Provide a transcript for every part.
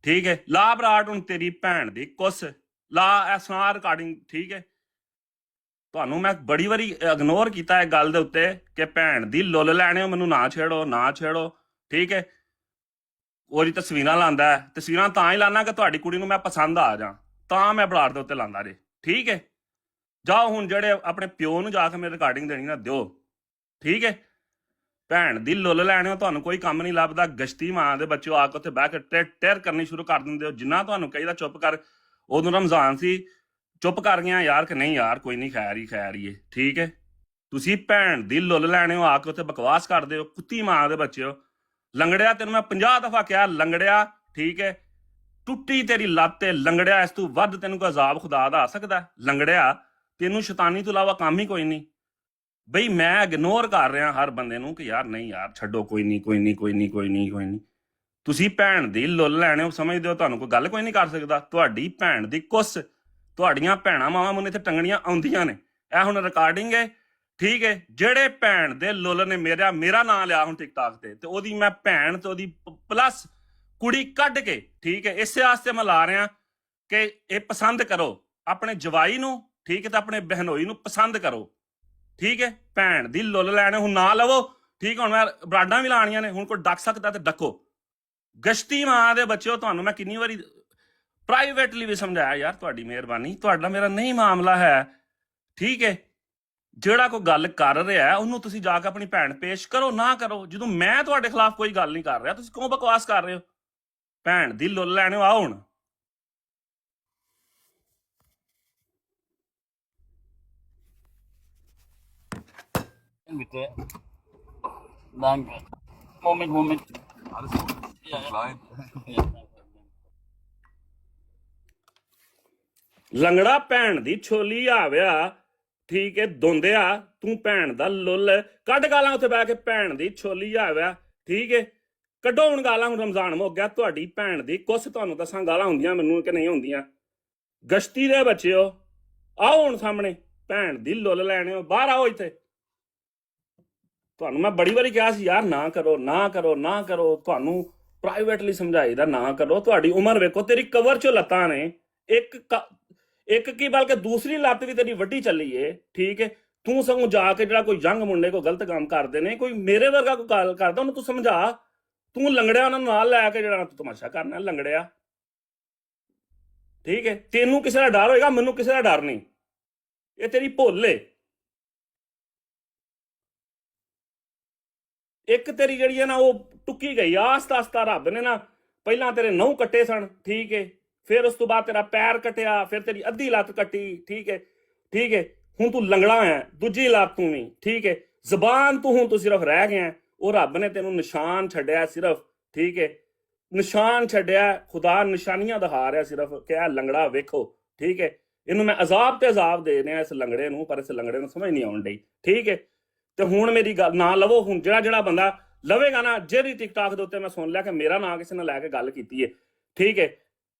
ठीक है। ला बराड़ हुण तेरी भैन दी कुस ला सुना रिकॉर्डिंग। ठीक है। ਤੁਹਾਨੂੰ ਮੈਂ ਬੜੀ ਵਾਰੀ ਇਗਨੋਰ ਕੀਤਾ ਇਹ ਗੱਲ ਦੇ ਉੱਤੇ ਕਿ ਭੈਣ ਦੀ ਲੁੱਲ ਲੈਣੇ ਹੋ ਮੈਨੂੰ ਨਾ ਛੇੜੋ ਨਾ ਛੇੜੋ। ਠੀਕ ਹੈ। ਉਹਦੀ ਤਸਵੀਰਾਂ ਲਾਉਂਦਾ ਹੈ, ਤਸਵੀਰਾਂ ਤਾਂ ਹੀ ਲਾਣਾ ਕਿ ਤੁਹਾਡੀ ਕੁੜੀ ਨੂੰ ਮੈਂ ਪਸੰਦ ਆ ਜਾ, ਤਾਂ ਮੈਂ ਬਰਾੜ ਦੇ ਉੱਤੇ ਲਾਉਂਦਾ ਜੇ। ਠੀਕ ਹੈ। ਜਾਓ ਹੁਣ ਜਿਹੜੇ ਆਪਣੇ ਪਿਓ ਨੂੰ ਜਾ ਕੇ ਮੇਰੀ ਰਿਕਾਰਡਿੰਗ ਦੇਣੀ ਨਾ ਦਿਓ। ਠੀਕ ਹੈ। ਭੈਣ ਦੀ ਲੁੱਲ ਲੈਣੇ ਹੋ ਤੁਹਾਨੂੰ ਕੋਈ ਕੰਮ ਨਹੀਂ ਲੱਭਦਾ। ਗਸ਼ਤੀ ਮਾਂ ਦੇ ਬੱਚਿਓ ਆ ਕੇ ਉੱਥੇ ਬਹਿ ਕੇ ਟੇਰ ਕਰਨੀ ਸ਼ੁਰੂ ਕਰ ਦਿੰਦੇ ਹੋ। ਜਿੰਨਾ ਤੁਹਾਨੂੰ ਕਹੀਦਾ ਚੁੱਪ ਕਰ, ਉਦੋਂ ਰਮਜ਼ਾਨ ਸੀ ਚੁੱਪ ਕਰ ਗਿਆ ਯਾਰ ਕਿ ਨਹੀਂ ਯਾਰ ਕੋਈ ਨਹੀਂ ਖੈਰ ਹੀ ਹੈ। ਠੀਕ ਹੈ। ਤੁਸੀਂ ਭੈਣ ਦੀ ਲੁੱਲ ਲੈਣੇ ਹੋ ਆ ਕੇ ਉੱਥੇ ਬਕਵਾਸ ਕਰਦੇ ਹੋ। ਕੁੱਤੀ ਮਾਂ ਦੇ ਬੱਚਿਓ ਲੰਗੜਿਆ, ਤੈਨੂੰ ਮੈਂ 50 ਦਫਾ ਕਿਹਾ ਲੰਗੜਿਆ। ਠੀਕ ਹੈ। ਟੁੱਟੀ ਤੇਰੀ ਲੱਤ ਤੇ ਲੰਗੜਿਆ, ਇਸ ਤੋਂ ਵੱਧ ਤੈਨੂੰ ਕੋਈ ਅਜ਼ਾਬ ਖੁਦਾ ਦਾ ਆ ਸਕਦਾ ਲੰਗੜਿਆ? ਤੈਨੂੰ ਸ਼ੈਤਾਨੀ ਤੋਂ ਇਲਾਵਾ ਕੰਮ ਹੀ ਕੋਈ ਨਹੀਂ। ਬਈ ਮੈਂ ਇਗਨੋਰ ਕਰ ਰਿਹਾ ਹਰ ਬੰਦੇ ਨੂੰ ਕਿ ਯਾਰ ਨਹੀਂ ਯਾਰ ਛੱਡੋ, ਕੋਈ ਨਹੀਂ। ਤੁਸੀਂ ਭੈਣ ਦੀ ਲੁੱਲ ਲੈਣੇ ਹੋ, ਸਮਝਦੇ ਹੋ ਤੁਹਾਨੂੰ ਕੋਈ ਗੱਲ ਕੋਈ ਨਹੀਂ ਕਰ ਸਕਦਾ। ਤੁਹਾਡੀ ਭੈਣ ਦੀ ਕੁਸ, ਤੁਹਾਡੀਆਂ ਭੈਣਾਂ ਮਾਵਾਂ ਮੈਨੂੰ ਇੱਥੇ ਟੰਗਣੀਆਂ ਆਉਂਦੀਆਂ ਨੇ। ਇਹ ਹੁਣ ਰਿਕਾਰਡਿੰਗ ਹੈ। ਠੀਕ ਹੈ। ਜਿਹੜੇ ਭੈਣ ਦੇ ਲੁੱਲ ਨੇ ਮੇਰਾ ਨਾਂ ਲਿਆ ਹੁਣ ਟਿਕਟਾਕ ਤੇ ਉਹਦੀ ਮੈਂ ਭੈਣ ਤੇ ਉਹਦੀ ਪਲੱਸ ਕੁੜੀ ਕੱਢ ਕੇ, ਠੀਕ ਹੈ, ਇਸੇ ਵਾਸਤੇ ਮੈਂ ਲਾ ਰਿਹਾ ਕਿ ਇਹ ਪਸੰਦ ਕਰੋ ਆਪਣੇ ਜਵਾਈ ਨੂੰ। ਠੀਕ ਹੈ। ਤੇ ਆਪਣੇ ਬਹਿਨੋਈ ਨੂੰ ਪਸੰਦ ਕਰੋ। ਠੀਕ ਹੈ। ਭੈਣ ਦੀ ਲੁੱਲ ਲੈਣੇ ਹੁਣ ਨਾ ਲਵੋ। ਠੀਕ ਹੁਣ ਮੈਂ ਬਰਾਡਾਂ ਵੀ ਲਾਣੀਆਂ ਨੇ, ਹੁਣ ਕੋਈ ਡੱਕ ਸਕਦਾ ਤੇ ਡੱਕੋ। ਗਸ਼ਤੀ ਮਾਂ ਦੇ ਬੱਚਿਓ ਤੁਹਾਨੂੰ ਮੈਂ ਕਿੰਨੀ ਵਾਰੀ ਪ੍ਰਾਈਵੇਟਲੀ ਵੀ ਸਮਝਾਇਆ ਯਾਰ ਤੁਹਾਡੀ ਮਿਹਰਬਾਨੀ, ਤੁਹਾਡਾ ਮੇਰਾ ਨਹੀਂ ਮਾਮਲਾ ਹੈ। ਠੀਕ ਹੈ। ਜਿਹੜਾ ਕੋਈ ਗੱਲ ਕਰ ਰਿਹਾ ਉਹਨੂੰ ਤੁਸੀਂ ਜਾ ਕੇ ਆਪਣੀ ਭੈਣ ਪੇਸ਼ ਕਰੋ ਨਾ ਕਰੋ। ਜਦੋਂ ਮੈਂ ਤੁਹਾਡੇ ਖਿਲਾਫ ਕੋਈ ਗੱਲ ਨਹੀਂ ਕਰ ਰਿਹਾ ਤੁਸੀਂ ਕਿਉਂ ਬਕਵਾਸ ਕਰ ਰਹੇ ਹੋ? ਭੈਣ ਦੀ ਲੁੱਲ ਲੈਣੇ ਆਓ ਹੁਣ। ਲੰਗੜਾ ਭੈਣ ਦੀ ਛੋਲੀ ਆਵਿਆ। ਠੀਕ ਹੈ। ਦੋਂਦਿਆ ਤੂੰ ਭੈਣ ਦਾ ਲੁੱਲ ਕੱਢ ਗਾਲਾਂ ਉੱਥੇ ਬਹਿ ਕੇ ਭੈਣ ਦੀ ਛੋਲੀ ਆਵਿਆ। ਠੀਕ ਹੈ। ਕੱਢੋ ਹੁਣ ਗਾਲਾਂ, ਹੁਣ ਰਮਜ਼ਾਨ ਮੁੱਕ ਗਿਆ। ਤੁਹਾਡੀ ਭੈਣ ਦੀ ਕੁਛ ਤੁਹਾਨੂੰ ਦੱਸਾਂ ਗਾਲਾਂ ਹੁੰਦੀਆਂ ਮੈਨੂੰ ਕਿ ਨਹੀਂ ਹੁੰਦੀਆਂ। ਗਸ਼ਤੀ ਦੇ ਬੱਚਿਓ ਆਓ ਹੁਣ ਸਾਹਮਣੇ, ਭੈਣ ਦੀ ਲੁੱਲ ਲੈਣੇ ਹੋ ਬਾਹਰ ਆਓ ਇੱਥੇ। ਤੁਹਾਨੂੰ ਮੈਂ ਬੜੀ ਵਾਰੀ ਕਿਹਾ ਸੀ ਯਾਰ ਨਾ ਕਰੋ। ਤੁਹਾਨੂੰ ਪ੍ਰਾਈਵੇਟਲੀ ਸਮਝਾਈਦਾ ਨਾ ਕਰੋ। ਤੁਹਾਡੀ ਉਮਰ ਵੇਖੋ, ਤੇਰੀ ਕਵਰ ਚੋਂ ਲੱਤਾਂ ਨੇ, ਇੱਕ ਕੀ ਬਲਕਿ ਦੂਸਰੀ ਲੱਤ ਵੀ ਤੇਰੀ ਵੱਡੀ ਚੱਲੀ ਏ। ਠੀਕ ਹੈ। ਤੂੰ ਸਗੋਂ ਜਾ ਕੇ ਜਿਹੜਾ ਕੋਈ ਯੰਗ ਮੁੰਡੇ ਕੋਈ ਗਲਤ ਕੰਮ ਕਰਦੇ ਨੇ, ਕੋਈ ਮੇਰੇ ਵਰਗਾ ਕੋਈ ਗੱਲ ਕਰਦਾ ਉਹਨੂੰ ਤੂੰ ਸਮਝਾ। ਤੂੰ ਲੰਗੜਿਆ ਉਹਨਾਂ ਨੂੰ ਨਾਲ ਲੈ ਕੇ ਜਿਹੜਾ ਤੂੰ ਤਮਾਸ਼ਾ ਕਰਨਾ ਲੰਗੜਿਆ। ਠੀਕ ਹੈ। ਤੈਨੂੰ ਕਿਸੇ ਦਾ ਡਰ ਹੋਏਗਾ, ਮੈਨੂੰ ਕਿਸੇ ਦਾ ਡਰ ਨਹੀਂ। ਇਹ ਤੇਰੀ ਭੁੱਲ ਏ। ਇੱਕ ਤੇਰੀ ਜਿਹੜੀ ਹੈ ਨਾ ਉਹ ਟੁੱਕੀ ਗਈ ਆਸਤਾ ਰੱਬ ਨੇ ਨਾ। ਪਹਿਲਾਂ ਤੇਰੇ 9 ਕੱਟੇ ਸਨ। ਠੀਕ ਹੈ। ਫਿਰ ਉਸ ਤੋਂ ਬਾਅਦ ਤੇਰਾ ਪੈਰ ਕੱਟਿਆ, ਫਿਰ ਤੇਰੀ ਅੱਧੀ ਲੱਤ ਕੱਟੀ। ਠੀਕ ਹੈ। ਹੁਣ ਤੂੰ ਲੰਗੜਾ ਹੈ, ਦੂਜੀ ਲੱਤ ਤੂੰ ਵੀ। ਠੀਕ ਹੈ। ਜ਼ਬਾਨ ਤੂੰ ਹੁਣ ਤੂੰ ਸਿਰਫ ਰਹਿ ਗਿਆ। ਉਹ ਰੱਬ ਨੇ ਤੈਨੂੰ ਨਿਸ਼ਾਨ ਛੱਡਿਆ ਸਿਰਫ। ਠੀਕ ਹੈ। ਨਿਸ਼ਾਨ ਛੱਡਿਆ, ਖੁਦਾ ਨਿਸ਼ਾਨੀਆਂ ਦਿਖਾ ਰਿਹਾ ਸਿਰਫ ਕਿ ਇਹ ਲੰਗੜਾ ਵੇਖੋ। ਠੀਕ ਹੈ। ਇਹਨੂੰ ਮੈਂ ਅਜ਼ਾਬ ਤੇ ਅਜ਼ਾਬ ਦੇ ਰਿਹਾ ਇਸ ਲੰਗੜੇ ਨੂੰ, ਪਰ ਇਸ ਲੰਗੜੇ ਨੂੰ ਸਮਝ ਨਹੀਂ ਆਉਣ ਡਈ। ਠੀਕ ਹੈ। ਤੇ ਹੁਣ ਮੇਰੀ ਗੱਲ ਨਾ ਲਵੋ। ਹੁਣ ਜਿਹੜਾ ਬੰਦਾ ਲਵੇਗਾ ਨਾ, ਜਿਹੜੀ ਟਿਕਟਾਕ ਦੇ ਉੱਤੇ ਮੈਂ ਸੁਣ ਲਿਆ ਕਿ ਮੇਰਾ ਨਾਂ ਕਿਸੇ ਨੇ ਲੈ ਕੇ ਗੱਲ ਕੀਤੀ ਹੈ। ਠੀਕ ਹੈ।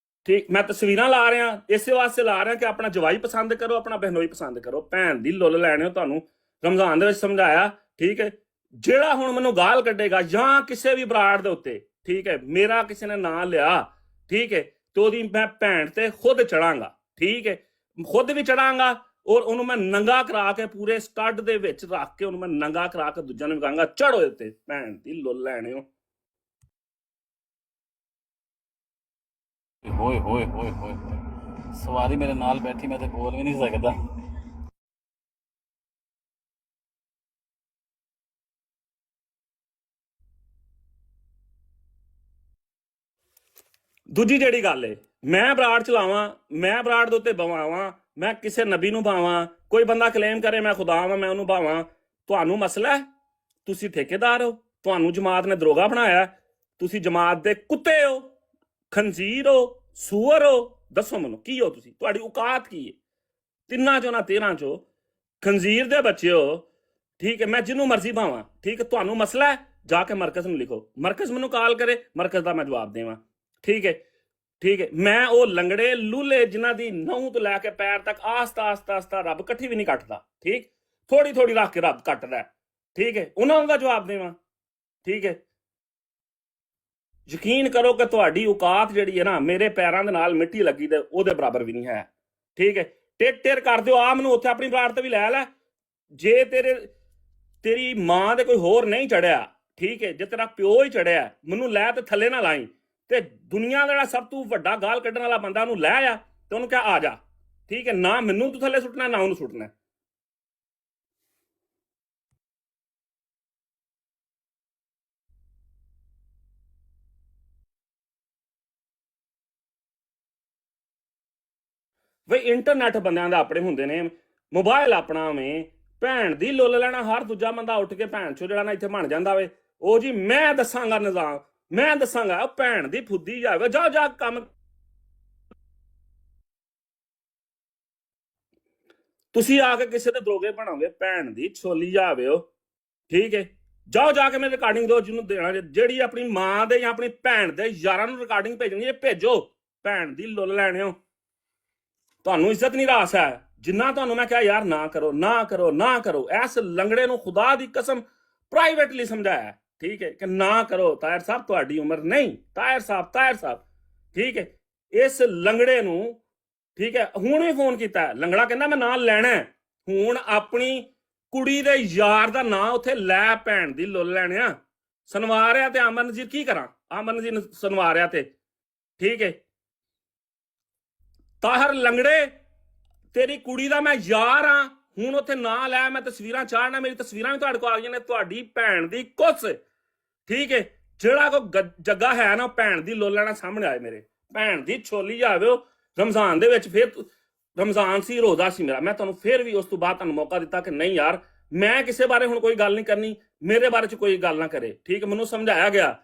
ਮੈਂ ਤਸਵੀਰਾਂ ਲਾ ਰਿਹਾ ਇਸੇ ਵਾਸਤੇ ਲਾ ਰਿਹਾ ਕਿ ਆਪਣਾ ਜਵਾਈ ਪਸੰਦ ਕਰੋ, ਆਪਣਾ ਬਹਿਨੋਈ ਪਸੰਦ ਕਰੋ। ਭੈਣ ਦੀ ਲੁੱਲ ਲੈਣੇ ਹੋ ਤੁਹਾਨੂੰ ਰਮਜ਼ਾਨ ਦੇ ਵਿੱਚ ਸਮਝਾਇਆ। ਠੀਕ ਹੈ। ਜਿਹੜਾ ਹੁਣ ਮੈਨੂੰ ਗਾਲ ਕੱਢੇਗਾ ਜਾਂ ਕਿਸੇ ਵੀ ਬਰਾੜ ਦੇ ਉੱਤੇ, ਠੀਕ ਹੈ, ਮੇਰਾ ਕਿਸੇ ਨੇ ਨਾਂ ਲਿਆ, ਠੀਕ ਹੈ, ਤੇ ਉਹਦੀ ਮੈਂ ਭੈਣ ਤੇ ਖੁਦ ਚੜਾਂਗਾ। ਠੀਕ ਹੈ। ਖੁਦ ਵੀ ਚੜਾਂਗਾ ਔਰ ਉਹਨੂੰ ਮੈਂ ਨੰਗਾ ਕਰਾ ਕੇ ਪੂਰੇ ਸਟੱਡ ਦੇ ਵਿੱਚ ਰੱਖ ਕੇ ਉਹਨੂੰ ਮੈਂ ਨੰਗਾ ਕਰਾ ਕੇ ਦੂਜਿਆਂ ਨੂੰ ਵੀ ਕਹਾਂਗਾ ਚੜੋ ਉੱਤੇ। ਭੈਣ ਦੀ ਲੁੱਲ ਲੈਣੇ ਹੋ। ਹੋਏ ਸਵਾਰੀ ਮੇਰੇ ਨਾਲ ਬੈਠੀ, ਮੈਂ ਤੇ ਬੋਲ ਵੀ ਨਹੀਂ ਸਕਦਾ। ਦੂਜੀ ਜਿਹੜੀ ਗੱਲ ਏ, ਮੈਂ ਬਰਾੜ ਚਲਾਵਾਂ, ਮੈਂ ਬਰਾੜ ਦੇ ਉੱਤੇ ਬਵਾਵਾਂ, ਮੈਂ ਕਿਸੇ ਨਬੀ ਨੂੰ ਭਾਵਾਂ, ਕੋਈ ਬੰਦਾ ਕਲੇਮ ਕਰੇ ਮੈਂ ਖੁਦਾ ਵਾਂ ਮੈਂ ਉਹਨੂੰ ਭਾਵਾਂ, ਤੁਹਾਨੂੰ ਮਸਲਾ ਹੈ? ਤੁਸੀਂ ਠੇਕੇਦਾਰ ਹੋ, ਤੁਹਾਨੂੰ ਜਮਾਤ ਨੇ ਦਰੋਗਾ ਬਣਾਇਆ, ਤੁਸੀਂ ਜਮਾਤ ਦੇ ਕੁੱਤੇ ਹੋ, ਖੰਜ਼ੀਰ ਹੋ, ਸੂਅਰ ਹੋ। ਦੱਸੋ ਮੈਨੂੰ ਕੀ ਹੋ ਤੁਸੀਂ? ਤੁਹਾਡੀ ਔਕਾਤ ਕੀ ਹੈ? 3 ਚੋਂ ਨਾ 13 ਚੋਂ ਖੰਜ਼ੀਰ ਦੇ ਬੱਚੇ ਹੋ। ਠੀਕ ਹੈ। ਮੈਂ ਜਿਹਨੂੰ ਮਰਜ਼ੀ ਭਾਵਾਂ। ਠੀਕ ਹੈ। ਤੁਹਾਨੂੰ ਮਸਲਾ ਹੈ? ਜਾ ਕੇ ਮਰਕਜ਼ ਨੂੰ ਲਿਖੋ, ਮਰਕਜ਼ ਮੈਨੂੰ ਕਾਲ ਕਰੇ, ਮਰਕਜ਼ ਦਾ ਮੈਂ ਜਵਾਬ ਦੇਵਾਂ। ਠੀਕ ਹੈ। ਮੈਂ ਉਹ ਲੰਗੜੇ ਲੂਲੇ ਜਿਨ੍ਹਾਂ ਦੀ ਨਹੁੰ ਤੋਂ ਲੈ ਕੇ ਪੈਰ ਤੱਕ ਆਸਤਾ ਰੱਬ ਇਕੱਠੀ ਵੀ ਨਹੀਂ ਕੱਟਦਾ। ਠੀਕ, ਥੋੜੀ ਰੱਖ ਕੇ ਰੱਬ ਕੱਟਦਾ। ਠੀਕ ਹੈ। ਉਹਨਾਂ ਦਾ ਜਵਾਬ ਦੇਵਾਂ। ਠੀਕ ਹੈ। ਯਕੀਨ ਕਰੋ ਕਿ ਤੁਹਾਡੀ ਔਕਾਤ ਜਿਹੜੀ ਹੈ ਨਾ ਮੇਰੇ ਪੈਰਾਂ ਦੇ ਨਾਲ ਮਿੱਟੀ ਲੱਗੀ ਤੇ ਉਹਦੇ ਬਰਾਬਰ ਵੀ ਨਹੀਂ ਹੈ। ਠੀਕ ਹੈ, ਟੇਰ ਕਰ ਦਿਓ ਆ ਮੈਨੂੰ ਉੱਥੇ ਆਪਣੀ ਬਰਾੜ ਤੇ ਵੀ ਲੈ ਲੈ। ਜੇ ਤੇਰੀ ਮਾਂ ਦੇ ਕੋਈ ਹੋਰ ਨਹੀਂ ਚੜਿਆ, ਠੀਕ ਹੈ, ਜੇ ਤੇਰਾ ਪਿਓ ਹੀ ਚੜਿਆ, ਮੈਨੂੰ ਲੈ ਤੇ ਥੱਲੇ ਨਾ ਲਾਈ। ਤੇ ਦੁਨੀਆ ਦਾ ਜਿਹੜਾ ਸਭ ਤੋਂ ਵੱਡਾ ਗਾਲ ਕੱਢਣ ਵਾਲਾ ਬੰਦਾ ਉਹਨੂੰ ਲੈ ਆ ਤੇ ਉਹਨੂੰ ਕਿਹਾ ਆ ਜਾ। ਠੀਕ ਹੈ, ਨਾ ਮੈਨੂੰ ਤੂੰ ਥੱਲੇ ਸੁੱਟਣਾ ਨਾ ਉਹਨੂੰ ਸੁੱਟਣਾ। ਬਈ ਇੰਟਰਨੈਟ ਬੰਦਿਆਂ ਦਾ ਆਪਣੇ ਹੁੰਦੇ ਨੇ, ਮੋਬਾਈਲ ਆਪਣਾ ਵੇਂ, ਭੈਣ ਦੀ ਲੁੱਲ ਲੈਣਾ ਹਰ ਦੂਜਾ ਬੰਦਾ ਉੱਠ ਕੇ ਭੈਣ ਚੋ ਜਿਹੜਾ ਨਾ ਇੱਥੇ ਬਣ ਜਾਂਦਾ ਵੇ। ਉਹ ਜੀ ਮੈਂ ਦੱਸਾਂਗਾ ਨਿਜ਼ਾਮ, ਮੈਂ ਦੱਸਾਂਗਾ, ਉਹ ਭੈਣ ਦੀ ਫੁੱਦੀ ਜਾਵੇ। ਜਾ ਜਾ ਕੰਮ ਤੁਸੀਂ ਆ ਕੇ ਕਿਸੇ ਦੇ ਦੋਗੇ ਬਣਾਓਗੇ, ਭੈਣ ਦੀ ਛੋਲੀ ਜਾਵੇ ਉਹ। ਠੀਕ ਹੈ, ਜਾਓ ਜਾ ਕੇ ਮੇਰੇ ਰਿਕਾਰਡਿੰਗ ਦਿਓ ਜਿਹਨੂੰ ਦੇਣਾ। ਜਿਹੜੀ ਆਪਣੀ ਮਾਂ ਦੇ ਜਾਂ ਆਪਣੀ ਭੈਣ ਦੇ ਯਾਰਾਂ ਨੂੰ ਰਿਕਾਰਡਿੰਗ ਭੇਜਣੀ ਇਹ ਭੇਜੋ। ਭੈਣ ਦੀ ਲੁੱਲ ਲੈਣੇ ਹੋ, ਤੁਹਾਨੂੰ ਇੱਜ਼ਤ ਨਹੀਂ ਰਾਸ ਹੈ। ਜਿੰਨਾ ਤੁਹਾਨੂੰ ਮੈਂ ਕਿਹਾ ਯਾਰ ਨਾ ਕਰੋ ਨਾ ਕਰੋ ਨਾ ਕਰੋ, ਇਸ ਲੰਗੜੇ ਨੂੰ ਖੁਦਾ ਦੀ ਕਸਮ ਪ੍ਰਾਈਵੇਟਲੀ ਸਮਝਾਇਆ, ਠੀਕ ਹੈ, ਕਿ ਨਾ ਕਰੋ। ਤਾਹਿਰ ਸਾਹਿਬ ਤੁਹਾਡੀ ਉਮਰ ਨਹੀਂ, ਤਾਹਿਰ ਸਾਹਿਬ, ਠੀਕ ਹੈ। ਇਸ ਲੰਗੜੇ ਨੂੰ, ਠੀਕ ਹੈ, ਹੁਣ ਵੀ ਫੋਨ ਕੀਤਾ, ਲੰਗੜਾ ਕਹਿੰਦਾ ਮੈਂ ਨਾਲ ਲੈਣਾ। ਹੁਣ ਆਪਣੀ ਕੁੜੀ ਦੇ ਯਾਰ ਦਾ ਨਾਂ ਉੱਥੇ ਲੈ ਭੈਣ ਦੀ ਲੁੱਲ ਲੈਣਿਆ। ਸੁਨਵਾ ਰਿਆ ਤੇ ਅਮਨਜੀਤ ਕੀ ਕਰਾਂ, ਅਮਨਜੀਤ ਨੂੰ ਸੁਨਵਾ ਰਿਆ ਤੇ, ਠੀਕ ਹੈ। ਤਾਹਰ ਲੰਗੜੇ, ਤੇਰੀ ਕੁੜੀ ਦਾ ਮੈਂ ਯਾਰ ਆ, ਹੁਣ ਉੱਥੇ ਨਾਂ ਲੈ, ਮੈਂ ਤਸਵੀਰਾਂ ਚਾੜਨਾ, ਮੇਰੀ ਤਸਵੀਰਾਂ ਵੀ ਤੁਹਾਡੇ ਕੋਲ ਆ ਗਈਆਂ ਨੇ। ਤੁਹਾਡੀ ਭੈਣ ਦੀ ਕੁੱਸ, ਠੀਕ ਹੈ, ਜਿਹੜਾ ਕੋਈ ਜੱਗਾ ਹੈ ਨਾ ਭੈਣ ਦੀ ਲੁੱਲ ਲੈਣਾ ਸਾਹਮਣੇ ਆਏ। ਮੇਰੇ ਭੈਣ ਦੀ ਛੋਲੀ ਜਾਵੇ ਉਹ। ਰਮਜ਼ਾਨ ਦੇ ਵਿੱਚ ਫਿਰ ਰਮਜ਼ਾਨ ਸੀ, ਰੋਜ਼ਾ ਸੀ ਮੇਰਾ, ਮੈਂ ਤੁਹਾਨੂੰ ਫਿਰ ਵੀ ਉਸ ਤੋਂ ਬਾਅਦ ਤੁਹਾਨੂੰ ਮੌਕਾ ਦਿੱਤਾ ਕਿ ਨਹੀਂ ਯਾਰ ਮੈਂ ਕਿਸੇ ਬਾਰੇ ਹੁਣ ਕੋਈ ਗੱਲ ਨਹੀਂ ਕਰਨੀ, ਮੇਰੇ ਬਾਰੇ ਚ ਕੋਈ ਗੱਲ ਨਾ ਕਰੇ। ਠੀਕ ਹੈ, ਮੈਨੂੰ ਸਮਝਾਇਆ ਗਿਆ।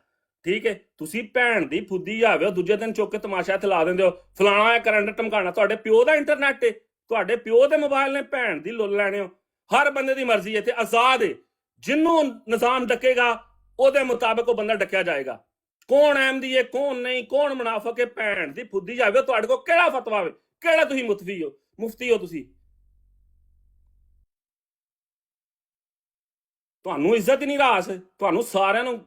ਠੀਕ ਹੈ, ਤੁਸੀਂ ਭੈਣ ਦੀ ਫੁੱਦੀ ਜਾਵੇ ਉਹ, ਦੂਜੇ ਦਿਨ ਚੁੱਕ ਕੇ ਤਮਾਸ਼ਾ ਇੱਥੇ ਲਾ ਦਿੰਦੇ ਹੋ, ਫਲਾਣਾ ਹੈ ਕਰੰਟ ਟਮਕਾਣਾ। ਤੁਹਾਡੇ ਪਿਓ ਦਾ ਇੰਟਰਨੈਟ ਹੈ, ਤੁਹਾਡੇ ਪਿਓ ਦੇ ਮੋਬਾਈਲ ਨੇ, ਭੈਣ ਦੀ ਲੁੱਲ ਲੈਣੇ ਹੋ। ਹਰ ਬੰਦੇ ਦੀ ਮਰਜ਼ੀ ਇੱਥੇ ਆਜ਼ਾਦ ਹੈ, ਜਿਹਨੂੰ ਨਿਜ਼ਾਮ ਡੱਕੇਗਾ ਉਹਦੇ ਮੁਤਾਬਕ ਉਹ ਬੰਦਾ ਡੱਕਿਆ ਜਾਏਗਾ। ਕੌਣ ਅਹਿਮਦੀ ਹੈ, ਕੌਣ ਨਹੀਂ, ਕੌਣ ਮੁਨਾਫਕ ਹੈ, ਭੈਣ ਦੀ ਫੁੱਦੀ ਜਾਵੇ। ਤੁਹਾਡੇ ਕੋਲ ਕਿਹੜਾ ਫਤਵਾ ਵੇ, ਕਿਹੜਾ ਤੁਸੀਂ ਮੁਫਤੀ ਹੋ ਤੁਸੀਂ? ਤੁਹਾਨੂੰ ਇੱਜ਼ਤ ਨਹੀਂ ਰਾਸ। ਤੁਹਾਨੂੰ ਸਾਰਿਆਂ ਨੂੰ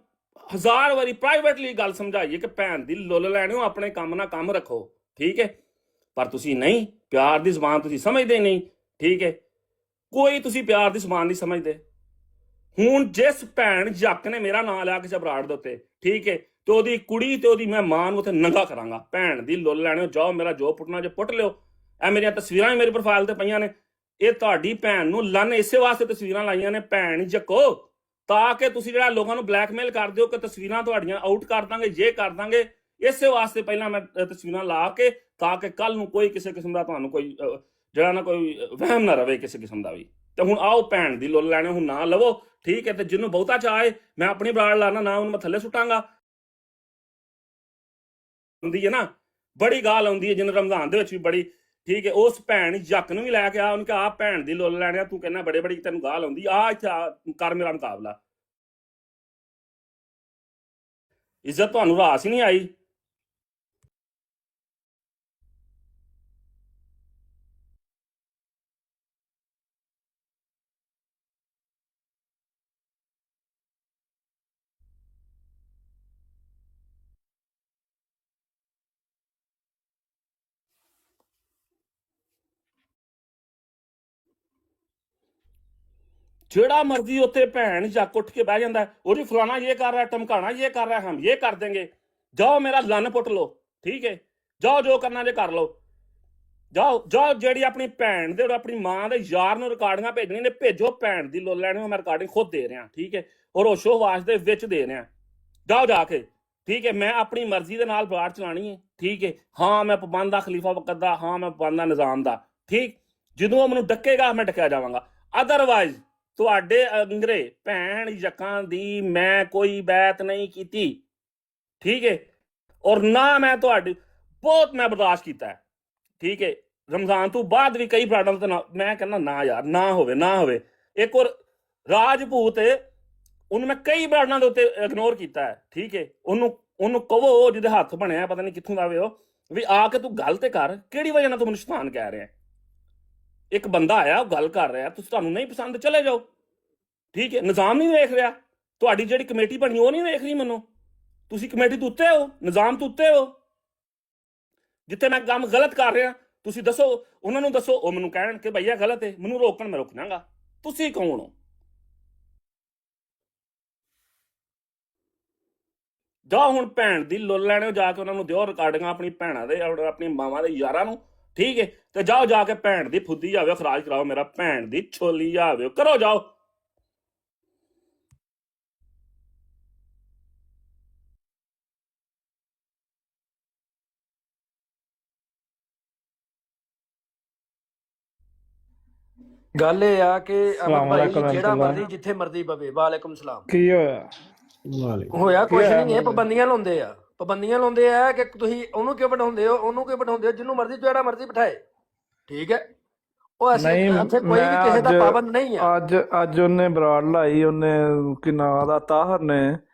ਹਜ਼ਾਰ ਵਾਰੀ ਪ੍ਰਾਈਵੇਟਲੀ ਗੱਲ ਸਮਝਾਈਏ ਕਿ ਭੈਣ ਦੀ ਲੁੱਲ ਲੈਣੇ ਹੋ, ਆਪਣੇ ਕੰਮ ਨਾਲ ਕੰਮ ਰੱਖੋ। ਠੀਕ ਹੈ, ਪਰ ਤੁਸੀਂ ਨਹੀਂ, ਪਿਆਰ ਦੀ ਜ਼ਬਾਨ ਤੁਸੀਂ ਸਮਝਦੇ ਨਹੀਂ। ਠੀਕ ਹੈ, ਕੋਈ ਤੁਸੀਂ ਪਿਆਰ ਦੀ ਜ਼ਬਾਨ ਨਹੀਂ ਸਮਝਦੇ। ਹੁਣ ਜਿਸ ਭੈਣ ਜੱਕ ਨੇ ਮੇਰਾ ਨਾਂ ਲਿਆ ਕਿਸੇ ਬਰਾੜ ਦੇ ਉੱਤੇ, ਠੀਕ ਹੈ, ਤੇ ਉਹਦੀ ਕੁੜੀ ਤੇ ਉਹਦੀ ਮੈਂ ਮਾਂ ਨੂੰ ਉੱਥੇ ਨੰਗਾ ਕਰਾਂਗਾ। ਭੈਣ ਦੀ ਲੁੱਲ ਲੈਣੇ ਹੋ, ਜਾਓ ਮੇਰਾ ਜੋ ਪੁੱਟਣਾ ਜੇ ਪੁੱਟ ਲਿਓ। ਇਹ ਮੇਰੀਆਂ ਤਸਵੀਰਾਂ ਵੀ ਮੇਰੀ ਪ੍ਰੋਫਾਈਲ ਤੇ ਪਈਆਂ ਨੇ। ਇਹ ਤੁਹਾਡੀ ਭੈਣ ਨੂੰ ਲੰਨ ਇਸੇ ਵਾਸਤੇ ਤਸਵੀਰਾਂ ਲਾਈਆਂ ਨੇ, ਭੈਣ ਜੱਕੋ, ਤਾਂ ਕਿ ਤੁਸੀਂ ਜਿਹੜਾ ਲੋਕਾਂ ਨੂੰ ਬਲੈਕਮੇਲ ਕਰਦੇ ਹੋ ਕਿ ਤਸਵੀਰਾਂ ਤੁਹਾਡੀਆਂ ਆਊਟ ਕਰ ਦਾਂਗੇ, ਜੇ ਕਰ ਦਾਂਗੇ। ਇਸੇ ਵਾਸਤੇ ਪਹਿਲਾਂ ਮੈਂ ਤਸਵੀਰਾਂ ਲਾ ਕੇ, ਤਾਂ ਕਿ ਕੱਲ ਨੂੰ ਕੋਈ ਕਿਸੇ ਕਿਸਮ ਦਾ ਤੁਹਾਨੂੰ ਕੋਈ ਜਿਹੜਾ ਨਾ ਕੋਈ ਵਹਿਮ ਨਾ ਰਵੇ ਕਿਸੇ ਕਿਸਮ ਦਾ ਵੀ। ਤੇ ਹੁਣ ਆਓ ਭੈਣ ਦੀ ਲੁੱਲ ਲੈਣੇ, ਹੁਣ ਨਾ ਲਵੋ। ਠੀਕ ਹੈ, ਤੇ ਜਿਹਨੂੰ ਬਹੁਤਾ ਚਾਹੇ ਮੈਂ ਆਪਣੀ ਬਰਾੜ ਲਾਣਾ, ਨਾ ਉਹਨੂੰ ਮੈਂ ਥੱਲੇ ਸੁੱਟਾਂਗਾ। ਹੁੰਦੀ ਹੈ ਨਾ, ਬੜੀ ਗਾਲ ਆਉਂਦੀ ਹੈ, ਜਿਹਨੂੰ ਰਮਜ਼ਾਨ ਦੇ ਵਿੱਚ ਵੀ ਬੜੀ। ਠੀਕ ਹੈ, ਉਸ ਭੈਣ ਜੱਕ ਨੂੰ ਵੀ ਲੈ ਕੇ ਆ, ਉਹਨੂੰ ਕਿਹਾ ਆ ਭੈਣ ਦੀ ਲੁੱਲ ਲੈਣਿਆ, ਤੂੰ ਕਹਿੰਦਾ ਬੜੇ ਬੜੀ ਤੈਨੂੰ ਗਾਲ ਆਉਂਦੀ ਆ, ਇੱਥੇ ਕਰ ਮੇਰਾ ਮੁਕਾਬਲਾ। ਇੱਜ਼ਤ ਤੁਹਾਨੂੰ ਰਾਸ ਹੀ ਨਹੀਂ ਆਈ। ਜਿਹੜਾ ਮਰਜ਼ੀ ਉੱਥੇ ਭੈਣ ਜੱਕ ਉੱਠ ਕੇ ਬਹਿ ਜਾਂਦਾ, ਉਹ ਜੀ ਫਲਾਣਾ ਇਹ ਕਰ ਰਿਹਾ, ਟਮਕਾਣਾ ਇਹ ਕਰ ਰਿਹਾ, ਹਮ ਇਹ ਕਰ ਦੇंगे। ਜਾਓ ਮੇਰਾ ਲੰਨ ਪੁੱਟ ਲਓ। ਠੀਕ ਹੈ, ਜਾਓ ਜੋ ਕਰਨਾ ਜੇ ਕਰ ਲਓ। ਜਾਓ ਜਾਓ, ਜਿਹੜੀ ਆਪਣੀ ਭੈਣ ਦੇ ਆਪਣੀ ਮਾਂ ਦੇ ਯਾਰ ਨੂੰ ਰਿਕਾਰਡਿੰਗਾਂ ਭੇਜਣੀਆਂ ਨੇ ਭੇਜੋ। ਭੈਣ ਦੀ ਲੁੱਲ ਲੈਣੀ, ਮੈਂ ਰਿਕਾਰਡਿੰਗ ਖੁਦ ਦੇ ਰਿਹਾ। ਠੀਕ ਹੈ, ਔਰ ਹੋਸ਼ੋ ਹਵਾਸ ਦੇ ਵਿੱਚ ਦੇ ਰਿਹਾ। ਜਾਓ ਜਾ ਕੇ। ਠੀਕ ਹੈ, ਮੈਂ ਆਪਣੀ ਮਰਜ਼ੀ ਦੇ ਨਾਲ ਬਰਾੜ ਚਲਾਣੀ ਹੈ। ਠੀਕ ਹੈ, ਹਾਂ ਮੈਂ ਪਾਬੰਦ ਦਾ, ਖਲੀਫਾ ਵਕਤ ਦਾ, ਹਾਂ ਮੈਂ ਪਾਬੰਦ ਦਾ ਨਿਜ਼ਾਮ ਦਾ। ਠੀਕ, ਜਦੋਂ ਉਹ ਮੈਨੂੰ ਡੱਕੇਗਾ ਮੈਂ ਡੱਕਿਆ ਜਾਵਾਂਗਾ। ਅਦਰਵਾਈਜ਼ ਤੁਹਾਡੇ ਅੰਗਰੇ ਭੈਣ ਜੱਕਾਂ ਦੀ ਮੈਂ ਕੋਈ ਬੈਤ ਨਹੀਂ ਕੀਤੀ। ਠੀਕ ਹੈ, ਔਰ ਨਾ ਮੈਂ ਤੁਹਾਡੀ ਬਹੁਤ ਮੈਂ ਬਰਦਾਸ਼ਤ ਕੀਤਾ। ਠੀਕ ਹੈ, ਰਮਜ਼ਾਨ ਤੋਂ ਬਾਅਦ ਵੀ ਕਈ ਬਰਾਡਾਂ ਤੇ ਮੈਂ ਕਹਿੰਦਾ ਨਾ ਯਾਰ ਨਾ ਹੋਵੇ, ਨਾ ਹੋਵੇ। ਇੱਕ ਹੋਰ ਰਾਜਪੂਤ, ਉਹਨੂੰ ਮੈਂ ਕਈ ਬਰਾਡਾਂ ਦੇ ਉੱਤੇ ਇਗਨੋਰ ਕੀਤਾ ਹੈ। ਠੀਕ ਹੈ, ਉਹਨੂੰ ਕਹੋ ਜਿਹਦੇ ਹੱਥ ਬਣਿਆ ਪਤਾ ਨਹੀਂ ਕਿੱਥੋਂ ਦਾ ਵੇ ਉਹ, ਵੀ ਆ ਕੇ ਤੂੰ ਗੱਲ ਤੇ ਕਰ, ਕਿਹੜੀ ਵਜ੍ਹਾ ਨਾਲ ਤੂੰ ਮੈਨੂੰ ਸ਼ੈਤਾਨ ਕਹਿ ਰਿਹਾ। ਇੱਕ ਬੰਦਾ ਆਇਆ, ਉਹ ਗੱਲ ਕਰ ਰਿਹਾ, ਤੁਸੀਂ ਤੁਹਾਨੂੰ ਨਹੀਂ ਪਸੰਦ ਚਲੇ ਜਾਓ। ਠੀਕ ਹੈ, ਨਿਜ਼ਾਮ ਨਹੀਂ ਵੇਖ ਰਿਹਾ, ਤੁਹਾਡੀ ਜਿਹੜੀ ਕਮੇਟੀ ਬਣੀ ਉਹ ਨਹੀਂ ਵੇਖ ਰਹੀ ਮੈਨੂੰ। ਤੁਸੀਂ ਕਮੇਟੀ ਤੋਂ ਉੱਤੇ ਹੋ, ਨਿਜ਼ਾਮ ਤੋਂ ਉੱਤੇ ਹੋ। ਜਿੱਥੇ ਮੈਂ ਕੰਮ ਗਲਤ ਕਰ ਰਿਹਾ ਤੁਸੀਂ ਦੱਸੋ, ਉਹਨਾਂ ਨੂੰ ਦੱਸੋ, ਉਹ ਮੈਨੂੰ ਕਹਿਣ ਕਿ ਭਈਆ ਗਲਤ ਹੈ, ਮੈਨੂੰ ਰੋਕਣ, ਮੈਂ ਰੋਕਣਾਗਾ। ਤੁਸੀਂ ਕੌਣ ਹੋ? ਜਾਓ ਹੁਣ ਭੈਣ ਦੀ ਲੁੱਲ ਲੈਣੇ ਜਾ ਕੇ ਉਹਨਾਂ ਨੂੰ ਦਿਓ ਰਿਕਾਰਡਿੰਗਾਂ ਆਪਣੀ ਭੈਣਾਂ ਦੇ, ਆਪਣੀ ਮਾਵਾਂ ਦੇ ਯਾਰਾਂ ਨੂੰ, ਠੀਕ ਹੈ? ਤੇ ਜਾਓ ਜਾ ਕੇ ਭੈਣ ਦੀ ਫੁੱਦੀ ਜਾਵੇ, ਖਰਾਜ ਕਰਾਓ, ਮੇਰਾ ਭੈਣ ਦੀ ਛੋਲੀ ਜਾਵੇ, ਕਰੋ ਜਾਓ। ਗੱਲ ਇਹ ਆ ਕਿ ਅਮਨ ਸਲਾਮ ਭਾਈ ਵਾਲੇਕੁਮ ਜਿਹੜਾ ਰਹਿਮਤੁल्लाह। ਮਰਜ਼ੀ ਜਿੱਥੇ ਮਰਜ਼ੀ ਪਵੇ। ਵਾਲੇਕੁਮ ਸਲਾਮ। ਕੀ ਹੋਇਆ? ਹੋਇਆ ਕੁਛ ਹੋਇਆ ਨਹੀਂ ਹੈ, ਪਾਬੰਦੀਆਂ ਲਾਉਂਦੇ ਆ, ਪਾਬੰਦੀਆਂ ਲਾਉਂਦੇ ਆ ਕਿ ਤੁਸੀਂ ਉਹਨੂੰ ਕਿਉਂ ਬਿਠਾਉਂਦੇ ਹੋ, ਉਹਨੂੰ ਕਿਉਂ ਬਿਠਾਉਂਦੇ ਹੋ? ਜਿਹਨੂੰ ਮਰਜ਼ੀ ਜਿਹੜਾ ਮਰਜ਼ੀ ਬਿਠਾਏ, ਠੀਕ ਹੈ? ਉਹ ਅਸੀਂ ਨਹੀਂ, ਇੱਥੇ ਕੋਈ ਵੀ ਕਿਸੇ ਦਾ ਪਾਬੰਦ ਨਹੀਂ ਆ। ਅੱਜ ਉਹਨੇ ਬਰਾੜ ਲਾਈ, ਉਹਨੇ ਕਿ ਨਾਂ ਦਾ ਤਾਹਰ ਨੇ,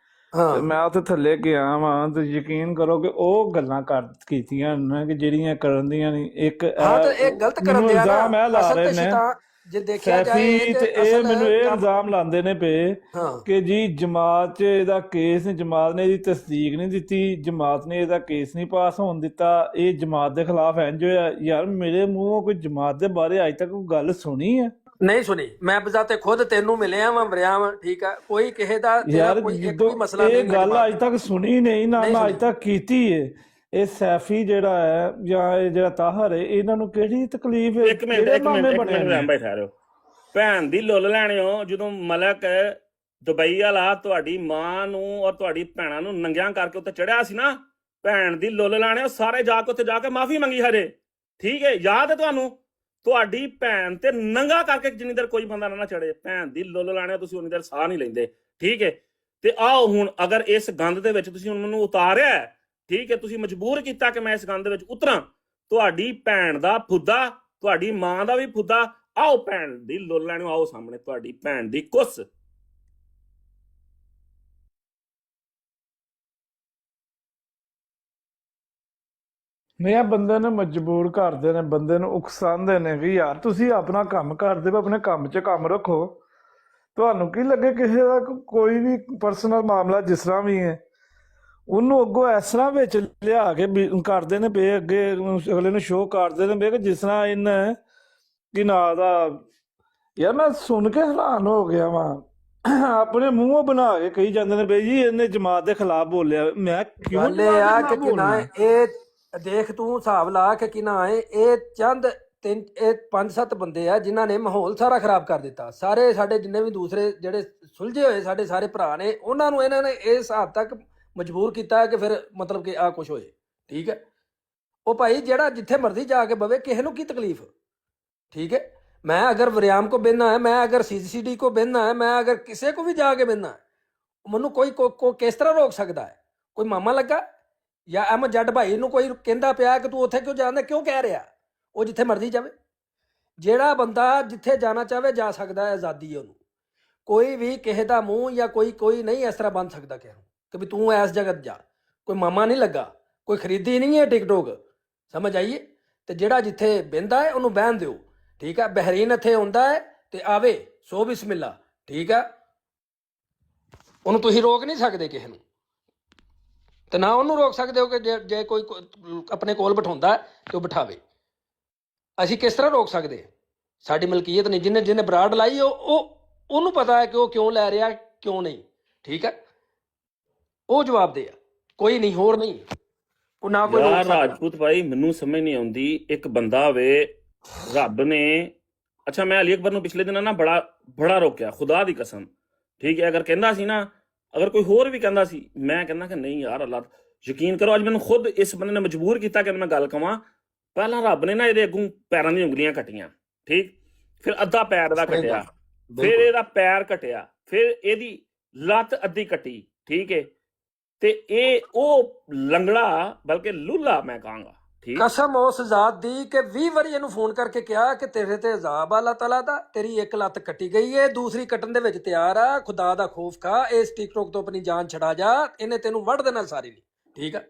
ਹਾਂ ਤੇ ਮੈਂ ਉੱਥੇ ਥੱਲੇ ਗਿਆ ਵਾਂ, ਤੇ ਯਕੀਨ ਕਰੋ ਕਿ ਉਹ ਗੱਲਾਂ ਕੀਤੀਆਂ ਨੇ ਕਿ ਜਿਹੜੀਆਂ ਕਰਨ ਦੀਆਂ ਨਹੀਂ। ਇੱਕ ਹਾਂ ਤੇ ਇਹ ਗਲਤ ਕਰਨ ਮੈਨੂੰ ਦਿਆ ਇਲਜ਼ਾਮ ਨਾ ਇਹ ਲਾ ਅਸਲ ਰਹੇ ਤੇ ਨੇ ਸ਼ੈਤਾਨ ਜੇ ਦੇਖਿਆ ਸੈਫੀ, ਜਾਏ ਤੇ ਇਹ ਅਸਲ ਮੈਨੂੰ ਇਹ ਕੰਮ- ਇਲਜ਼ਾਮ ਲਾਉਂਦੇ ਨੇ ਪਏ ਹਾਂ ਕਿ ਜੀ ਜਮਾਤ 'ਚ ਇਹਦਾ ਕੇਸ, ਜਮਾਤ ਨੇ ਇਹਦੀ ਤਸਦੀਕ ਨਹੀਂ ਦਿੱਤੀ, ਜਮਾਤ ਨੇ ਇਹਦਾ ਕੇਸ ਨਹੀਂ ਪਾਸ ਹੋਣ ਦਿੱਤਾ, ਇਹ ਜਮਾਤ ਦੇ ਖਿਲਾਫ ਇੰਜ ਹੋਇਆ। ਯਾਰ ਮੇਰੇ ਮੂੰਹੋਂ ਕੋਈ ਜਮਾਤ ਦੇ ਬਾਰੇ ਅੱਜ ਤੱਕ ਕੋਈ ਗੱਲ ਸੁਣੀ ਹੈ? ਨਹੀਂ ਸੁਣੀ। ਮੈਂ ਬਜ਼ਾਤੇ ਖੁਦ ਤੈਨੂੰ ਮਿਲਿਆ ਵਾਂ, ਮਰਿਆ ਵਾਂ, ਠੀਕ ਆ? ਕੋਈ ਕਿਸੇ ਦਾ ਯਾਰ ਕੋਈ ਇੱਕ ਜਦੋਂ ਵੀ ਮਸਲਾ ਨਹੀਂ ਇਹ ਗੱਲ ਅੱਜ ਤੱਕ ਸੁਣੀ ਨਹੀਂ ਨਾ ਨਹੀਂ ਮੈਂ ਅੱਜ ਸੁਣੀ। ਤੱਕ ਕੀਤੀ ਹੈ। ਇਹ ਸੈਫੀ ਜਿਹੜਾ ਹੈ ਜਾਂ ਇਹ ਜਿਹੜਾ ਤਾਹਰ ਹੈ, ਇਹਨਾਂ ਨੂੰ ਕਿਹੜੀ ਤਕਲੀਫ ਹੈ? ਇੱਕ ਮਿੰਟ ਬੈ ਠਹਿਰੋ। ਭੈਣ ਦੀ ਲੁੱਲ ਲੈਣੇ ਹੋ ਜਦੋਂ ਮਲਕ ਦੁਬਈ ਵਾਲਾ ਤੁਹਾਡੀ ਮਾਂ ਨੂੰ ਔਰ ਤੁਹਾਡੀ ਭੈਣਾਂ ਨੂੰ ਨੰਗਿਆਂ ਕਰਕੇ ਉੱਤੇ ਚੜਿਆ ਸੀ ਨਾ, ਭੈਣ ਦੀ ਲੁੱਲ ਲੈਣੇ ਹੋ ਸਾਰੇ ਜਾ ਕੇ ਉੱਥੇ ਜਾ ਕੇ ਮਾਫੀ ਮੰਗੀ ਹਰੇ, ਠੀਕ ਹੈ? ਯਾਦ ਹੈ ਤੁਹਾਨੂੰ? ਤੁਹਾਡੀ ਭੈਣ ਤੇ ਨੰਗਾ ਕਰਕੇ ਜਿੰਨੀ ਦੇਰ ਕੋਈ ਬੰਦਾ ਨਾ ਚੜੇ, ਭੈਣ ਦੀ ਲੁੱਲ ਲੈਣੇ ਤੁਸੀਂ ਉਨੀ ਦੇਰ ਸਾਹ ਨਹੀਂ ਲੈਂਦੇ, ਠੀਕ ਹੈ? ਤੇ ਆਓ ਹੁਣ ਅਗਰ ਇਸ ਗੰਦ ਦੇ ਵਿੱਚ ਤੁਸੀਂ ਉਹਨਾਂ ਨੂੰ ਉਤਾਰਿਆ, ਠੀਕ ਹੈ, ਤੁਸੀਂ ਮਜਬੂਰ ਕੀਤਾ ਕਿ ਮੈਂ ਇਸ ਗੰਦ ਦੇ ਵਿੱਚ ਉਤਰਾਂ, ਤੁਹਾਡੀ ਭੈਣ ਦਾ ਫੁੱਦਾ, ਤੁਹਾਡੀ ਮਾਂ ਦਾ ਵੀ ਫੁੱਦਾ, ਆਓ ਭੈਣ ਦੀ ਲੁੱਲ ਲੈਣੇ, ਆਓ ਸਾਹਮਣੇ ਤੁਹਾਡੀ ਭੈਣ ਦੀ ਕੁੱਸ। ਨਹੀਂ, ਇਹ ਬੰਦੇ ਨੂੰ ਮਜਬੂਰ ਕਰਦੇ ਨੇ, ਬੰਦੇ ਨੂੰ ਉਕਸਾਉਂਦੇ ਨੇ ਕਿ ਯਾਰ ਤੁਸੀਂ ਆਪਣਾ ਕੰਮ ਕਰਦੇ ਹੋ, ਆਪਣੇ ਕੰਮ 'ਚ ਕੰਮ ਰੱਖੋ। ਤੁਹਾਨੂੰ ਕੀ ਲੱਗੇ ਕਿਸੇ ਦਾ ਕੋਈ ਵੀ ਪਰਸਨਲ ਮਾਮਲਾ ਜਿਸ ਤਰ੍ਹਾਂ ਵੀ ਹੈ, ਉਹਨੂੰ ਅੱਗੋਂ ਇਸ ਤਰ੍ਹਾਂ ਵਿੱਚ ਲਿਆ ਕੇ ਕਰਦੇ ਨੇ ਪਏ, ਅੱਗੇ ਅਗਲੇ ਨੂੰ ਸ਼ੋਅ ਕਰਦੇ ਨੇ ਪਏ ਕਿ ਜਿਸ ਤਰ੍ਹਾਂ ਇਹਨੇ ਕਿ ਨਾਂ ਦਾ। ਯਾਰ ਮੈਂ ਸੁਣ ਕੇ ਹੈਰਾਨ ਹੋ ਗਿਆ ਵਾਂ। ਆਪਣੇ ਮੂੰਹੋਂ ਬਣਾ ਕੇ ਕਹੀ ਜਾਂਦੇ ਨੇ ਬਈ ਜੀ ਇਹਨੇ ਜਮਾਤ ਦੇ ਖਿਲਾਫ ਬੋਲਿਆ। ਮੈਂ ਕਿਉਂ ਗੱਲ ਇਹ ਆ ਕਿ ਕਿਨਾ ਇਹ ਦੇਖ ਤੂੰ ਹਿਸਾਬ ਲਾ ਕੇ ਕਿਨਾ ਹੈ ਇਹ ਚੰਦ ਇਹ 5-7 ਬੰਦੇ ਆ ਜਿਨ੍ਹਾਂ ਨੇ ਮਾਹੌਲ ਸਾਰਾ ਖਰਾਬ ਕਰ ਦਿੱਤਾ। ਸਾਰੇ ਸਾਡੇ ਜਿੰਨੇ ਵੀ ਦੂਸਰੇ ਜਿਹੜੇ ਸੁਲਝੇ ਹੋਏ ਸਾਡੇ ਸਾਰੇ ਭਰਾ ਨੇ, ਉਹਨਾਂ ਨੂੰ ਇਹਨਾਂ ਨੇ ਇਸ ਹੱਦ ਤੱਕ ਮਜਬੂਰ ਕੀਤਾ ਕਿ ਫਿਰ ਮਤਲਬ ਕਿ ਆ ਕੁਝ ਹੋਏ, ਠੀਕ ਹੈ? ਉਹ ਭਾਈ ਜਿਹੜਾ ਜਿੱਥੇ ਮਰਜ਼ੀ ਜਾ ਕੇ ਬਵੇ, ਕਿਸੇ ਨੂੰ ਕੀ ਤਕਲੀਫ, ठीक है? मैं अगर वरियाम को बहना है, मैं अगर CCD को बहना है, मैं अगर किसी को भी जाके बहना है, मैनू कोई को किस तरह रोक सकता है? कोई मामा लगा या एम जट भाई नू कोई कहता पिया कि तू उत्थे क्यों जाना, क्यों कह रहा? वो जिथे मर्जी जावे, ਜਿਹੜਾ ਬੰਦਾ ਜਿੱਥੇ ਜਾਣਾ ਚਾਹਵੇ ਜਾ ਸਕਦਾ ਹੈ, ਆਜ਼ਾਦੀ ਹੈ ਉਹਨੂੰ। ਕੋਈ ਵੀ ਕਿਸੇ ਦਾ ਮੂੰਹ ਜਾਂ ਕੋਈ ਨਹੀਂ ਇਸ ਤਰ੍ਹਾਂ ਬੰਦ ਸਕਦਾ ਕਿਸੇ ਨੂੰ ਕਿ ਵੀ ਤੂੰ ਇਸ ਜਗ੍ਹਾ ਜਾ। ਕੋਈ ਮਾਮਾ ਨਹੀਂ ਲੱਗਾ, ਕੋਈ ਖਰੀਦੀ ਨਹੀਂ ਹੈ ਟਿਕਟੋਕ, ਸਮਝ ਆਈਏ? ਤੇ ਜਿਹੜਾ ਜਿੱਥੇ ਬਹਿੰਦਾ ਹੈ ਉਹਨੂੰ ਬਹਿਣ ਦਿਓ, ਠੀਕ ਹੈ? ਬਹਿਰੀਨ ਇੱਥੇ ਆਉਂਦਾ ਹੈ ਤੇ ਆਵੇ, ਸੋ ਬਿਸਮਿਲ੍ਲਾ, ਠੀਕ ਹੈ? ਉਹਨੂੰ ਤੁਸੀਂ ਰੋਕ ਨਹੀਂ ਸਕਦੇ ਕਿਸੇ ਨੂੰ, ਤੇ ਨਾ ਉਹਨੂੰ ਰੋਕ ਸਕਦੇ ਹੋ ਕਿ ਜੇ ਕੋਈ ਆਪਣੇ ਕੋਲ ਬਿਠਾਉਂਦਾ ਤੇ ਉਹ ਬਿਠਾਵੇ। ਅਸੀਂ ਕਿਸ ਤਰ੍ਹਾਂ ਰੋਕ ਸਕਦੇ? ਸਾਡੀ ਮਲਕੀਅਤ ਨਹੀਂ। ਜਿਹਨੇ ਬਰਾੜ ਲਾਈ ਉਹਨੂੰ ਪਤਾ ਹੈ ਕਿ ਉਹ ਕਿਉਂ ਲੈ ਰਿਹਾ, ਕਿਉਂ ਨਹੀਂ, ਠੀਕ ਹੈ? ਉਹ ਜਵਾਬ ਦੇ ਆ, ਕੋਈ ਨਹੀਂ, ਹੋਰ ਨਹੀਂ, ਉਹ ਨਾ ਕੋਈ ਯਾਰ ਰਾਜਪੂਤ ਭਾਈ ਮੈਨੂੰ ਸਮਝ ਨਹੀਂ ਆਉਂਦੀ। ਇੱਕ ਬੰਦਾ ਵੇ, ਰੱਬ ਨੇ, ਅੱਛਾ ਮੈਂ ਅਲੀ ਅਕਬਰ ਨੂੰ ਪਿਛਲੇ ਦਿਨਾਂ ਨਾ ਬੜਾ ਰੋਕਿਆ, ਖੁਦਾ ਦੀ ਕਸਮ, ਠੀਕ ਹੈ? ਅਗਰ ਕਹਿੰਦਾ ਸੀ ਨਾ, ਅਗਰ ਕੋਈ ਹੋਰ ਵੀ ਕਹਿੰਦਾ ਸੀ, ਮੈਂ ਕਹਿੰਦਾ ਕਿ ਨਹੀਂ ਯਾਰ ਅੱਲਾ, ਯਕੀਨ ਕਰੋ ਅੱਜ ਮੈਨੂੰ ਖੁਦ ਇਸ ਬੰਦੇ ਨੇ ਮਜਬੂਰ ਕੀਤਾ ਕਿ ਮੈਂ ਗੱਲ ਕਵਾਂ। ਪਹਿਲਾਂ ਰੱਬ ਨੇ ਨਾ ਇਹਦੇ ਅੱਗੋਂ ਪੈਰਾਂ ਦੀਆਂ ਉਂਗਲੀਆਂ ਕੱਟੀਆਂ, ਠੀਕ? ਫਿਰ ਅੱਧਾ ਪੈਰ ਦਾ ਕੱਟਿਆ, ਫਿਰ ਇਹਦਾ ਪੈਰ ਕੱਟਿਆ, ਫਿਰ ਇਹਦੀ ਲੱਤ ਅੱਧੀ ਕੱਟੀ, ਠੀਕ ਹੈ? ਤੇ ਇਹ ਉਹ ਲੰਗੜਾ, ਬਲਕਿ ਲੂਲਾ ਮੈਂ ਕਹਾਂਗਾ, ਠੀਕ? ਕਸਮ ਉਸ ਜ਼ਾਤ ਦੀ ਕਿ 20 ਵਾਰੀ ਇਹਨੂੰ ਫੋਨ ਕਰਕੇ ਕਿਹਾ ਕਿ ਤੇਰੇ ਤੇ ਅਜ਼ਾਬ ਆ ਅੱਲਾਹ ਤਾਲਾ ਦਾ, ਤੇਰੀ ਇੱਕ ਲੱਤ ਕੱਟੀ ਗਈ ਹੈ, ਦੂਸਰੀ ਕੱਟਣ ਦੇ ਵਿੱਚ ਤਿਆਰ ਆ, ਖੁਦਾ ਦਾ ਖੌਫ ਖਾ, ਇਸ ਟਿਕਟੋਕ ਤੋਂ ਆਪਣੀ ਜਾਨ ਛੜਾ ਜਾ, ਇਹਨੇ ਤੈਨੂੰ ਵੱਢ ਦੇਣਾ ਸਾਰੀ ਦੀ, ਠੀਕ ਆ?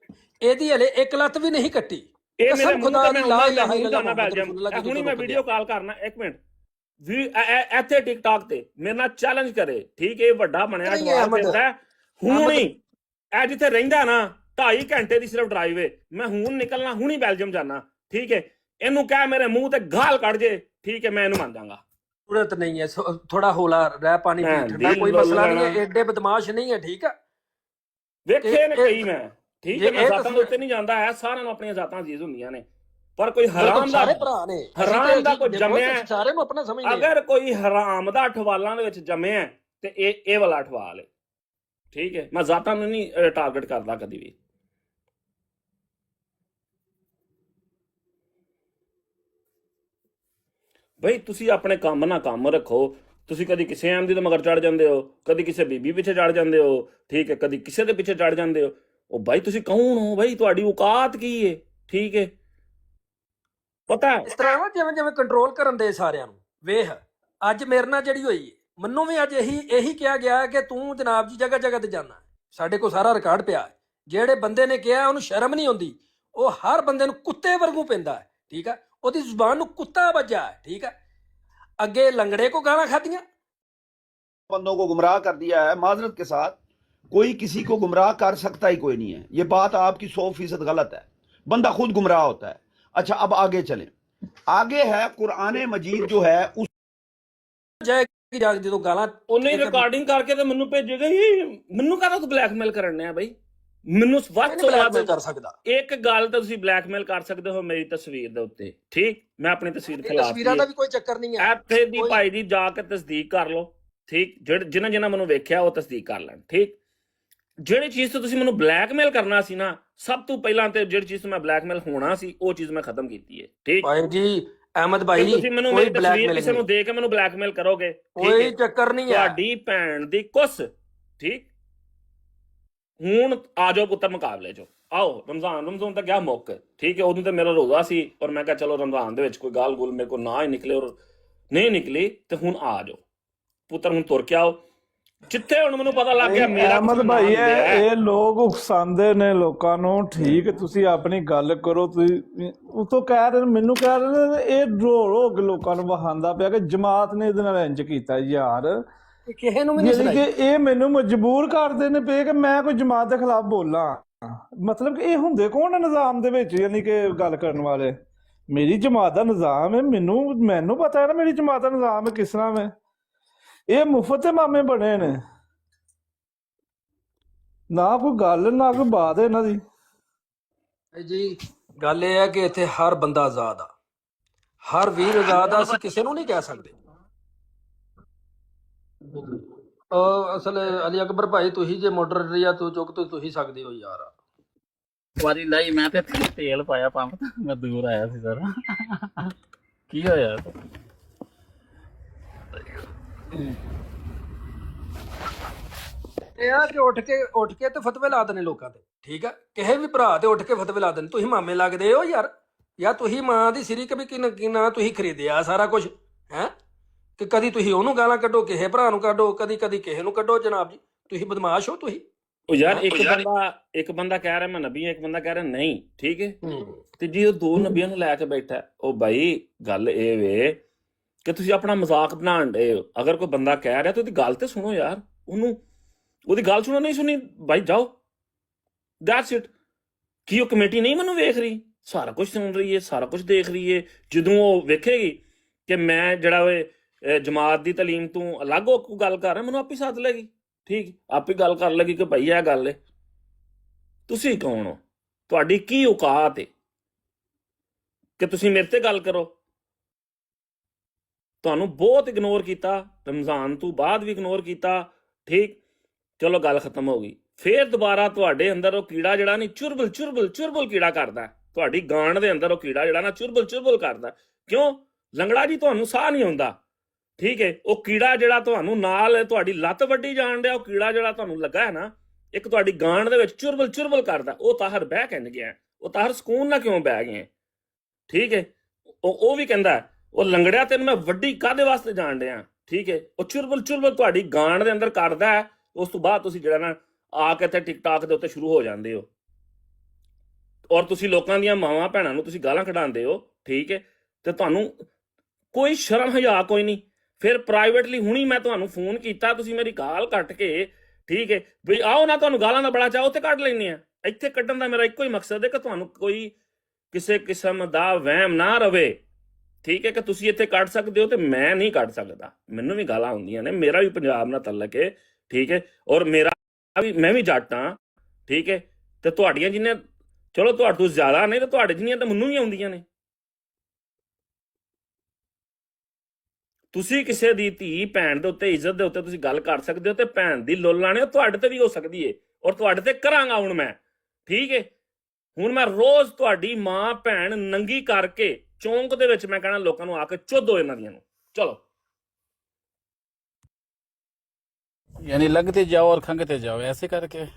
ਇਹਦੀ ਹਲੇ ਇੱਕ ਲੱਤ ਵੀ ਨਹੀਂ ਕੱਟੀ। ਇਹ ਮੇਰੇ ਮੂੰਹ ਤੇ ਮੈਂ ਹੁਣੀ ਮੈਂ ਵੀਡੀਓ ਕਾਲ ਕਰਨਾ, ਇੱਕ ਮਿੰਟ ਵੀ ਇੱਥੇ ਟਿਕਟੌਕ ਤੇ ਮੇਰੇ ਨਾਲ ਚੈਲੰਜ ਕਰੇ, ਠੀਕ ਹੈ? ਇਹ ਵੱਡਾ ਬਣਿਆ ਹੁਣੀ ਇਹ ਜਿੱਥੇ ਰਹਿੰਦਾ ਨਾ 2.5 ਘੰਟੇ ਦੀ ਸਿਰਫ ਡਰਾਈਵ ਏ। ਮੈਂ ਹੁਣ ਨਿਕਲਣਾ, ਹੁਣੀ ਬੈਲਜੀਅਮ ਜਾਣਾ, ਠੀਕ ਹੈ। ਇਹਨੂੰ ਕਹਿ ਮੇਰੇ ਮੂੰਹ ਤੇ ਗਾਲ ਕੱਢ ਜੇ, ਠੀਕ ਹੈ, ਮੈਂ ਇਹਨੂੰ ਮੰਨ ਜਾਵਾਂਗਾ। ਜ਼ਰੂਰਤ ਨਹੀਂ ਹੈ, ਥੋੜਾ ਹੌਲਾ ਰਹਿ, ਪਾਣੀ ਪੀ, ਭੈਣ ਠੰਡਾ, ਦੀ ਕੋਈ ਲੁੱਲ ਮਸਲਾ ਨਹੀਂ ਲੈਣਾ। ਹੈ, ਐਡੇ ਬਦਮਾਸ਼ ਨਹੀਂ ਹੈ, ਠੀਕ ਹੈ। ਵੇਖੇ ਨੇ ਇਹ- ਕਈ ਮੈਂ, ਠੀਕ ਹੈ, ਇਹ ਮੈਂ ਜ਼ਾਤਾਂ ਦੇ ਤਸਵੀਰ- ਉੱਤੇ ਨਹੀਂ ਜਾਂਦਾ ਹੈ, ਸਾਰਿਆਂ ਨੂੰ ਆਪਣੀਆਂ ਜ਼ਾਤਾਂ ਅਜ਼ੀਜ਼ ਹੁੰਦੀਆਂ ਨੇ, ਪਰ ਕੋਈ ਹਰਾਮ ਦਾ ਸਾਰੇ ਭਰਾ ਨੇ, ਹਰਾਮ ਦਾ ਕੋਈ ਦੇਖੋ, ਜੰਮਿਆ ਅਸੀਂ ਸਾਰੇ ਨੂੰ ਆਪਣਾ ਸਮਝਦੇ ਹਾਂ। ਅਗਰ ਕੋਈ ਹਰਾਮ ਦਾ ਅਠਵਾਲਾਂ ਦੇ ਵਿੱਚ ਜੰਮਿਆ ਤੇ ਇਹ ਵਾਲਾ ਅਠਵਾਲ ਹੈ, ਠੀਕ ਹੈ। ਮੈਂ ਜ਼ਾਤਾਂ ਨੂੰ ਨਹੀਂ ਟਾਰਗੇਟ ਕਰਦਾ ਕਦੀ ਵੀ। ਬਈ ਤੁਸੀਂ ਆਪਣੇ ਕੰਮ ਨਾਲ ਕੰਮ ਰੱਖੋ। ਤੁਸੀਂ ਕਦੀ ਕਿਸੇ ਆਮਦੀ ਦੇ ਮਗਰ ਚੜ ਜਾਂਦੇ ਹੋ, ਕਦੀ ਕਿਸੇ ਬੀਬੀ ਪਿੱਛੇ ਚੜ ਜਾਂਦੇ ਹੋ, ਠੀਕ ਹੈ, ਕਦੀ ਕਿਸੇ ਦੇ ਪਿੱਛੇ ਚੜ ਜਾਂਦੇ ਹੋ। ਉਹ ਬਾਈ ਤੁਸੀਂ ਕੌਣ ਹੋ ਬਈ? ਤੁਹਾਡੀ ਔਕਾਤ ਕੀ ਹੈ? ਠੀਕ ਹੈ, ਪਤਾ ਹੈ? ਇਸ ਤਰ੍ਹਾਂ ਨਾ ਜਿਵੇਂ ਜਿਵੇਂ ਕੰਟਰੋਲ ਕਰਨ ਦੇ ਸਾਰਿਆਂ ਨੂੰ। ਵੇਖ ਅੱਜ ਮੇਰੇ ਨਾਲ ਜਿਹੜੀ ਹੋਈ ਹੈ, ਮੈਨੂੰ ਵੀ ਅੱਜ ਇਹੀ ਕਿਹਾ ਗਿਆ ਕਿ ਤੂੰ ਜਨਾਬ ਜੀ ਜਗ੍ਹਾ ਜਗ੍ਹਾ ਤੇ ਜਾਣਾ। ਸਾਡੇ ਕੋਲ ਸਾਰਾ ਰਿਕਾਰਡ ਪਿਆ ਹੈ। ਜਿਹੜੇ ਬੰਦੇ ਨੇ ਕਿਹਾ ਉਹਨੂੰ ਸ਼ਰਮ ਨਹੀਂ ਆਉਂਦੀ, ਉਹ ਹਰ ਬੰਦੇ ਨੂੰ ਕੁੱਤੇ ਵਾਂਗੂ ਪੈਂਦਾ ਹੈ, ਠੀਕ ਹੈ। ਉਹਦੀ ਜ਼ੁਬਾਨ ਨੂੰ ਕੁੱਤਾ ਵੱਜਾ ਹੈ, ਠੀਕ है। अगे लंगड़े को गाना खादियां, बंदों को गुमराह कर दिया है। माजरत के साथ कोई किसी को गुमराह कर सकता ही कोई नहीं है। ये बात आपकी 100% गलत है। बंदा खुद गुमराह होता है। अच्छा, अब आगे चलें। आगे है कुरान मजीद जो है उस जाएगी जाग जो गाला ਉਹਨੇ ਰਿਕਾਰਡਿੰਗ ਕਰਕੇ ਤੇ ਮੈਨੂੰ ਭੇਜੇਗਾ ਹੀ। ਮੈਨੂੰ ਕਾਹਦਾ ਤੂੰ ਬਲੈਕਮੇਲ ਕਰਨ ਆ ਬਈ? ਮੈਨੂੰ ਵੱਧ ਤੋਂ ਵੱਧ कर सकदा। ਇੱਕ ਗੱਲ ਤਾਂ ਤੁਸੀਂ ਬਲੈਕਮੇਲ ਕਰ ਸਕਦੇ ਹੋ ਮੇਰੀ ਤਸਵੀਰ ਦੇ ਉੱਤੇ, ਠੀਕ। ਮੈਂ ਆਪਣੀ ਤਸਵੀਰ ਖਿਲਾਫ ਤਸਵੀਰਾਂ ਦਾ ਵੀ ਕੋਈ ਚੱਕਰ ਨਹੀਂ ਹੈ। ਇੱਥੇ ਦੀ ਭਾਈ ਜੀ ਜਾ ਕੇ ਤਸਦੀਕ ਕਰ ਲਓ, ਠੀਕ। ਜਿਨ੍ਹਾਂ ਜਿਨ੍ਹਾਂ ਮੈਨੂੰ ਵੇਖਿਆ ਉਹ ਤਸਦੀਕ ਕਰ ਲੈਣ, ਠੀਕ। ਜਿਹੜੀ ਚੀਜ਼ ਤੋਂ ਤੁਸੀਂ ਮੈਨੂੰ ਬਲੈਕਮੇਲ ਕਰਨਾ ਸੀ ਨਾ, ਸਭ ਤੋਂ ਪਹਿਲਾਂ ਤੇ ਜਿਹੜੀ ਚੀਜ਼ ਤੋਂ ਮੈਂ ਬਲੈਕਮੇਲ ਹੋਣਾ ਸੀ ਉਹ ਚੀਜ਼ ਮੈਂ ਖਤਮ ਕੀਤੀ ਹੈ, ਠੀਕ। ਭਾਈ ਜੀ ਅਹਿਮਦ ਭਾਈ, ਤੁਸੀਂ ਮੈਨੂੰ ਮੇਰੀ ਤਸਵੀਰ ਕਿਸੇ ਨੂੰ ਦੇ ਕੇ ਮੈਨੂੰ ਬਲੈਕਮੇਲ ਕਰੋਗੇ, ਕੋਈ ਚੱਕਰ ਨਹੀਂ ਹੈ। ਤੁਹਾਡੀ ਭੈਣ ਦੀ ਕੁਸ, ਠੀਕ। ਹੁਣ ਆ ਜਾਓ ਪੁੱਤਰ ਮੁਕਾਬਲੇ ਚੋਂ, ਆਓ। ਰਮਜ਼ਾਨ ਤਾਂ ਗਿਆ ਮੁੱਕ, ਠੀਕ ਹੈ। ਉਦੋਂ ਤਾਂ ਮੇਰਾ ਰੋਜ਼ਾ ਸੀ ਔਰ ਮੈਂ ਕਿਹਾ ਚਲੋ ਰਮਜ਼ਾਨ ਦੇ ਵਿੱਚ ਕੋਈ ਗਾਲ ਗੁਲ ਮੇਰੇ ਕੋਲ ਨਾ ਹੀ ਨਿਕਲੇ, ਔਰ ਨਹੀਂ ਨਿਕਲੀ ਤੇ ਹੁਣ ਆ ਜਾਓ ਪੁੱਤਰ, ਹੁਣ ਤੁਰ ਕੇ ਆਓ ਜਿੱਥੇ ਹੁਣ ਮੈਨੂੰ ਪਤਾ ਲੱਗ ਗਿਆ ਮੇਰਾ ਅਹਿਮਦ ਭਾਈ ਇਹ ਲੋਕ ਉਕਸਾਉਂਦੇ ਨੇ ਲੋਕਾਂ ਨੂੰ, ਠੀਕ। ਤੁਸੀਂ ਆਪਣੀ ਗੱਲ ਕਰੋ। ਤੁਸੀਂ ਉਤੋਂ ਕਹਿ ਰਹੇ ਮੈਨੂੰ ਕਹਿ ਰਹੇ ਨੇ ਇਹ ਰੋ ਕੇ ਲੋਕਾਂ ਨੂੰ ਵਹਾਉਂਦਾ ਪਿਆ ਕਿ ਜਮਾਤ ਨੇ ਇਹਦੇ ਨਾਲ ਇੰਜ ਕੀਤਾ। ਯਾਰ ਕਿਸੇ ਨੂੰ ਵੀ ਨਹੀਂ ਯਾਨੀ ਕਿ ਇਹ ਮੈਨੂੰ ਮਜਬੂਰ ਕਰਦੇ ਨੇ ਪਏ ਕਿ ਮੈਂ ਕੋਈ ਜਮਾਤ ਦੇ ਖਿਲਾਫ ਬੋਲਾਂ। ਮਤਲਬ ਕਿ ਇਹ ਹੁੰਦੇ ਕੌਣ ਹੈ ਨਿਜ਼ਾਮ ਦੇ ਵਿੱਚ, ਯਾਨੀ ਕਿ ਗੱਲ ਕਰਨ ਵਾਲੇ? ਮੇਰੀ ਜਮਾਤ ਦਾ ਨਿਜ਼ਾਮ ਹੈ, ਮੈਨੂੰ ਪਤਾ ਹੈ ਨਾ ਮੇਰੀ ਜਮਾਤ ਦਾ ਨਿਜ਼ਾਮ ਹੈ ਕਿਸ ਤਰ੍ਹਾਂ ਹੈ। ਇਹ ਮੁਫਤ ਦੇ ਮਾਮੇ ਬਣੇ ਨੇ, ਨਾ ਕੋਈ ਗੱਲ ਨਾ ਕੋਈ ਬਾਤ ਹੈ ਇਹਨਾਂ ਦੀ। ਜੀ ਗੱਲ ਇਹ ਹੈ ਕਿ ਇੱਥੇ ਹਰ ਬੰਦਾ ਆਜ਼ਾਦ ਆ, ਹਰ ਵੀਰ ਆਜ਼ਾਦ ਆ। ਅਸੀਂ ਕਿਸੇ ਨੂੰ ਨਹੀਂ ਕਹਿ ਸਕਦੇ। ਅਸਲ ਅਲੀ ਅਕਬਰ ਭਾਈ ਤੁਸੀਂ ਜੇ ਮੋਡਰੇਟਰ ਜਾਂ ਤੂੰ ਚੁੱਕ ਤੁਸੀਂ ਸਕਦੇ ਹੋ ਯਾਰ। ਵਾਰੀ ਲਈ ਮੈਂ ਤੇ ਤੇਲ ਪਾਇਆ ਪੰਪ ਤੇ, ਮੈਂ ਦੂਰ ਆਇਆ ਸੀ ਸਰ। ਕੀ ਹੋਇਆ? ਇਹ ਆ ਕਿ ਉੱਠ ਕੇ ਤੇ ਫਤਵੇ ਲਾ ਦੇਣੇ ਲੋਕਾਂ ਤੇ, ਠੀਕ ਆ। ਕਿਸੇ ਵੀ ਭਰਾ ਤੇ ਉੱਠ ਕੇ ਫਤਵੇ ਲਾ ਦੇਣੇ। ਤੁਸੀਂ ਮਾਮੇ ਲੱਗਦੇ ਹੋ ਯਾਰ, ਜਾਂ ਤੁਸੀਂ ਮਾਂ ਦੀ ਸਿਰੀ ਕभी ਕਿਨਾ ਤੁਸੀਂ ਖਰੀਦਿਆ ਸਾਰਾ ਕੁਝ ਹੈ ਕਿ ਕਦੀ ਤੁਸੀਂ ਉਹਨੂੰ ਗਾਲਾਂ ਕੱਢੋ, ਕਿਸੇ ਭਰਾ ਨੂੰ ਕੱਢੋ, ਕਦੀ ਕਿਸੇ ਨੂੰ ਕੱਢੋ। ਜਨਾਬ ਜੀ ਤੁਸੀਂ ਬਦਮਾਸ਼ ਹੋ ਤੁਸੀਂ। ਉਹ ਯਾਰ ਇੱਕ ਬੰਦਾ ਕਹਿ ਰਿਹਾ ਮੈਂ ਨਬੀ ਹਾਂ, ਇੱਕ ਬੰਦਾ ਕਹਿ ਰਿਹਾ ਨਹੀਂ, ਠੀਕ ਹੈ। ਤੇ ਜੀ ਉਹ ਦੋ ਨਬੀਆਂ ਨੂੰ ਲੈ ਕੇ ਬੈਠਾ। ਉਹ ਬਾਈ ਗੱਲ ਇਹ ਵੇ ਕਿ ਤੁਸੀਂ ਆਪਣਾ ਮਜ਼ਾਕ ਬਣਾਉਣ ਦੇ ਹੋ। ਅਗਰ ਕੋਈ ਬੰਦਾ ਕਹਿ ਰਿਹਾ ਤਾਂ ਉਹਦੀ ਗੱਲ ਤੇ ਸੁਣੋ ਯਾਰ, ਉਹਦੀ ਗੱਲ ਸੁਣੋ। ਨਹੀਂ ਸੁਣੀ ਬਾਈ ਜਾਓ, ਦੈਟਸ ਇਟ। ਕੀ ਉਹ ਕਮੇਟੀ ਨਹੀਂ ਮੈਨੂੰ ਵੇਖ ਰਹੀ? ਸਾਰਾ ਕੁਝ ਸੁਣ ਰਹੀ ਹੈ, ਸਾਰਾ ਕੁਝ ਦੇਖ ਰਹੀ ਹੈ। ਜਦੋਂ ਉਹ ਵੇਖੇਗੀ ਕਿ ਮੈਂ ਜਿਹੜਾ ਓਏ ਜਮਾਤ ਦੀ ਤਾਲੀਮ ਤੋਂ ਅਲੱਗ ਹੋ ਕੇ ਗੱਲ ਕਰ ਰਿਹਾ, ਮੈਨੂੰ ਆਪੇ ਸੱਦ ਲੇਗੀ, ਠੀਕ। ਆਪੇ ਗੱਲ ਕਰ ਲੇਗੀ ਕਿ ਭਾਈ ਇਹ ਗੱਲ ਹੈ। ਤੁਸੀਂ ਕੌਣ ਹੋ? ਤੁਹਾਡੀ ਕੀ ਔਕਾਤ ਹੈ ਕਿ ਤੁਸੀਂ ਮੇਰੇ ਤੇ ਗੱਲ ਕਰੋ? ਤੁਹਾਨੂੰ ਬਹੁਤ ਇਗਨੋਰ ਕੀਤਾ, ਰਮਜ਼ਾਨ ਤੋਂ ਬਾਅਦ ਵੀ ਇਗਨੋਰ ਕੀਤਾ, ਠੀਕ। ਚਲੋ ਗੱਲ ਖਤਮ ਹੋ ਗਈ। ਫੇਰ ਦੁਬਾਰਾ ਤੁਹਾਡੇ ਅੰਦਰ ਉਹ ਕੀੜਾ ਜਿਹੜਾ ਨਹੀਂ ਚੁਰਬਲ ਕੀੜਾ ਕਰਦਾ। ਤੁਹਾਡੀ ਗਾਂਡ ਦੇ ਅੰਦਰ ਉਹ ਕੀੜਾ ਜਿਹੜਾ ਨਾ ਚੁਰਬਲ ਕਰਦਾ। ਕਿਉਂ? ਲੰਗੜਾ ਜੀ ਤੁਹਾਨੂੰ ਸਾਹ ਨਹੀਂ ਆਉਂਦਾ, ਠੀਕ ਹੈ। ਉਹ ਕੀੜਾ ਜਿਹੜਾ ਤੁਹਾਨੂੰ ਨਾਲ ਤੁਹਾਡੀ ਲੱਤ ਵੱਢੀ ਜਾਣ ਡਿਆ, ਉਹ ਕੀੜਾ ਜਿਹੜਾ ਤੁਹਾਨੂੰ ਲੱਗਾ ਹੈ ਨਾ ਇੱਕ ਤੁਹਾਡੀ ਗਾਂਡ ਦੇ ਵਿੱਚ ਚੁਰਬਲ ਕਰਦਾ, ਉਹ ਤਾਹਰ ਬਹਿ ਕਹਿੰਦੇ ਗਿਆ, ਉਹ ਤਾਹਰ ਸਕੂਨ ਨਾਲ ਕਿਉਂ ਬਹਿ ਗਏ, ਠੀਕ ਹੈ। ਉਹ ਵੀ ਕਹਿੰਦਾ ਉਹ ਲੰਗੜਿਆ ਤੈਨੂੰ ਮੈਂ ਵੱਡੀ ਕਾਹਦੇ ਵਾਸਤੇ ਜਾਣ ਡਿਆ, ਠੀਕ ਹੈ। ਉਹ ਚੁਰਬਲ ਤੁਹਾਡੀ ਗਾਂਡ ਦੇ ਅੰਦਰ ਕਰਦਾ ਹੈ। ਉਸ ਤੋਂ ਬਾਅਦ ਤੁਸੀਂ ਜਿਹੜਾ ਨਾ ਆ ਕੇ ਇੱਥੇ ਟਿਕਟਾਕ ਦੇ ਉੱਤੇ ਸ਼ੁਰੂ ਹੋ ਜਾਂਦੇ ਹੋ ਔਰ ਤੁਸੀਂ ਲੋਕਾਂ ਦੀਆਂ ਮਾਵਾਂ ਭੈਣਾਂ ਨੂੰ ਤੁਸੀਂ ਗਾਲਾਂ ਕਢਾਉਂਦੇ ਹੋ, ਠੀਕ ਹੈ। ਤੇ ਤੁਹਾਨੂੰ ਕੋਈ ਸ਼ਰਮ ਹਯਾ ਕੋਈ ਨਹੀਂ। ਫਿਰ ਪ੍ਰਾਈਵੇਟਲੀ ਹੁਣੀ ਮੈਂ ਤੁਹਾਨੂੰ ਫੋਨ ਕੀਤਾ, ਤੁਸੀਂ ਮੇਰੀ ਕਾਲ ਕੱਟ ਕੇ, ਠੀਕ ਹੈ ਵੀ ਆਓ ਨਾ, ਤੁਹਾਨੂੰ ਗਾਲਾਂ ਦਾ ਬੜਾ ਚਾਹ ਉੱਥੇ ਕੱਢ ਲੈਂਦੇ ਆ। ਇੱਥੇ ਕੱਢਣ ਦਾ ਮੇਰਾ ਇੱਕੋ ਹੀ ਮਕਸਦ ਹੈ ਕਿ ਤੁਹਾਨੂੰ ਕੋਈ ਕਿਸੇ ਕਿਸਮ ਦਾ ਵਹਿਮ ਨਾ ਰਵੇ, ਠੀਕ ਹੈ, ਕਿ ਤੁਸੀਂ ਇੱਥੇ ਕੱਢ ਸਕਦੇ ਹੋ ਤੇ ਮੈਂ ਨਹੀਂ ਕੱਢ ਸਕਦਾ। ਮੈਨੂੰ ਵੀ ਗਾਲਾਂ ਹੁੰਦੀਆਂ ਨੇ, ਮੇਰਾ ਵੀ ਪੰਜਾਬ ਨਾਲ ਤਲਕ ਹੈ, ਠੀਕ ਹੈ, ਔਰ ਮੇਰਾ ਵੀ, ਮੈਂ ਵੀ ਜੱਟ ਹਾਂ, ਠੀਕ ਹੈ, ਤੇ ਤੁਹਾਡੀਆਂ ਜਿੰਨੀਆਂ, ਚਲੋ ਤੁਹਾਡੇ ਤੋਂ ਜ਼ਿਆਦਾ ਨਹੀਂ ਤੇ ਤੁਹਾਡੇ ਜਿੰਨੀਆਂ ਤਾਂ ਮੈਨੂੰ ਵੀ ਆਉਂਦੀਆਂ ਨੇ। ਤੁਸੀਂ ਕਿਸੇ ਦੀ ਧੀ ਭੈਣ ਦੇ ਉੱਤੇ, ਇੱਜ਼ਤ ਦੇ ਉੱਤੇ ਤੁਸੀਂ ਗੱਲ ਕਰ ਸਕਦੇ ਹੋ, ਤੇ ਭੈਣ ਦੀ ਲੁੱਲ ਲਾਣੇ ਤੁਹਾਡੇ ਤੇ ਵੀ ਹੋ ਸਕਦੀ ਏ, ਔਰ ਤੁਹਾਡੇ ਤੇ ਕਰਾਂਗਾ ਹੁਣ ਮੈਂ, ਠੀਕ ਹੈ। ਹੁਣ ਮੈਂ ਰੋਜ਼ ਤੁਹਾਡੀ ਮਾਂ ਭੈਣ ਨੰਗੀ ਕਰਕੇ ਚੌਂਕ ਦੇ ਵਿੱਚ ਮੈਂ ਕਹਿਣਾ ਲੋਕਾਂ ਨੂੰ ਆ ਕੇ ਚੋਦੋ ਇਹਨਾਂ ਦੀਆਂ ਨੂੰ। ਚਲੋ यानी लगते जाओ और खंगते जाओ, ऐसे करके।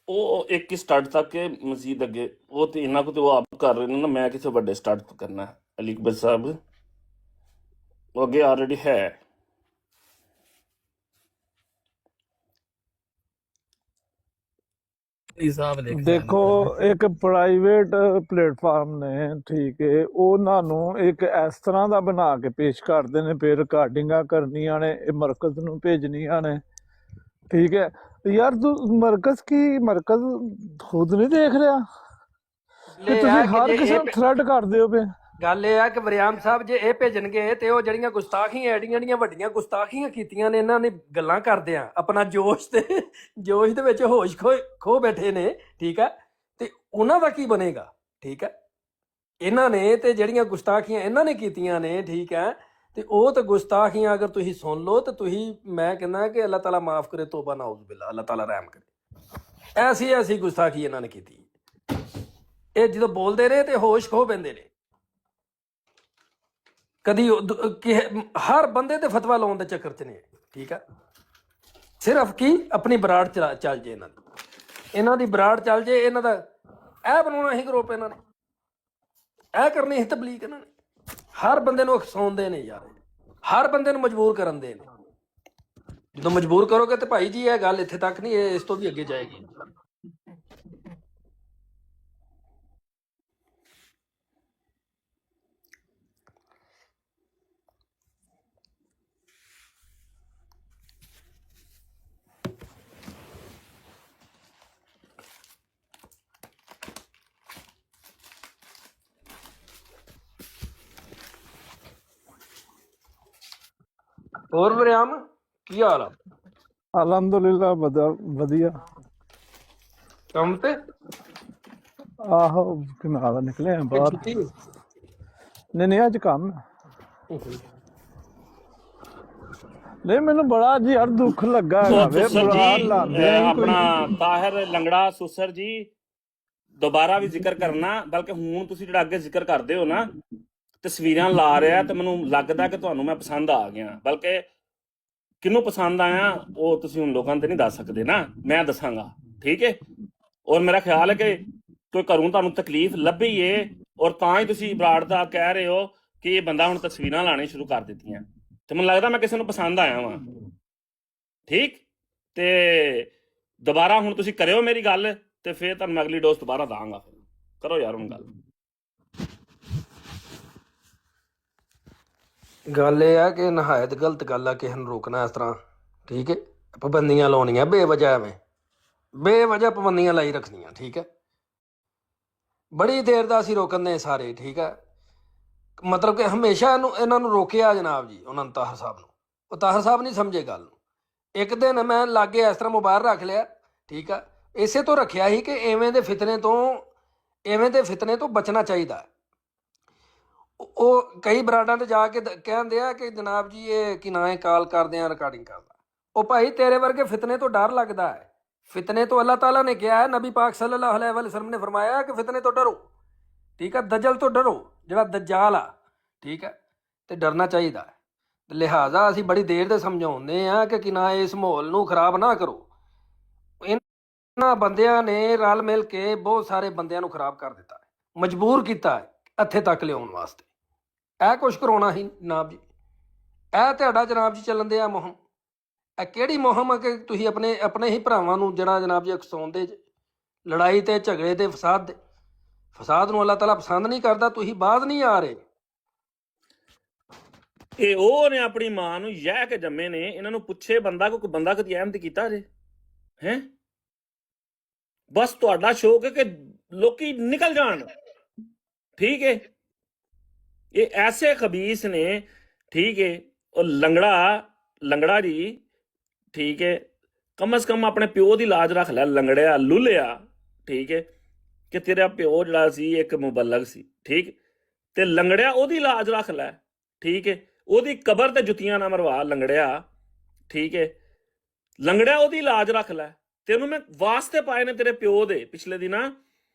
ਉਹ ਇੱਕ ਹੀ ਸਟਾਰਟ ਤੱਕ ਹੈ ਮਜ਼ੀਦ ਅੱਗੇ, ਉਹ ਤੇ ਇਹਨਾਂ ਕੋ ਤੇ ਉਹ ਆਪ ਕਰ ਰਹੇ ਨੇ ਨਾ, ਮੈਂ ਕਿਸੇ ਵੱਡੇ ਸਟਾਰਟ ਤੋਂ ਕਰਨਾ ਹੈ। ਅਲੀ ਅਕਬਰ ਸਾਹਿਬ ਉਹ ਅੱਗੇ ਆਲਰੇਡੀ ਹੈ। हिसाब लिख ਦੇਖੋ ਇੱਕ ਪ੍ਰਾਈਵੇਟ ਪਲੇਟਫਾਰਮ ਨੇ, ਠੀਕ ਹੈ, ਉਹਨਾਂ ਨੂੰ ਇੱਕ ਇਸ ਤਰ੍ਹਾਂ ਦਾ ਬਣਾ ਕੇ ਪੇਸ਼ ਕਰਦੇ ਨੇ, ਫਿਰ ਰਿਕਾਰਡਿੰਗਾਂ ਕਰਨੀਆਂ ਨੇ, ਇਹ ਮਰਕਜ਼ ਨੂੰ ਭੇਜਣੀਆਂ ਨੇ, ਠੀਕ ਹੈ। ਯਾਰ ਤੂੰ ਮਰਕਜ਼ ਖੁਦ ਨਹੀਂ ਦੇਖ ਰਿਹਾ ਕਿ ਤੁਸੀਂ ਹਰ ਕਿਸੇ ਨੂੰ ਥ੍ਰੈਡ ਕਰਦੇ ਹੋ ਪਏ। ਗੱਲ ਇਹ ਆ ਕਿ ਵਰਿਆਮ ਸਾਹਿਬ ਜੇ ਇਹ ਭੇਜਣਗੇ ਤੇ ਉਹ ਜਿਹੜੀਆਂ ਗੁਸਤਾਖੀਆਂ ਐਡੀਆਂ ਜਿਹੜੀਆਂ ਵੱਡੀਆਂ ਗੁਸਤਾਖੀਆਂ ਕੀਤੀਆਂ ਨੇ ਇਹਨਾਂ ਨੇ, ਗੱਲਾਂ ਕਰਦੇ ਆ ਆਪਣਾ ਜੋਸ਼ ਦੇ ਵਿੱਚ ਹੋਸ਼ ਖੋ ਬੈਠੇ ਨੇ, ਠੀਕ ਆ, ਤੇ ਉਹਨਾਂ ਦਾ ਕੀ ਬਣੇਗਾ, ਠੀਕ ਆ। ਇਹਨਾਂ ਨੇ ਤੇ ਜਿਹੜੀਆਂ ਗੁਸਤਾਖੀਆਂ ਇਹਨਾਂ ਨੇ ਕੀਤੀਆਂ ਨੇ, ਠੀਕ ਆ, ਤੇ ਉਹ ਤੇ ਗੁਸਤਾਖੀਆਂ ਅਗਰ ਤੁਸੀਂ ਸੁਣ ਲਓ ਤੇ ਤੁਸੀਂ, ਮੈਂ ਕਹਿੰਦਾ ਕਿ ਅੱਲਾਹ ਤਾਲਾ ਮਾਫ ਕਰੇ, ਤੋਬਾ ਨਾਉਜ਼ ਬਿल्ला, ਅੱਲਾਹ ਤਾਲਾ ਰਹਿਮ ਕਰੇ। ਐਸੀ ਗੁਸਤਾਖੀ ਇਹਨਾਂ ਨੇ ਕੀਤੀ। ਇਹ ਜਦੋਂ ਬੋਲਦੇ ਨੇ ਤੇ ਹੋਸ਼ ਖੋ ਪੈਂਦੇ ਨੇ। ਕਦੀ ਹਰ ਬੰਦੇ ਤੇ ਫਤਵਾ ਲਾਉਣ ਦੇ ਚੱਕਰ 'ਚ ਨੇ, ਠੀਕ ਆ। ਸਿਰਫ ਕੀ ਆਪਣੀ ਬਰਾੜ ਚੱਲ ਜੇ, ਇਹਨਾਂ ਦੀ ਬਰਾੜ ਚੱਲ ਜੇ, ਇਹਨਾਂ ਦਾ ਇਹ ਬਣਾਉਣਾ ਹੀ ਗਰੁੱਪ, ਇਹਨਾਂ ਨੇ ਇਹ ਕਰਨੀ ਹੀ ਤਬਲੀਗ, ਇਹਨਾਂ ਨੇ ਹਰ ਬੰਦੇ ਨੂੰ ਉਕਸਾਉਂਦੇ ਨੇ ਯਾਰ, ਹਰ ਬੰਦੇ ਨੂੰ ਮਜਬੂਰ ਕਰਨ ਦੇ ਨੇ। ਜਦੋਂ ਮਜਬੂਰ ਕਰੋਗੇ ਤੇ ਭਾਈ ਜੀ ਇਹ ਗੱਲ ਇੱਥੇ ਤੱਕ ਨਹੀਂ, ਇਹ ਇਸ ਤੋਂ ਵੀ ਅੱਗੇ ਜਾਏਗੀ। ਹੋਰ ਵਰਿਆਮ ਕੀ ਹਾਲ ਆ? ਅਲਹਮਦੁਲਿਲਾ ਵਧੀਆ। ਕੰਮ ਤੇ ਆਹੋ ਕਿਨਾਰਾ ਨਿਕਲੇ ਆ ਬਾਹਰ। ਛੁੱਟੀ? ਨਹੀਂ ਅੱਜ ਕੰਮ ਨਹੀਂ, ਮੈਨੂੰ ਬੜਾ ਜੀ ਯਾਰ ਦੁੱਖ ਲੱਗਾ ਹੈਗਾ ਵੇ। ਬੁਰਾ ਲਾਉਂਦੇ ਆ ਆਪਣਾ ਤਾਹਿਰ ਲੰਗੜਾ ਸੁਸਰ ਜੀ ਦੁਬਾਰਾ ਵੀ ਜ਼ਿਕਰ ਕਰਨਾ, ਬਲਕਿ ਹੁਣ ਤੁਸੀਂ ਜਿਹੜਾ ਅੱਗੇ ਜ਼ਿਕਰ ਕਰਦੇ ਹੋ ਨਾ, ਤਸਵੀਰਾਂ ਲਾ ਰਿਹਾ, ਤੇ ਮੈਨੂੰ ਲੱਗਦਾ ਕਿ ਤੁਹਾਨੂੰ ਮੈਂ ਪਸੰਦ ਆ ਗਿਆ। ਬਲਕਿ ਕਿਹਨੂੰ ਪਸੰਦ ਆਇਆ ਉਹ ਤੁਸੀਂ ਹੁਣ ਲੋਕਾਂ ਤੇ ਨਹੀਂ ਦੱਸ ਸਕਦੇ ਨਾ, ਮੈਂ ਦੱਸਾਂਗਾ, ਠੀਕ ਹੈ। ਔਰ ਮੇਰਾ ਖਿਆਲ ਹੈ ਕਿ ਕੋਈ ਘਰੋਂ ਤੁਹਾਨੂੰ ਤਕਲੀਫ ਲੱਭੀ ਏ, ਔਰ ਤਾਂ ਹੀ ਤੁਸੀਂ ਬਰਾੜ ਦਾ ਕਹਿ ਰਹੇ ਹੋ ਕਿ ਇਹ ਬੰਦਾ ਹੁਣ ਤਸਵੀਰਾਂ ਲਾਣੇ ਸ਼ੁਰੂ ਕਰ ਦਿੱਤੀਆਂ, ਤੇ ਮੈਨੂੰ ਲੱਗਦਾ ਮੈਂ ਕਿਸੇ ਨੂੰ ਪਸੰਦ ਆਇਆ ਵਾਂ, ਠੀਕ। ਤੇ ਦੁਬਾਰਾ ਹੁਣ ਤੁਸੀਂ ਕਰਿਓ ਮੇਰੀ ਗੱਲ, ਤੇ ਫਿਰ ਤੁਹਾਨੂੰ ਮੈਂ ਅਗਲੀ ਡੋਜ਼ ਦੁਬਾਰਾ ਦਾਂਗਾ। ਕਰੋ ਯਾਰ ਹੁਣ ਗੱਲ ਇਹ ਆ ਕਿ ਨਹਾਇਤ ਗਲਤ ਗੱਲ ਆ ਕਿਸੇ ਨੂੰ ਰੋਕਣਾ ਇਸ ਤਰ੍ਹਾਂ, ਠੀਕ ਹੈ। ਪਾਬੰਦੀਆਂ ਲਾਉਣੀਆਂ ਬੇਵਜ੍ਹਾ, ਐਵੇਂ ਬੇਵਜ੍ਹਾ ਪਾਬੰਦੀਆਂ ਲਾਈ ਰੱਖਣੀਆਂ, ਠੀਕ ਹੈ। ਬੜੀ ਦੇਰ ਦਾ ਅਸੀਂ ਰੋਕਣ ਦੇ ਸਾਰੇ, ਠੀਕ ਹੈ। ਮਤਲਬ ਕਿ ਹਮੇਸ਼ਾ ਇਹਨਾਂ ਨੂੰ ਰੋਕਿਆ ਜਨਾਬ ਜੀ, ਉਹਨਾਂ ਨੂੰ ਤਾਹਰ ਸਾਹਿਬ ਨੂੰ। ਉਹ ਤਾਹਰ ਸਾਹਿਬ ਨਹੀਂ ਸਮਝੇ ਗੱਲ ਨੂੰ। ਇੱਕ ਦਿਨ ਮੈਂ ਲਾਗੇ ਇਸ ਤਰ੍ਹਾਂ ਮੋਬਾਈਲ ਰੱਖ ਲਿਆ, ਠੀਕ ਆ, ਇਸੇ ਤੋਂ ਰੱਖਿਆ ਸੀ ਕਿ ਐਵੇਂ ਦੇ ਫਿਤਨੇ ਤੋਂ ਬਚਣਾ ਚਾਹੀਦਾ। ਉਹ ਕਈ ਬਰਾਡਾਂ ਤੇ ਜਾ ਕੇ ਕਹਿੰਦੇ ਆ ਕਿ ਜਨਾਬ ਜੀ ਇਹ ਕਿ ਨਾ ਕਾਲ ਕਰਦੇ ਆ, ਰਿਕਾਰਡਿੰਗ ਕਰਦਾ। ਉਹ ਭਾਈ ਤੇਰੇ ਵਰਗੇ ਫਿਤਨੇ ਤੋਂ ਡਰ ਲੱਗਦਾ ਹੈ। ਫਿਤਨੇ ਤੋਂ ਅੱਲਾਹ ਤਾਲਾ ਨੇ ਕਿਹਾ ਹੈ, ਨਬੀ ਪਾਕ ਸੱਲੱਲਾਹੁ ਅਲੈਹਿ ਵਸੱਲਮ ਨੇ ਫਰਮਾਇਆ ਕਿ ਫਿਤਨੇ ਤੋਂ ਡਰੋ, ਠੀਕ ਹੈ। ਦਜਲ ਤੋਂ ਡਰੋ, ਜਿਹੜਾ ਦੱਜਾਲ ਆ, ਠੀਕ ਹੈ, ਤੇ ਡਰਨਾ ਚਾਹੀਦਾ ਹੈ। ਲਿਹਾਜ਼ਾ ਅਸੀਂ ਬੜੀ ਦੇਰ ਦੇ ਸਮਝਾਉਂਦੇ ਆ ਕਿ ਨਾ ਇਸ ਮਾਹੌਲ ਨੂੰ ਖਰਾਬ ਨਾ ਕਰੋ। ਇਹਨਾਂ ਬੰਦਿਆਂ ਨੇ ਰਲ ਮਿਲ ਕੇ ਬਹੁਤ ਸਾਰੇ ਬੰਦਿਆਂ ਨੂੰ ਖਰਾਬ ਕਰ ਦਿੱਤਾ ਹੈ, ਮਜਬੂਰ ਕੀਤਾ ਹੈ ਇੱਥੇ ਤੱਕ ਲਿਆਉਣ ਵਾਸਤੇ, ਇਹ ਕੁਛ ਕਰਾਉਣਾ ਸੀ ਜਨਾਬ ਜੀ। ਇਹ ਤੁਹਾਡਾ ਜਨਾਬ ਜੀ ਚੱਲਣ ਦਿਆ ਮੁਹਿੰਮ। ਇਹ ਕਿਹੜੀ ਮੁਹਿੰਮ ਆ ਕਿ ਤੁਸੀਂ ਆਪਣੇ ਹੀ ਭਰਾਵਾਂ ਨੂੰ ਜਿਹੜਾ ਜਨਾਬ ਜੀ ਉਕਸਾਉਂਦੇ ਜੇ? ਲੜਾਈ ਤੇ ਝਗੜੇ ਤੇ ਫਸਾਦ ਨੂੰ ਅੱਲਾਹ ਤਾਲਾ ਪਸੰਦ ਨਹੀਂ ਕਰਦਾ। ਤੁਸੀਂ ਬਾਜ਼ ਨਹੀਂ ਆ ਰਹੇ। ਇਹ ਉਹ ਨੇ ਆਪਣੀ ਮਾਂ ਨੂੰ ਯਹ ਕੇ ਜੰਮੇ ਨੇ, ਇਹਨਾਂ ਨੂੰ ਪੁੱਛੇ ਬੰਦਾ ਕੋਈ ਬੰਦਾ ਕਦੀ ਅਹਿਮਦ ਕੀਤਾ ਜੇ ਹੈ? ਬਸ ਤੁਹਾਡਾ ਸ਼ੌਕ ਹੈ ਕਿ ਲੋਕੀ ਨਿਕਲ ਜਾਣ, ਠੀਕ ਹੈ। ਇਹ ਐਸੇ ਖਬੀਸ ਨੇ, ਠੀਕ ਹੈ। ਉਹ ਲੰਗੜਾ ਜੀ, ਠੀਕ ਹੈ, ਕਮ ਸੇ ਕਮ ਆਪਣੇ ਪਿਓ ਦੀ ਲਾਜ ਰੱਖ ਲੈ ਲੰਗੜਿਆ ਲੁੱਲਿਆ, ਠੀਕ ਹੈ, ਕਿ ਤੇਰਾ ਪਿਓ ਜਿਹੜਾ ਸੀ ਇੱਕ ਮੁਬਲਗ ਸੀ, ਠੀਕ। ਤੇ ਲੰਗੜਿਆ ਉਹਦੀ ਲਾਜ ਰੱਖ ਲੈ, ਠੀਕ ਹੈ। ਉਹਦੀ ਕਬਰ ਤੇ ਜੁੱਤੀਆਂ ਨਾ ਮਰਵਾ ਲੰਗੜਿਆ, ਠੀਕ ਹੈ। ਲੰਗੜਿਆ ਉਹਦੀ ਲਾਜ ਰੱਖ ਲੈ। ਤੈਨੂੰ ਮੈਂ ਵਾਸਤੇ ਪਾਏ ਨੇ ਤੇਰੇ ਪਿਓ ਦੇ ਪਿਛਲੇ ਦਿਨਾਂ।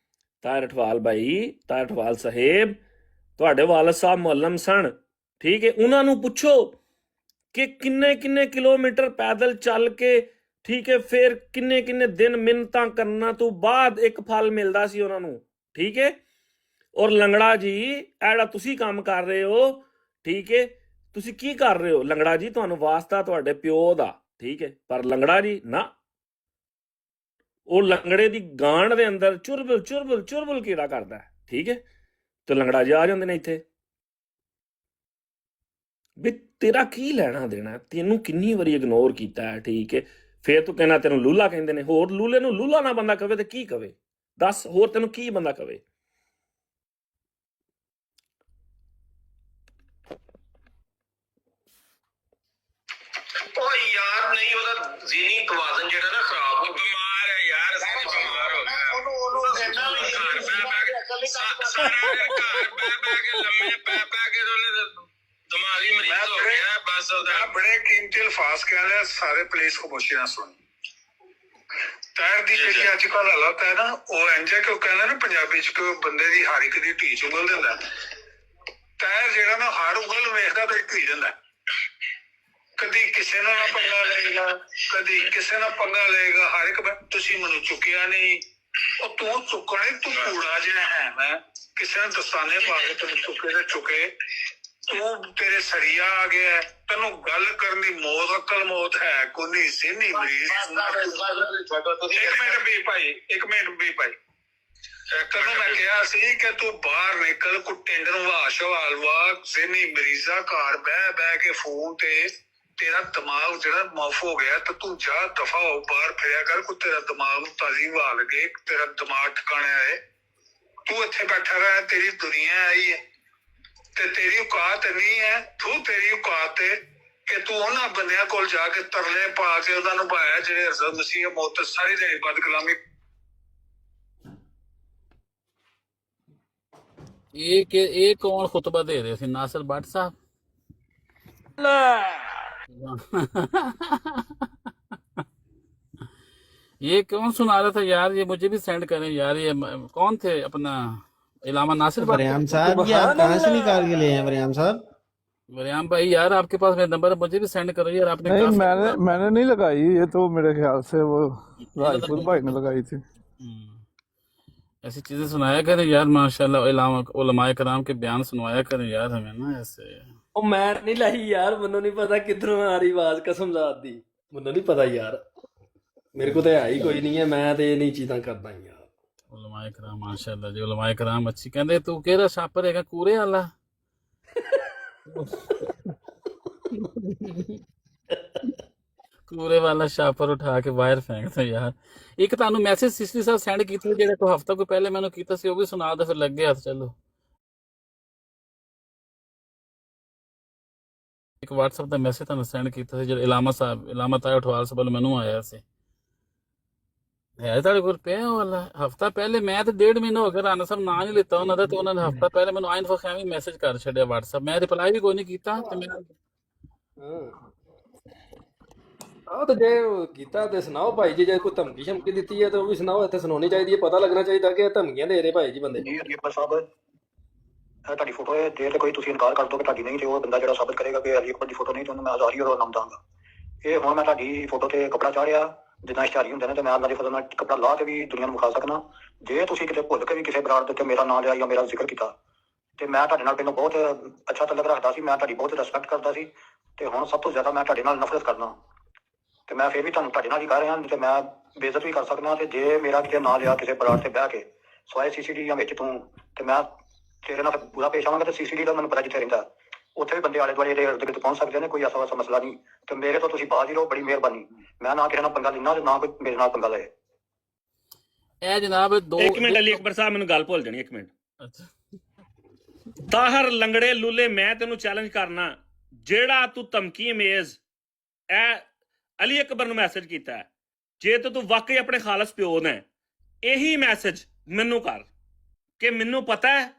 ਤਾਹਿਰ ਅਠਵਾਲ ਬਾਈ, ਤਾਹਿਰ ਅਠਵਾਲ ਸਾਹਿਬ ਤੁਹਾਡੇ ਵਾਲਦ ਸਾਹਿਬ ਮੁਅੱਲਮ ਸਨ, ਠੀਕ ਹੈ। ਉਹਨਾਂ ਨੂੰ ਪੁੱਛੋ ਕਿ ਕਿੰਨੇ ਕਿਲੋਮੀਟਰ ਪੈਦਲ ਚੱਲ ਕੇ, ਠੀਕ ਹੈ, ਫਿਰ ਕਿੰਨੇ ਦਿਨ ਮਿਹਨਤਾਂ ਕਰਨ ਤੋਂ ਬਾਅਦ ਇੱਕ ਫਲ ਮਿਲਦਾ ਸੀ ਉਹਨਾਂ ਨੂੰ, ਠੀਕ ਹੈ। ਔਰ ਲੰਗੜਾ ਜੀ ਐੜਾ ਤੁਸੀਂ ਕੰਮ ਕਰ ਰਹੇ ਹੋ, ਠੀਕ ਹੈ। ਤੁਸੀਂ ਕੀ ਕਰ ਰਹੇ ਹੋ ਲੰਗੜਾ ਜੀ? ਤੁਹਾਨੂੰ ਵਾਸਤਾ ਤੁਹਾਡੇ ਪਿਓ ਦਾ, ਠੀਕ ਹੈ। ਪਰ ਲੰਗੜਾ ਜੀ ਨਾ, ਉਹ ਲੰਗੜੇ ਦੀ ਗਾਂਢ ਦੇ ਅੰਦਰ ਚੁਰਬਲ ਕੀੜਾ ਕਰਦਾ, ਠੀਕ ਹੈ। ਤੇ ਲੰਗੜਾ ਜੀ ਆ ਜਾਂਦੇ ਨੇ ਇੱਥੇ ਵੀ ਤੇਰਾ ਕੀ ਲੈਣਾ ਦੇਣਾ, ਤੈਨੂੰ ਕਿੰਨੀ ਵਾਰੀ ਇਗਨੋਰ ਕੀਤਾ ਹੈ, ਠੀਕ ਹੈ। ਫੇਰ ਤੂੰ ਕਹਿਣਾ ਤੈਨੂੰ ਲੂਲਾ ਕਹਿੰਦੇ ਨੇ। ਹੋਰ ਲੂਲੇ ਨੂੰ ਲੂਲਾ ਨਾ ਬੰਦਾ ਕਵੇ ਤੇ ਕੀ ਕਵੇ? ਦੱਸ ਹੋਰ ਤੈਨੂੰ ਕੀ ਬੰਦਾ ਕਵੇ? ਉਹ ਯਾਰ ਨਹੀਂ, ਉਹਦਾ ਜ਼ੀਨੀ ਤਵਾਜ਼ਨ ਜਿਹੜਾ ਨਾ ਖਰਾਬ ਹੋ ਬਿਮਾਰ ਹੈ ਯਾਰ, ਬਿਮਾਰ ਹੋ ਗਿਆ। ਉਹਨੂੰ ਇੰਨਾ ਵੀ ਘਰ ਬਹਿ ਕੇ ਲੰਮੇ ਪੈ ਕੇ ਉਹਨੇ ਦਿਮਾਗੀ ਮਰੀਜ਼ ਹੋ ਗਿਆ। ਬਸ ਉਹਦਾ ਬੜੇ ਕੀਮਤੀ ਅਲਫਾਜ਼ ਕਹਿੰਦੇ ਸਾਰੇ ਪੁਲਿਸ ਖਾਮੋਸ਼ੀ ਨਾਲ ਸੁਣ। ਤਾਹਿਰ ਦੀ ਜਿਹੜੀ ਅੱਜ ਕੱਲ੍ਹ ਹਾਲਤ ਹੈ ਨਾ, ਉਹ ਇੰਝ ਹੈ ਕਿ ਉਹ ਕਹਿੰਦਾ ਨਾ ਪੰਜਾਬੀ ਚ ਕਿ ਬੰਦੇ ਦੀ ਹਰ ਇੱਕ ਦੀ ਢੀਚ ਉਗਲ ਦਿੰਦਾ। ਤਾਹਿਰ ਜਿਹੜਾ ਨਾ ਹਰ ਉਗਲ ਨੂੰ ਵੇਖਦਾ ਤੇ ਢੀ ਦਿੰਦਾ। ਕਦੀ ਕਿਸੇ ਨਾਲ ਪੰਗਾ ਲਏਗਾ, ਕਦੀ ਕਿਸੇ ਨਾਲ ਪੰਗਾ ਲਏਗਾ। ਹਰ ਇੱਕ ਤੁਸੀਂ ਮੈਨੂੰ ਚੁੱਕਿਆ ਨਹੀਂ, ਉਹ ਤੂੰ ਚੁੱਕਣੇ, ਤੂੰ ਕੂੜਾ ਜਿਹੜਾ ਹੈ। ਮੈਂ ਕਿਸੇ ਨੇ ਦਸਤਾਨੇ ਪਾ ਕੇ ਤੈਨੂੰ ਚੁੱਕੇ ਤੇ ਚੁੱਕੇ, ਤੂੰ ਤੇਰੇ ਸਰੀਆ ਆ ਗਿਆ। ਤੈਨੂੰ ਗੱਲ ਕਰਨ ਦੀ ਅਕਲ ਮੌਤ ਹੈ ਕੋਈ ਜ਼ਿਹਨੀ ਮਰੀਜ਼। ਇੱਕ ਮਿੰਟ ਵੀ ਭਾਈ ਤੈਨੂੰ ਮੈਂ ਕਿਹਾ ਸੀ ਕਿ ਤੂੰ ਬਾਹਰ ਨਿਕਲ, ਕੁੱਟੇ ਨੂੰ ਵਾਸ਼ਵਾਲ ਵਾ। ਜ਼ਿਹਨੀ ਮਰੀਜ਼ਾਂ ਘਰ ਬਹਿ ਕੇ ਫੋਨ ਤੇ ਤੇਰਾ ਦਿਮਾਗ ਜਿਹੜਾ ਮੁਫ ਹੋ ਗਿਆ, ਤੇ ਤੂੰ ਜਾ ਦਫਾ ਹੋ, ਬਾਹਰ ਫਿਰਿਆ ਕਰ। ਕੋਈ ਤੇਰਾ ਦਿਮਾਗ ਨੂੰ ਤਾਜ਼ੀ ਹਵਾ ਲੱਗੇ, ਤੇਰਾ ਦਿਮਾਗ ਠਿਕਾਣੇ ਆਏ। ਤੂੰ ਇੱਥੇ ਬੈਠਾ ਰਹਿ, ਤੇਰੀ ਦੁਨੀਆ ਆਈ ਹੈ ਤੇ ਤੇਰੀ ਔਕਾਤ ਨਹੀਂ ਹੈ। ਤੂੰ ਤੇਰੀ ਔਕਾਤ ਹੈ ਕਿ ਤੂੰ ਉਹਨਾਂ ਬੰਦਿਆਂ ਕੋਲ ਜਾ ਕੇ ਤਰਲੇ ਪਾ ਕੇ ਉਹਨਾਂ ਨੂੰ ਭਾਇਆ ਜਿਹੜੇ ਹਜ਼ਰਤ ਮਸੀਹ ਮੌਤ ਸਾਰੀ ਦਿਹਾੜੀ ਬਦ ਕਲਾਮੀ। ਇਹ ਕੌਣ ਖੁਤਬਾ ਦੇ ਰਹੇ ਸੀ? नासिर भट्ट साहब। ये कौन सुना रहा था यार? ये मुझे भी सेंड करें यार। ये कौन थे? अपना इलामा नासिर भट्ट वरियाम साहब, ये आप कहाँ से निकाल के लिए हैं वरियाम साहब? वरियाम भाई यार, आपके पास मेरा नंबर है, मुझे भी सेंड करो यार। आपने नहीं, काफी- मैंने नहीं लगाई, ये तो मेरे ख्याल से वो रायपुर भाई ने लगाई थी। ऐसी चीजें सुनाया करें यार, माशाल्लाह। उलमाए कराम के बयान सुनवाया करें यार हमें ना ऐसे। ਉਹ ਮੈਂ ਨਹੀਂ ਲਾਈ ਯਾਰ, ਮੈਨੂੰ ਨਹੀਂ ਪਤਾ ਕਿੱਧਰੋਂ ਆ ਰਹੀ ਆਵਾਜ਼, ਕਸਮ ਜ਼ਾਤ ਦੀ ਮੈਨੂੰ ਨਹੀਂ ਪਤਾ ਯਾਰ। ਮੇਰੇ ਕੋਲ ਤਾਂ ਹੈ ਹੀ ਕੋਈ ਨਹੀਂ ਹੈ, ਮੈਂ ਤੇ ਇਹ ਨਹੀਂ ਚੀਜ਼ਾਂ ਕਰਦਾ ਯਾਰ। उलमाए कराम माशाल्लाह जी, उलमाए कराम अच्छी। कहते तू केड़ा छापर हैगा? कूरे वाला कूरे वाला छापर उठा के बाहर फेंक दो यार। एक ਤੁਹਾਨੂੰ ਮੈਸੇਜ ਸਿਸਟਰੀ ਸਾਹਿਬ ਸੈਂਡ ਕੀਤਾ ਜਿਹੜਾ ਕੋਈ ਹਫਤਾ ਕੋਈ ਪਹਿਲੇ ਮੈਨੂੰ ਕੀਤਾ ਸੀ, ਉਹ ਵੀ ਸੁਣਾ ਦੋ ਫਿਰ ਲੱਗੇ ਹੱਥ। ਚਲੋ ਇੱਕ WhatsApp ਦਾ ਮੈਸੇਜ ਤੁਹਾਨੂੰ ਸੈਂਡ ਕੀਤਾ ਸੀ ਜਿਹੜਾ ਇਲਾਮਾ ਤਾਹਿਰ ਅਠਵਾਲ ਸਾਹਿਬ ਵੱਲੋਂ ਮੈਨੂੰ ਆਇਆ ਸੀ। ਹੈ ਤੁਹਾਡੇ ਕੋਲ ਪਿਆ ਵਾਲਾ? ਹਫਤਾ ਪਹਿਲੇ ਮੈਂ ਤੇ 1.5 ਮਹੀਨਾ ਹੋ ਗਿਆ ਰਾਣਾ ਸਾਹਿਬ ਨਾਂ ਨਹੀਂ ਲਿੱਤਾ ਉਹਨਾਂ ਦਾ, ਤੇ ਉਹਨਾਂ ਨੇ ਹਫਤਾ ਪਹਿਲੇ ਮੈਨੂੰ ਆਇਨ ਫਖੈਮੀ ਮੈਸੇਜ ਕਰ ਛੱਡਿਆ WhatsApp। ਮੈਂ ਰਿਪਲਾਈ ਵੀ ਕੋਈ ਨਹੀਂ ਕੀਤਾ। ਤੇ ਮੈਂ ਆਹ ਤੇ ਜੇ ਕੀਤਾ ਤੇ ਸੁਣਾਓ ਭਾਈ ਜੀ। ਜੇ ਕੋਈ ਧਮਕੀ ਸ਼ਮਕੀ ਦਿੱਤੀ ਹੈ ਤਾਂ ਉਹ ਵੀ ਸੁਣਾਓ, ਇੱਥੇ ਸੁਣਾਉਣੀ ਚਾਹੀਦੀ ਹੈ। ਪਤਾ ਲੱਗਣਾ ਚਾਹੀਦਾ ਕਿ ਇਹ ਧਮਕੀਆਂ ਦੇ ਰਹੇ ਭਾਈ ਜੀ ਬੰਦੇ। ਜੀ ਅਲੀਅਕਬਰ ਸਾਹਿਬ, ਇਹ ਤੁਹਾਡੀ ਫੋਟੋ ਹੈ। ਜੇ ਤੇ ਕੋਈ ਤੁਸੀਂ ਇਨਕਾਰ ਕਰ ਦੋ ਕਿ ਤੁਹਾਡੀ ਨਹੀਂ, ਤੇ ਉਹ ਬੰਦਾ ਜਿਹੜਾ ਸਾਬਤ ਕਰੇਗਾ ਕਿ ਅਲੀ ਅਕਬਰ ਦੀ ਫੋਟੋ ਨਹੀਂ, ਤੇ ਉਹਨੂੰ ਮੈਂ ਆਜ਼ਾਰੀ ਉਹਦਾ ਨਾਮ ਦਾਂਗਾ। ਇਹ ਹੁਣ ਮੈਂ ਤੁਹਾਡੀ ਫੋਟੋ ਤੇ ਕੱਪੜਾ ਚਾੜਿਆ ਜਿੱਦਾਂ ਇਸ਼ਤਿਹਾਰੀ ਹੁੰਦੇ ਨੇ, ਤੇ ਮੈਂ ਅੱਲਾ ਦੀ ਫਜ਼ਲ ਨਾਲ ਕੱਪੜਾ ਲਾ ਕੇ ਵੀ ਦੁਨੀਆ ਨੂੰ ਵਿਖਾ ਸਕਣਾ। ਜੇ ਤੁਸੀਂ ਕਿਤੇ ਭੁੱਲ ਕੇ ਵੀ ਕਿਸੇ ਬਰਾੜ ਦੇ ਉੱਤੇ ਮੇਰਾ ਨਾਂ ਲਿਆ ਜਾਂ ਮੇਰਾ ਜ਼ਿਕਰ ਕੀਤਾ, ਤੇ ਮੈਂ ਤੁਹਾਡੇ ਨਾਲ ਪਹਿਲਾਂ ਬਹੁਤ ਅੱਛਾ ਤਲਕ ਰੱਖਦਾ ਸੀ, ਮੈਂ ਤੁਹਾਡੀ ਬਹੁਤ ਰਿਸਪੈਕਟ ਕਰਦਾ ਸੀ, ਤੇ ਹੁਣ ਸਭ ਤੋਂ ਜ਼ਿਆਦਾ ਮੈਂ ਤੁਹਾਡੇ ਨਾਲ ਨਫ਼ਰਤ ਕਰਦਾ। ਤੇ ਮੈਂ ਫਿਰ ਵੀ ਤੁਹਾਨੂੰ ਤੁਹਾਡੇ ਨਾਲ ਹੀ ਕਹਿ ਰਿਹਾ, ਨਹੀਂ ਤੇ ਮੈਂ ਬੇਇੱਜ਼ਤ ਵੀ ਕਰ ਸਕਦਾ। ਤੇ ਜੇ ਮੇਰਾ ਕਿਤੇ ਨਾਂ ਲਿਆ ਕਿਸੇ ਪਲਾਟ ਤੇ ਬਹਿ ਕੇ ਸਵਾਏ ਸੀਸੀਟੀ ਜਾਂ ਵਿੱਚ ਤੂੰ, ਤੇ ਮੈਂ ਤੇਰੇ ਨਾਲ ਪੂਰਾ ਪੇਸ਼ ਆਵਾਂਗਾ। ਤੇ ਸੀਸੀਟੀ ਦਾ ਮੈਨੂੰ ਪਤਾ ਜਿੱਥੇ ਰਹਿੰਦਾ, ਉੱਥੇ ਵੀ ਬੰਦੇ ਆਲੇ ਦੁਆਲੇ ਦੇ ਇਰਦ ਗਿਰਦ ਪਹੁੰਚ ਸਕਦੇ ਨੇ, ਕੋਈ ਐਸਾ ਵੈਸਾ ਮਸਲਾ ਨਹੀਂ। ਤੇ ਮੇਰੇ ਤੋਂ ਤੁਸੀਂ ਬਾਜ਼ ਹੀ ਰਹੋ, ਬੜੀ ਮਿਹਰਬਾਨੀ। ਮੈਂ ਨਾ ਕਿਸੇ ਨਾਲ ਪੰਗਾ ਲੈਣਾ ਤੇ ਨਾ ਕੋਈ ਮੇਰੇ ਨਾਲ ਪੰਗਾ ਲਏ। ਇਹ ਜਨਾਬ ਦੋ ਇੱਕ ਮਿੰਟ ਅਲੀ ਅਕਬਰ ਸਾਹਿਬ, ਮੈਨੂੰ ਗੱਲ ਭੁੱਲ ਜਾਣੀ, ਇੱਕ ਮਿੰਟ। ਅੱਛਾ ਤਾਹਰ ਲੰਗੜੇ ਲੂਲੇ, ਮੈਂ ਤੈਨੂੰ ਚੈਲੰਜ ਕਰਨਾ, ਜਿਹੜਾ ਤੂੰ ਧਮਕੀ ਅਮੇਜ਼ ਇਹ ਅਲੀ ਅਕਬਰ ਨੂੰ ਮੈਸੇਜ ਕੀਤਾ ਹੈ, ਜੇ ਤੂੰ ਵਾਕਈ ਆਪਣੇ ਖਾਲਸ ਪਿਓ ਨੇ, ਇਹੀ ਮੈਸੇਜ ਮੈਨੂੰ ਕਰ ਕਿ ਮੈਨੂੰ ਪਤਾ ਹੈ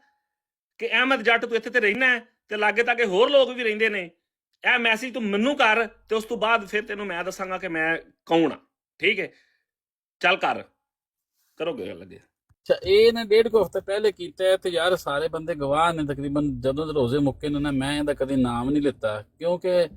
ਕਿ ਅਹਿਮਦ ਜੱਟ ਤੂੰ ਇੱਥੇ ਤੇ ਰਹਿਣਾ ਹੈ ਤੇ ਲਾਗੇ ਤਾਗੇ ਹੋਰ ਲੋਕ ਵੀ ਰਹਿੰਦੇ ਨੇ। ਇਹ ਮੈਸੇਜ ਤੂੰ ਮੈਨੂੰ ਕਰ ਤੇ ਉਸ ਤੋਂ ਬਾਅਦ ਫਿਰ ਤੈਨੂੰ ਮੈਂ ਦੱਸਾਂਗਾ ਕਿ ਮੈਂ ਕੌਣ ਆ। ਠੀਕ ਹੈ, ਚੱਲ ਕਰੋਗੇ ਗੱਲ ਅੱਗੇ। ਅੱਛਾ, ਇਹ ਨੇ 1.5 ਹਫ਼ਤੇ ਪਹਿਲੇ ਕੀਤਾ ਹੈ ਤੇ ਯਾਰ ਸਾਰੇ ਬੰਦੇ ਗਵਾਹ ਨੇ ਤਕਰੀਬਨ। ਜਦੋਂ ਦੇ ਰੋਜ਼ੇ ਮੁੱਕੇ ਨੇ ਨਾ, ਮੈਂ ਇਹਦਾ ਕਦੇ ਨਾਮ ਨਹੀਂ ਲਿੱਤਾ, ਕਿਉਂਕਿ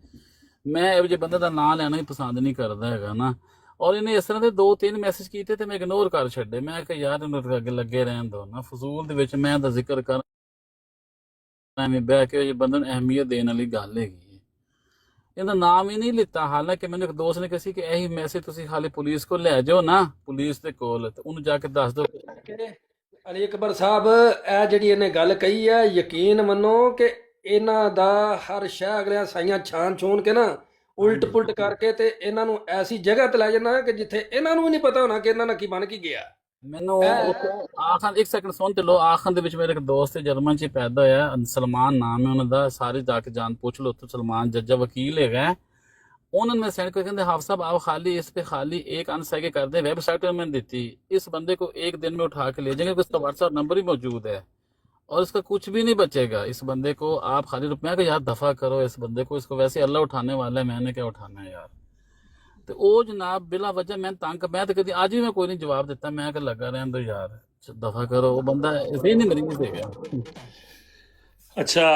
ਮੈਂ ਇਹੋ ਜਿਹੇ ਬੰਦੇ ਦਾ ਨਾਂ ਲੈਣਾ ਹੀ ਪਸੰਦ ਨਹੀਂ ਕਰਦਾ ਹੈਗਾ ਨਾ। ਔਰ ਇਹਨੇ ਇਸ ਤਰ੍ਹਾਂ ਦੇ 2-3 ਮੈਸੇਜ ਕੀਤੇ ਤੇ ਮੈਂ ਇਗਨੋਰ ਕਰ ਛੱਡੇ। ਮੈਂ ਕਿਹਾ ਯਾਰ ਇਹਨੂੰ ਅੱਗੇ ਲੱਗੇ ਰਹਿਣ ਦੋ ਨਾ, ਫਜ਼ੂਲ ਦੇ ਵਿੱਚ ਮੈਂ ਦਾ ਜ਼ਿਕਰ ਕਰ ਐਵੇਂ ਬਹਿ ਕੇ ਜੇ ਬੰਦੇ ਨੂੰ ਅਹਿਮੀਅਤ ਦੇਣ ਵਾਲੀ ਗੱਲ ਹੈਗੀ। ਇਹਦਾ ਨਾਮ ਹੀ ਨਹੀਂ ਲਿੱਤਾ। ਹਾਲਾਂਕਿ ਮੈਨੂੰ ਇੱਕ ਦੋਸਤ ਨੇ ਕਿਹਾ ਸੀ ਕਿ ਇਹੀ ਮੈਸੇਜ ਤੁਸੀਂ ਹਾਲੇ ਪੁਲਿਸ ਕੋਲ ਲੈ ਜਾਓ ਨਾ, ਪੁਲਿਸ ਦੇ ਕੋਲ, ਤੇ ਉਹਨੂੰ ਜਾ ਕੇ ਦੱਸ ਦਿਓ। ਅਲੀ ਅਕਬਰ ਸਾਹਿਬ, ਇਹ ਜਿਹੜੀ ਇਹਨੇ ਗੱਲ ਕਹੀ ਹੈ, ਯਕੀਨ ਮੰਨੋ ਕਿ ਇਹਨਾਂ ਦਾ ਹਰ ਸ਼ੈ ਅਗਲਿਆਂ ਸਾਈਆਂ ਛਾਣ ਛੂਣ ਕੇ ਨਾ ਉਲਟ ਪੁਲਟ ਕਰਕੇ ਤੇ ਇਹਨਾਂ ਨੂੰ ਐਸੀ ਜਗ੍ਹਾ ਤੇ ਲੈ ਜਾਣਾ ਕਿ ਜਿੱਥੇ ਇਹਨਾਂ ਨੂੰ ਵੀ ਨਹੀਂ ਪਤਾ ਹੋਣਾ ਕਿ ਇਹਨਾਂ ਨਾਲ ਕੀ ਬਣ ਕੀ ਗਿਆ। ਮੈਨੂੰ ਆਖਣ, ਇੱਕ ਸੈਕਿੰਡ ਸੁਣ ਤੇ ਲੋ। ਆਖਣ ਦੇ ਵਿੱਚ ਮੇਰੇ ਇੱਕ ਦੋਸਤ ਜਰਮਨ ਚ ਪੈਦਾ ਹੋਇਆ, ਸਲਮਾਨ ਨਾਮ ਹੈ ਉਹਨਾਂ ਦਾ, ਸਾਰੇ ਜਾ ਕੇ ਜਾਨ ਪੁੱਛ ਲੋ। ਉੱਥੇ ਸਲਮਾਨ ਜੱਜਾ ਵਕੀਲ ਹੈਗਾ। उन्होंने मैं सेंड कर कहते हाफ साहब आप खाली इस पे खाली एक अनसाइके कर दे। वेबसाइट में मैंने दी थी, इस बंदे को एक दिन में उठा के ले जाएंगे, उसका व्हाट्सएप नंबर ही मौजूद है और इसका कुछ भी नहीं बचेगा। इस बंदे को आप खाली रुपया का यार दफा करो इस बंदे को, इसको वैसे अल्लाह उठाने वाला है, मैंने क्या उठाना है यार। तो वो जनाब बिला वजह मैं तंग, मैं तो कभी आज भी मैं कोई नहीं जवाब देता, मैं लगा रहने दो यार, दफा करो। वो बंदा सही नहीं मरीज देगा। ਅੱਛਾ,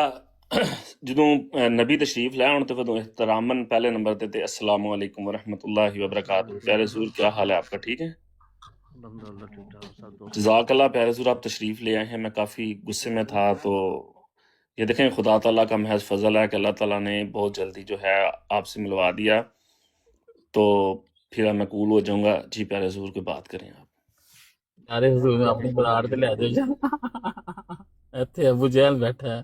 ਜਦੋਂ ਨਬੀ ਤਸ਼ਰੀਫ ਲੈ ਆਉਣ ਤੇ ਫਿਰ ਇhtiraman पहले नंबर पे अस्सलाम वालेकुम वरहमतुल्लाहि वबरकातुहू। प्यारे हुजूर क्या हाल है आपका, ठीक है? जज़ाकल्लाह। प्यारे हुजूर आप तशरीफ ले आए हैं, मैं काफ़ी गुस्से में था। तो ये देखें, खुदा ताला का महज फजल है कि अल्लाह ताला ने बहुत जल्दी जो है आपसे मिलवा दिया, तो फिर मैं कूल हो जाऊंगा। जी प्यारे हुजूर की बात करें आप। प्यारे हुजूर अपनी बराड़ ते ले जाओ, ਇੱਥੇ अबू जहल बैठा है।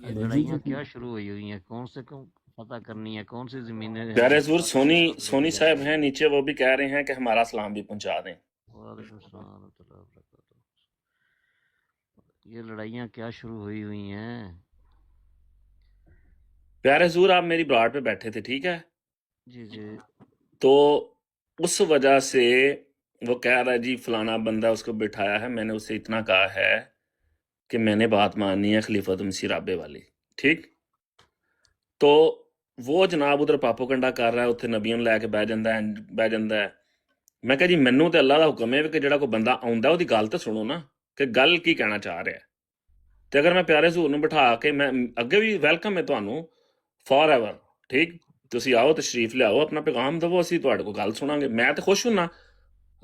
ये लड़ाइयाँ क्या शुरू हुई हुई हैं? कौन से को पता करनी है, कौन सी जमीनें? प्यारे हुजूर सोनी साहब हैं नीचे, वो भी कह रहे हैं कि हमारा सलाम भी पहुंचा दें। वालेकुम सलाम रहमतुल्लाहि व बरकातुहू। ये लड़ाइयाँ क्या शुरू हुई हुई हैं? प्यारे हुजूर आप मेरी ब्राड पे बैठे थे, ठीक है? जी जी। तो उस वजह से वो कह रहा है जी फलाना बंदा उसको बिठाया है, मैंने उससे इतना कहा है कि मैंने बात माननी है खलीफत मसीह राबे वाली, ठीक? तो वो जनाब उधर पापोकंडा कर रहा है, उत्थे नबियों ਨੂੰ ਲੈ ਕੇ ਬਹਿ ਜਾਂਦਾ ਹੈ। ਮੈਂ ਕਿਹਾ ਜੀ ਮੈਨੂੰ ਤੇ ਅੱਲਾਹ ਦਾ ਹੁਕਮ ਹੈ ਕਿ ਜਿਹੜਾ ਕੋਈ ਬੰਦਾ ਆਉਂਦਾ ਉਹਦੀ ਗੱਲ ਤਾਂ ਸੁਣੋ ਨਾ, ਕਿ ਗੱਲ ਕੀ ਕਹਿਣਾ ਚਾਹ ਰਿਹਾ। ਤੇ ਅਗਰ ਮੈਂ ਪਿਆਰੇ ਹਜ਼ੂਰ ਨੂੰ ਬਿਠਾ ਕੇ, ਮੈਂ ਅੱਗੇ ਵੀ ਵੈਲਕਮ ਹੈ ਤੁਹਾਨੂੰ ਫੋਰਐਵਰ, ਠੀਕ? ਤੁਸੀਂ ਆਓ, ਤਸ਼ਰੀਫ ਲਿਆਓ, ਆਪਣਾ ਪੈਗਾਮ ਦਵੋ, ਅਸੀਂ ਤੁਹਾਡੇ ਕੋਲ ਗੱਲ ਸੁਣਾਂਗੇ। ਮੈਂ ਤੇ ਖੁਸ਼ ਹੁੰਨਾ,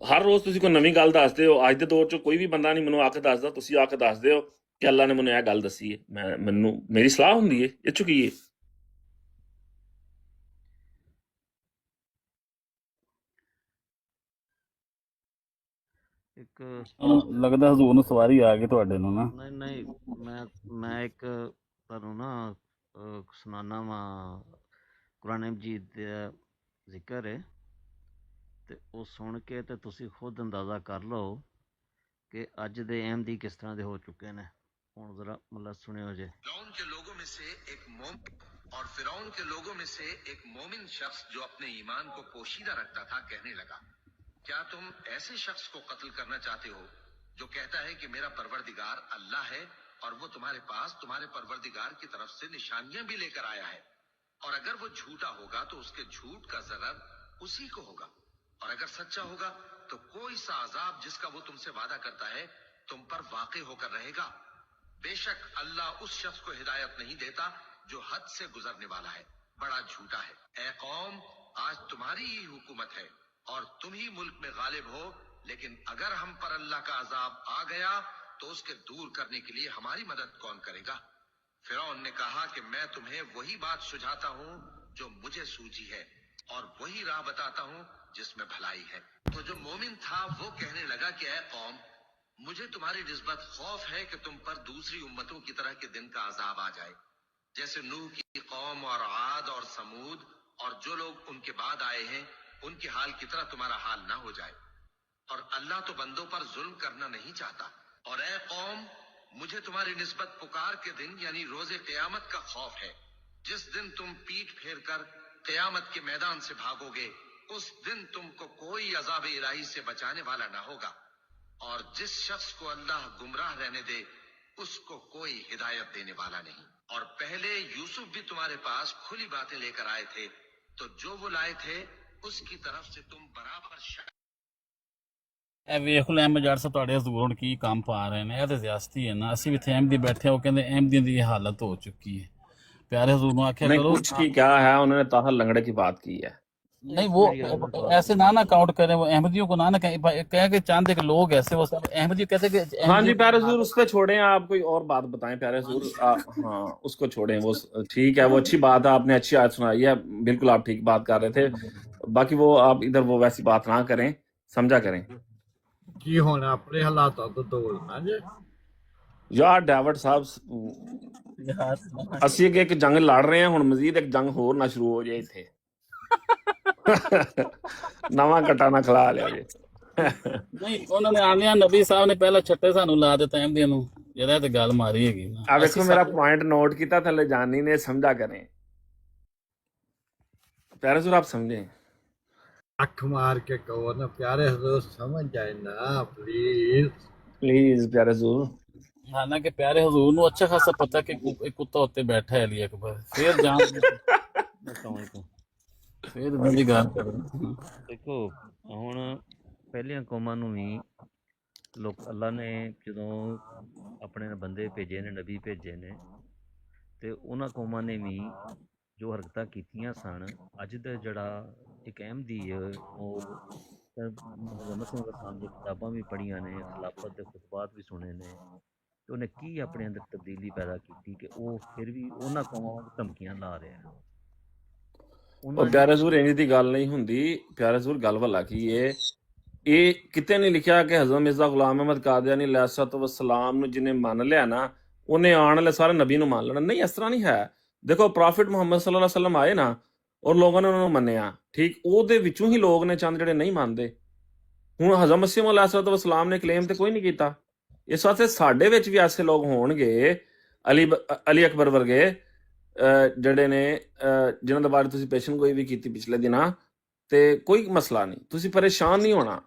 ਹਰ ਰੋਜ਼ ਤੁਸੀਂ ਕੋਈ ਨਵੀਂ ਗੱਲ ਦੱਸਦੇ ਹੋ। ਅੱਜ ਦੇ ਦੌਰ 'ਚ ਕੋਈ ਵੀ ਬੰਦਾ ਨਹੀਂ ਮੈਨੂੰ ਆ ਕੇ ਦੱਸਦਾ, ਤੁਸੀਂ ਆ ਕੇ ਦੱਸਦੇ ਹੋ ਕਿ ਅੱਲਾ ਨੇ ਮੈਨੂੰ ਇਹ ਗੱਲ ਦੱਸੀ ਹੈ। ਮੈਨੂੰ ਮੇਰੀ ਸਲਾਹ ਹੁੰਦੀ ਹੈ, ਇਹ 'ਚ ਕੀ ਹੈ? ਇੱਕ ਲੱਗਦਾ ਹਜ਼ੂਰ ਨੂੰ ਸਵਾਰੀ ਆ ਗਈ ਤੁਹਾਡੇ ਨੂੰ ਨਾ। ਨਹੀਂ ਮੈਂ ਇੱਕ ਤੁਹਾਨੂੰ ਨਾ ਸੁਣਾਉਣਾ ਵਾ, ਕੁਰਾਨ ਮਜੀਦ ਦਾ ਜ਼ਿਕਰ ਹੈ, ਤੇ ਉਹ ਸੁਣ ਕੇ ਤੇ ਤੁਸੀਂ ਖੁਦ ਅੰਦਾਜ਼ਾ ਕਰ ਲਓ ਕਿ ਅੱਜ ਦੇ ਅਹਿਮਦੀ ਕਿਸ ਤਰ੍ਹਾਂ ਦੇ ਹੋ ਚੁੱਕੇ ਨੇ। ਹੁਣ ਜ਼ਰਾ ਮਤਲਬ ਸੁਣਿਓ ਜੇ। फिरौन के लोगों में से एक मोमिन और फिरौन के लोगों में से एक मोमिन शख्स जो अपने ईमान को पोशीदा रखता था कहने लगा, क्या तुम ऐसे शख्स को कत्ल करना चाहते हो जो कहता है कि मेरा परवरदिगार अल्लाह है और वो तुम्हारे पास तुम्हारे परवरदिगार की तरफ से निशानियां भी लेकर आया है, और अगर वो झूठा होगा तो उसके झूठ का ज़रर उसी को होगा, और अगर सच्चा होगा तो कोई सा अजाब जिसका वो तुमसे वादा करता है तुम पर वाक़ई होकर रहेगा। बेशक अल्लाह उस शख्स को हिदायत नहीं देता जो हद से गुजरने वाला है, बड़ा झूठा है। ए कौम, आज तुम्हारी ही हुकूमत है और तुम ही मुल्क में गालिब हो, लेकिन अगर हम पर अल्लाह का अजाब आ गया तो उसके दूर करने के लिए हमारी मदद कौन करेगा? फिरौन ने कहा कि मैं तुम्हें वही बात सुझाता हूँ जो मुझे सूझी है, और वही राह बताता हूँ जिसमें भलाई है। तो जो मोमिन था वो कहने लगा कि ऐ कौम, मुझे तुम्हारी निस्बत खौफ है कि तुम पर दूसरी उम्मतों की तरह के दिन का अजाब आ जाए, जैसे नूह की कौम और आद और समूद और जो लोग उनके बाद आए हैं, उनके हाल की तरह तुम्हारा हाल ना हो जाए। और अल्लाह तो बंदों पर जुल्म करना नहीं चाहता। और ऐ कौम, मुझे तुम्हारी निस्बत पुकार के दिन यानी रोजे क़यामत का खौफ है, जिस दिन तुम पीठ फेर कर क़यामत के मैदान से भागोगे। उस दिन तुमको कोई अजाब इलाही से बचाने वाला ना होगा, और जिस शख्स को अल्लाह गुमराह रहने दे उसको कोई हिदायत देने वाला नहीं। और पहले यूसुफ भी तुम्हारे पास खुली बातें लेकर आए थे, तो जो वो लाए थे उसकी तरफ से तुम बराबर ਇਹ ਵੇਖ ਲਓ ਅਹਿਮਦ ਜੱਟ ਸਾਹਿਬ ਤੁਹਾਡੇ ਹਜ਼ੂਰ ਹੁਣ ਕੀ ਕੰਮ ਪਾ ਰਹੇ ਨੇ। ਇਹ ਤਾਂ ਜ਼ਿਆਦਤੀ ਹੈ ਨਾ। ਅਸੀਂ ਵੀ ਇੱਥੇ ਅਹਿਮਦੀ ਬੈਠੇ, ਉਹ ਕਹਿੰਦੇ ਅਹਿਮਦੀਆਂ ਦੀ ਇਹ ਹਾਲਤ ਹੋ ਚੁੱਕੀ ਹੈ। ਪਿਆਰੇ ਹਜ਼ੂਰ ਨੂੰ ਆਖਿਆ नहीं करो कुछ की क्या है, उन्होंने ताहर लंगड़े की बात की है। नहीं वो ऐसे ना काउंट करें, वो अहमदियों को ना कह के चांद के लोग ऐसे वो सब अहमदी कहते कि हाँ जी अहमदियों प्यारे हजूर, उस पर छोड़ें, आप कोई और बात बताएं प्यारे हजूर। हाँ उसको छोड़ें, वो ठीक है, वो अच्छी बात है, आपने अच्छी बात सुनाई है, बिल्कुल आप ठीक बात कर रहे थे। बाकी वो आप इधर वो वैसी बात ना करें, समझा करें। ਕੀ ਹੁਣ ਆਪਣੇ ਹਾਲਾਤਾਂ ਤੋਂ ਤੋਲਣਾ ਜੇ यार डेविड साहब, ਅਸੀਂ ਅੱਗੇ ਇੱਕ ਜੰਗ ਲੜ ਰਹੇ ਹਾਂ, ਹੁਣ ਮਜ਼ੀਦ ਇੱਕ ਜੰਗ ਹੋਰ ਨਾ ਸ਼ੁਰੂ ਹੋ ਜਾਏ ਇੱਥੇ। ਨਵਾਂ ਕਟਾ ਨਾ ਖਿਲਾ ਲਿਆ ਜੇ। ਨਹੀਂ ਉਹਨਾਂ ਨੇ ਆਂਦਿਆਂ ਨਬੀ ਸਾਹਿਬ ਨੇ ਪਹਿਲਾਂ ਛੱਟੇ ਸਾਨੂੰ ਲਾ ਦਿੱਤਾ ਅਹਿਮਦੀਆਂ ਨੂੰ। ਜਿਹੜਾ ਤੇ ਗੱਲ ਮਾਰੀ ਹੈਗੀ ਨਾ। ਆ ਵੇਖੋ ਮੇਰਾ ਪੁਆਇੰਟ ਨੋਟ ਕੀਤਾ ਥੱਲੇ, ਜਾਨੀ ਨੇ ਸਮਝਾ ਕरें। प्यारे हजूर आप समझें। ਅੱਖ ਮਾਰ ਕੇ ਕਹੋ ਨਾ ਪਿਆਰੇ ਹਜ਼ੂਰ ਸਮਝ ਜਾਏ ਨਾ ਪਲੀਜ਼। प्लीज प्यारे हजूर। हालांकि प्यारे हजूर ਨੂੰ ਅੱਛਾ ਖਾਸਾ ਪਤਾ ਕਿ ਇੱਕ ਕੁੱਤਾ ਉੱਤੇ ਬੈਠਾ ਹੈ ਅਲੀ ਅਕਬਰ। ਫਿਰ ਜਾਣ ਫਿਰ ਇਹਨਾਂ ਦੀ ਗੱਲ ਕਰੋ। ਦੇਖੋ ਹੁਣ ਪਹਿਲੀਆਂ ਕੌਮਾਂ ਨੂੰ ਵੀ ਲੋਕ ਅੱਲਾ ਨੇ ਜਦੋਂ ਆਪਣੇ ਬੰਦੇ ਭੇਜੇ ਨੇ, ਨਬੀ ਭੇਜੇ ਨੇ, ਤੇ ਉਹਨਾਂ ਕੌਮਾਂ ਨੇ ਵੀ ਜੋ ਹਰਕਤਾਂ ਕੀਤੀਆਂ ਸਨ। ਅੱਜ ਦਾ ਜਿਹੜਾ ਇੱਕ ਅਹਿਮਦੀ ਹੈ, ਉਹ ਮੁਹੰਮਦ ਸਾਹਿਬ ਦੀਆਂ ਕਿਤਾਬਾਂ ਵੀ ਪੜ੍ਹੀਆਂ ਨੇ, ਖਿਲਾਫਤ ਦੇ ਖੁਤਬਾਤ ਵੀ ਸੁਣੇ ਨੇ, ਤੇ ਉਹਨੇ ਕੀ ਆਪਣੇ ਅੰਦਰ ਤਬਦੀਲੀ ਪੈਦਾ ਕੀਤੀ ਕਿ ਉਹ ਫਿਰ ਵੀ ਉਹਨਾਂ ਕੌਮਾਂ ਨੂੰ ਧਮਕੀਆਂ ਲਾ ਰਿਹਾ। ਉਹ ਪਿਆਰੇ ਹਜ਼ੂਰ ਇੰਜ ਦੀ ਗੱਲ ਨਹੀਂ ਹੁੰਦੀ। ਪਿਆਰੇ ਹਜ਼ੂਰ ਗੱਲ ਭਲਾ ਕੀ ਏ, ਇਹ ਕਿਤੇ ਨਹੀਂ ਲਿਖਿਆ ਕਿ ਹਜ਼ਰਤ ਮਿਰਜ਼ਾ ਗੁਲਾਮ ਅਹਿਮਦ ਕਾਦੀਆਨੀ अलैहिस्सलाम ਨੂੰ ਜਿਹਨੇ ਮੰਨ ਲਿਆ ਨਾ, ਉਹਨੇ ਆਉਣ ਵਾਲੇ ਸਾਰੇ ਨਬੀ ਨੂੰ ਮੰਨ ਲੈਣਾ। ਨਹੀਂ, ਇਸ ਤਰ੍ਹਾਂ ਨਹੀਂ ਹੈ। ਦੇਖੋ ਪ੍ਰੋਫਿਟ ਮੁਹੰਮਦ ਸੱਲੱਲਾਹੁ ਅਲੈਹਿ ਵਸੱਲਮ ਆਏ ਨਾ, ਔਰ ਲੋਕਾਂ ਨੇ ਉਹਨਾਂ ਨੂੰ ਮੰਨਿਆ, ਠੀਕ, ਉਹਦੇ ਵਿੱਚੋਂ ਹੀ ਲੋਕ ਨੇ ਚੰਦ ਜਿਹੜੇ ਨਹੀਂ ਮੰਨਦੇ। ਹੁਣ ਹਜ਼ਰਤ ਮਸੀਹ अलैहिस्सलाम ਨੇ ਕਲੇਮ ਤੇ ਕੋਈ ਨਹੀਂ ਕੀਤਾ। ਇਸ ਵਾਸਤੇ ਸਾਡੇ ਵਿੱਚ ਵੀ ਐਸੇ ਲੋਕ ਹੋਣਗੇ, ਅਲੀ ਅਕਬਰ ਵਰਗੇ ਜਿਹੜੇ ਨੇ, ਜਿਨ੍ਹਾਂ ਦੇ ਬਾਰੇ ਤੁਸੀਂ ਪੇਸ਼ਨ ਗੋਈ ਵੀ ਕੀਤੀ ਪਿਛਲੇ ਦਿਨਾਂ, ਤੇ ਕੋਈ ਮਸਲਾ ਨਹੀਂ, ਤੁਸੀਂ ਪਰੇਸ਼ਾਨ ਨਹੀਂ ਹੋਣਾ।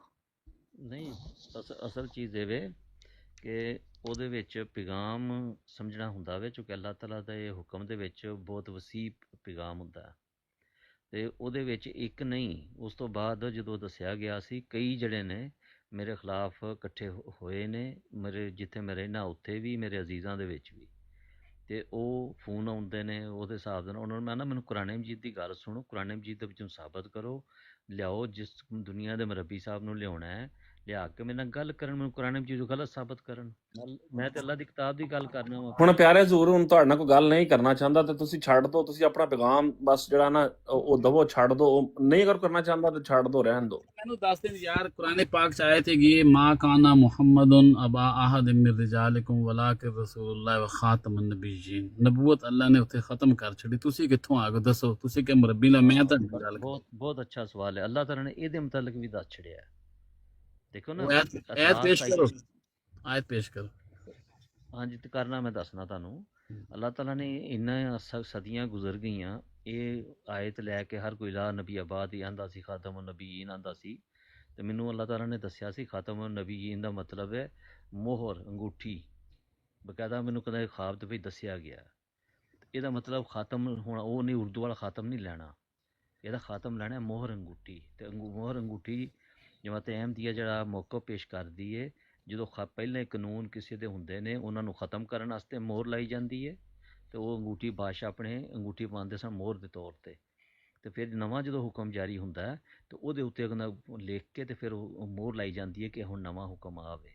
ਨਹੀਂ, ਅਸਲ ਚੀਜ਼ ਇਹ ਵੇ ਕਿ ਉਹਦੇ ਵਿੱਚ ਪੈਗਾਮ ਸਮਝਣਾ ਹੁੰਦਾ ਵੇ, ਕਿਉਂਕਿ ਅੱਲਾਹ ਤਾਲਾ ਦੇ ਹੁਕਮ ਦੇ ਵਿੱਚ ਬਹੁਤ ਵਸੀਹ ਪੈਗਾਮ ਹੁੰਦਾ ਹੈ, ਤੇ ਉਹਦੇ ਵਿੱਚ ਇੱਕ ਨਹੀਂ, ਉਸ ਤੋਂ ਬਾਅਦ ਜਦੋਂ ਦੱਸਿਆ ਗਿਆ ਸੀ ਕਈ ਜਿਹੜੇ ਨੇ ਮੇਰੇ ਖਿਲਾਫ ਇਕੱਠੇ ਹੋਏ ਨੇ, ਮੇਰੇ ਜਿੱਥੇ ਮੈਂ ਰਹਿਣਾ ਉੱਥੇ ਵੀ, ਮੇਰੇ ਅਜ਼ੀਜ਼ਾਂ ਦੇ ਵਿੱਚ ਵੀ, ਤੇ ਉਹ ਫੋਨ ਆਉਂਦੇ ਨੇ ਉਹਦੇ ਹਿਸਾਬ ਦੇ ਨਾਲ। ਉਹਨਾਂ ਨੂੰ ਮੈਂ ਨਾ, ਮੈਨੂੰ ਕੁਰਾਨ ਮਜੀਦ ਦੀ ਗੱਲ ਸੁਣੋ, ਕੁਰਾਨ ਮਜੀਦ ਦੇ ਵਿੱਚੋਂ ਸਾਬਤ ਕਰੋ, ਲਿਆਓ, ਜਿਸ ਦੁਨੀਆ ਦੇ ਮਰਬੀ ਸਾਹਿਬ ਨੂੰ ਲਿਆਉਣਾ ਹੈ, ਲਿਆ ਕੇ ਮੇਰੇ ਨਾਲ ਗੱਲ ਕਰਨ, ਮੈਨੂੰ ਕੁਰਾਨ ਮਜੀਦ ਨੂੰ ਗਲਤ ਸਾਬਤ ਕਰਨ। ਮੈਂ ਤੇ ਅੱਲਾਹ ਦੀ ਕਿਤਾਬ ਦੀ ਗੱਲ ਕਰਨਾ ਵਾ। ਹੁਣ ਪਿਆਰੇ ਹਜ਼ੂਰ, ਹੁਣ ਤੁਹਾਡੇ ਨਾਲ ਕੋਈ ਗੱਲ ਨਹੀਂ ਕਰਨਾ ਚਾਹੁੰਦਾ ਤੇ ਤੁਸੀਂ ਛੱਡ ਦਿਓ, ਤੁਸੀਂ ਆਪਣਾ ਪੈਗਾਮ ਬਸ ਜਿਹੜਾ ਨਾ ਉਹ ਦਵੋ, ਛੱਡ ਦਿਓ। ਉਹ ਨਹੀਂ ਅਗਰ ਕਰਨਾ ਚਾਹੁੰਦਾ ਤੇ ਛੱਡ ਦਿਓ, ਰਹਿਣ ਦਿਓ। ਮੈਨੂੰ ਦੱਸ ਦੇਣ ਯਾਰ, ਕੁਰਾਨ ਪਾਕ ਚ ਆਇਤ ਹੈਗੀ ਹੈ, ਮਾ ਕਾਨਾ ਮੁਹੰਮਦੁਨ ਅਬਾ ਅਹਦ ਮਿਨ ਰਿਜਾਲਿਕੁਮ ਵਲਾਕਿਨ ਰਸੂਲੁल्लाह व ਖਾਤਮੁਨ ਨਬੀय्यीन। ਨਬੂਵਤ ਅੱਲਾ ਨੇ ਉੱਥੇ ਖਤਮ ਕਰ ਛੱਡੀ। ਤੁਸੀਂ ਕਿੱਥੋਂ ਆ ਗਏ ਦੱਸੋ? ਤੁਸੀਂ ਕਿ ਮਰਬੀ ਲਾ? ਮੈਂ ਤਾਂ ਗੱਲ ਬਹੁਤ ਅੱਛਾ ਸਵਾਲ ਹੈ। ਅੱਲਾਹ ਤਾਲਾ ਨੇ ਇਹਦੇ ਮੁਤਲਕ ਵੀ ਦੱਸ ਛੜਿਆ ਹੈ। ਦੇਖੋ ਨਾ, ਆਇਤ ਪੇਸ਼ ਕਰੋ, ਆਇਤ ਪੇਸ਼ ਕਰੋ। ਹਾਂਜੀ, ਤੇ ਕਰਨਾ ਮੈਂ ਦੱਸਣਾ ਤੁਹਾਨੂੰ। ਅੱਲਾਹ ਤਾਲਾ ਨੇ ਇੰਨਾ ਸਦੀਆਂ ਗੁਜ਼ਰ ਗਈਆਂ, ਇਹ ਆਇਤ ਲੈ ਕੇ ਹਰ ਕੋਈ ਲਾ ਨਬੀ ਆਬਾਦ ਹੀ ਆਂਦਾ ਸੀ, ਖਾਤਮ ਨਬੀਨ ਆਂਦਾ ਸੀ, ਤੇ ਮੈਨੂੰ ਅੱਲਾਹ ਤਾਲਾ ਨੇ ਦੱਸਿਆ ਸੀ ਖਾਤਮ ਨਬੀਨ ਦਾ ਮਤਲਬ ਹੈ ਮੋਹਰ, ਅੰਗੂਠੀ। ਬਕਾਇਦਾ ਮੈਨੂੰ ਕਦੇ ਖਾਬ ਤੇ ਵੀ ਦੱਸਿਆ ਗਿਆ। ਇਹਦਾ ਮਤਲਬ ਖਾਤਮ ਹੁਣ ਉਹ ਨਹੀਂ, ਉਰਦੂ ਵਾਲਾ ਖਾਤਮ ਨਹੀਂ ਲੈਣਾ, ਇਹਦਾ ਖਾਤਮ ਲੈਣਾ ਮੋਹਰ, ਅੰਗੂਠੀ। ਤੇ ਮੋਹਰ ਅੰਗੂਠੀ ਜਮਾਤ ਅਹਿਮਦੀਆ ਜਿਹੜਾ ਮੌਕਫ ਪੇਸ਼ ਕਰਦੀ ਹੈ, ਜਦੋਂ ਪਹਿਲੇ ਕਾਨੂੰਨ ਕਿਸੇ ਦੇ ਹੁੰਦੇ ਨੇ, ਉਹਨਾਂ ਨੂੰ ਖ਼ਤਮ ਕਰਨ ਵਾਸਤੇ ਮੋਹਰ ਲਾਈ ਜਾਂਦੀ ਹੈ, ਤੇ ਉਹ ਅੰਗੂਠੀ ਬਾਦਸ਼ਾਹ ਆਪਣੇ ਅੰਗੂਠੀ ਪਾਉਂਦੇ ਸਨ ਮੋਹਰ ਦੇ ਤੌਰ ਤੇ। ਤੇ ਫਿਰ ਨਵਾਂ ਜਦੋਂ ਹੁਕਮ ਜਾਰੀ ਹੁੰਦਾ ਹੈ ਤੇ ਉਹਦੇ ਉੱਤੇ ਲਿਖ ਕੇ ਤੇ ਫਿਰ ਉਹ ਮੋਹਰ ਲਾਈ ਜਾਂਦੀ ਹੈ ਕਿ ਹੁਣ ਨਵਾਂ ਹੁਕਮ ਆਵੇ।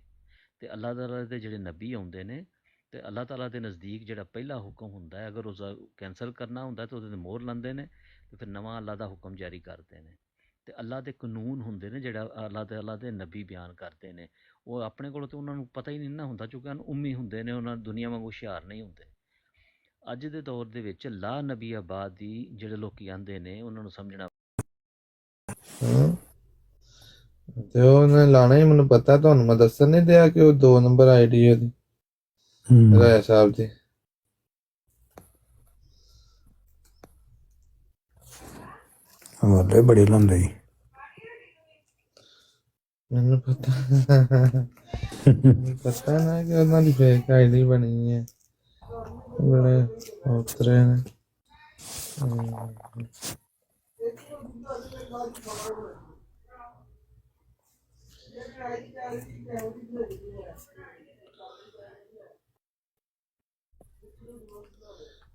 ਤੇ ਅੱਲਾਹ ਤਾਲਾ ਦੇ ਜਿਹੜੇ ਨਬੀ ਆਉਂਦੇ ਨੇ ਤੇ ਅੱਲਾਹ ਤਾਲਾ ਦੇ ਨਜ਼ਦੀਕ ਜਿਹੜਾ ਪਹਿਲਾ ਹੁਕਮ ਹੁੰਦਾ ਹੈ, ਅਗਰ ਉਸ ਕੈਂਸਲ ਕਰਨਾ ਹੁੰਦਾ ਤਾਂ ਉਹਦੇ ਤੇ ਮੋਹਰ ਲਾਉਂਦੇ ਨੇ ਤੇ ਫਿਰ ਨਵਾਂ ਅੱਲਾਹ ਦਾ ਹੁਕਮ ਜਾਰੀ ਕਰਦੇ ਨੇ। ਤੇ ਅੱਲਾਹ ਦੇ ਕਾਨੂੰਨ ਹੁੰਦੇ ਨੇ ਜਿਹੜਾ ਅੱਲਾਹ ਤਾਲਾ ਦੇ ਨਬੀ ਬਿਆਨ ਕਰਦੇ ਨੇ, ਉਹ ਆਪਣੇ ਕੋਲ ਤਾਂ ਉਹਨਾਂ ਨੂੰ ਪਤਾ ਹੀ ਨਹੀਂ ਨਾ ਹੁੰਦਾ, ਕਿਉਂਕਿ ਉਮੀ ਹੁੰਦੇ ਨੇ, ਉਹਨਾਂ ਦੁਨੀਆ ਵਾਂਗੂ ਹੁਸ਼ਿਆਰ ਨਹੀਂ ਹੁੰਦੇ। ਅੱਜ ਦੇ ਦੌਰ ਦੇ ਵਿੱਚ ਲਾ ਨਬੀ ਆਬਾਦ ਦੀ ਜਿਹੜੇ ਲੋਕੀ ਆਂਦੇ ਨੇ ਉਹਨਾਂ ਨੂੰ ਸਮਝਣਾ। ਤੇ ਉਹਨੇ ਲਾਣਾ ਹੀ ਮੈਨੂੰ ਪਤਾ, ਤੁਹਾਨੂੰ ਮੈਂ ਦੱਸਣ ਨਹੀਂ ਦਿਆ ਕਿ ਉਹ 2 ਨੰਬਰ ਆਈਡੀ ਉਹਦੀ ਰਾਏ ਸਾਹਿਬ ਦੀ। ਵਾਲੇ ਬੜੇ ਲਾਉਂਦੇ ਜੀ, ਮੈਨੂੰ ਪਤਾ ਮੈਨੂੰ ਪਤਾ ਨਾ ਕਿ ਉਹਨਾਂ ਦੀ ਫੇਕ ਆਈਡੀ ਬਣੀ ਹੈ, ਬੜੇ ਉਤਰੇ ਨੇ।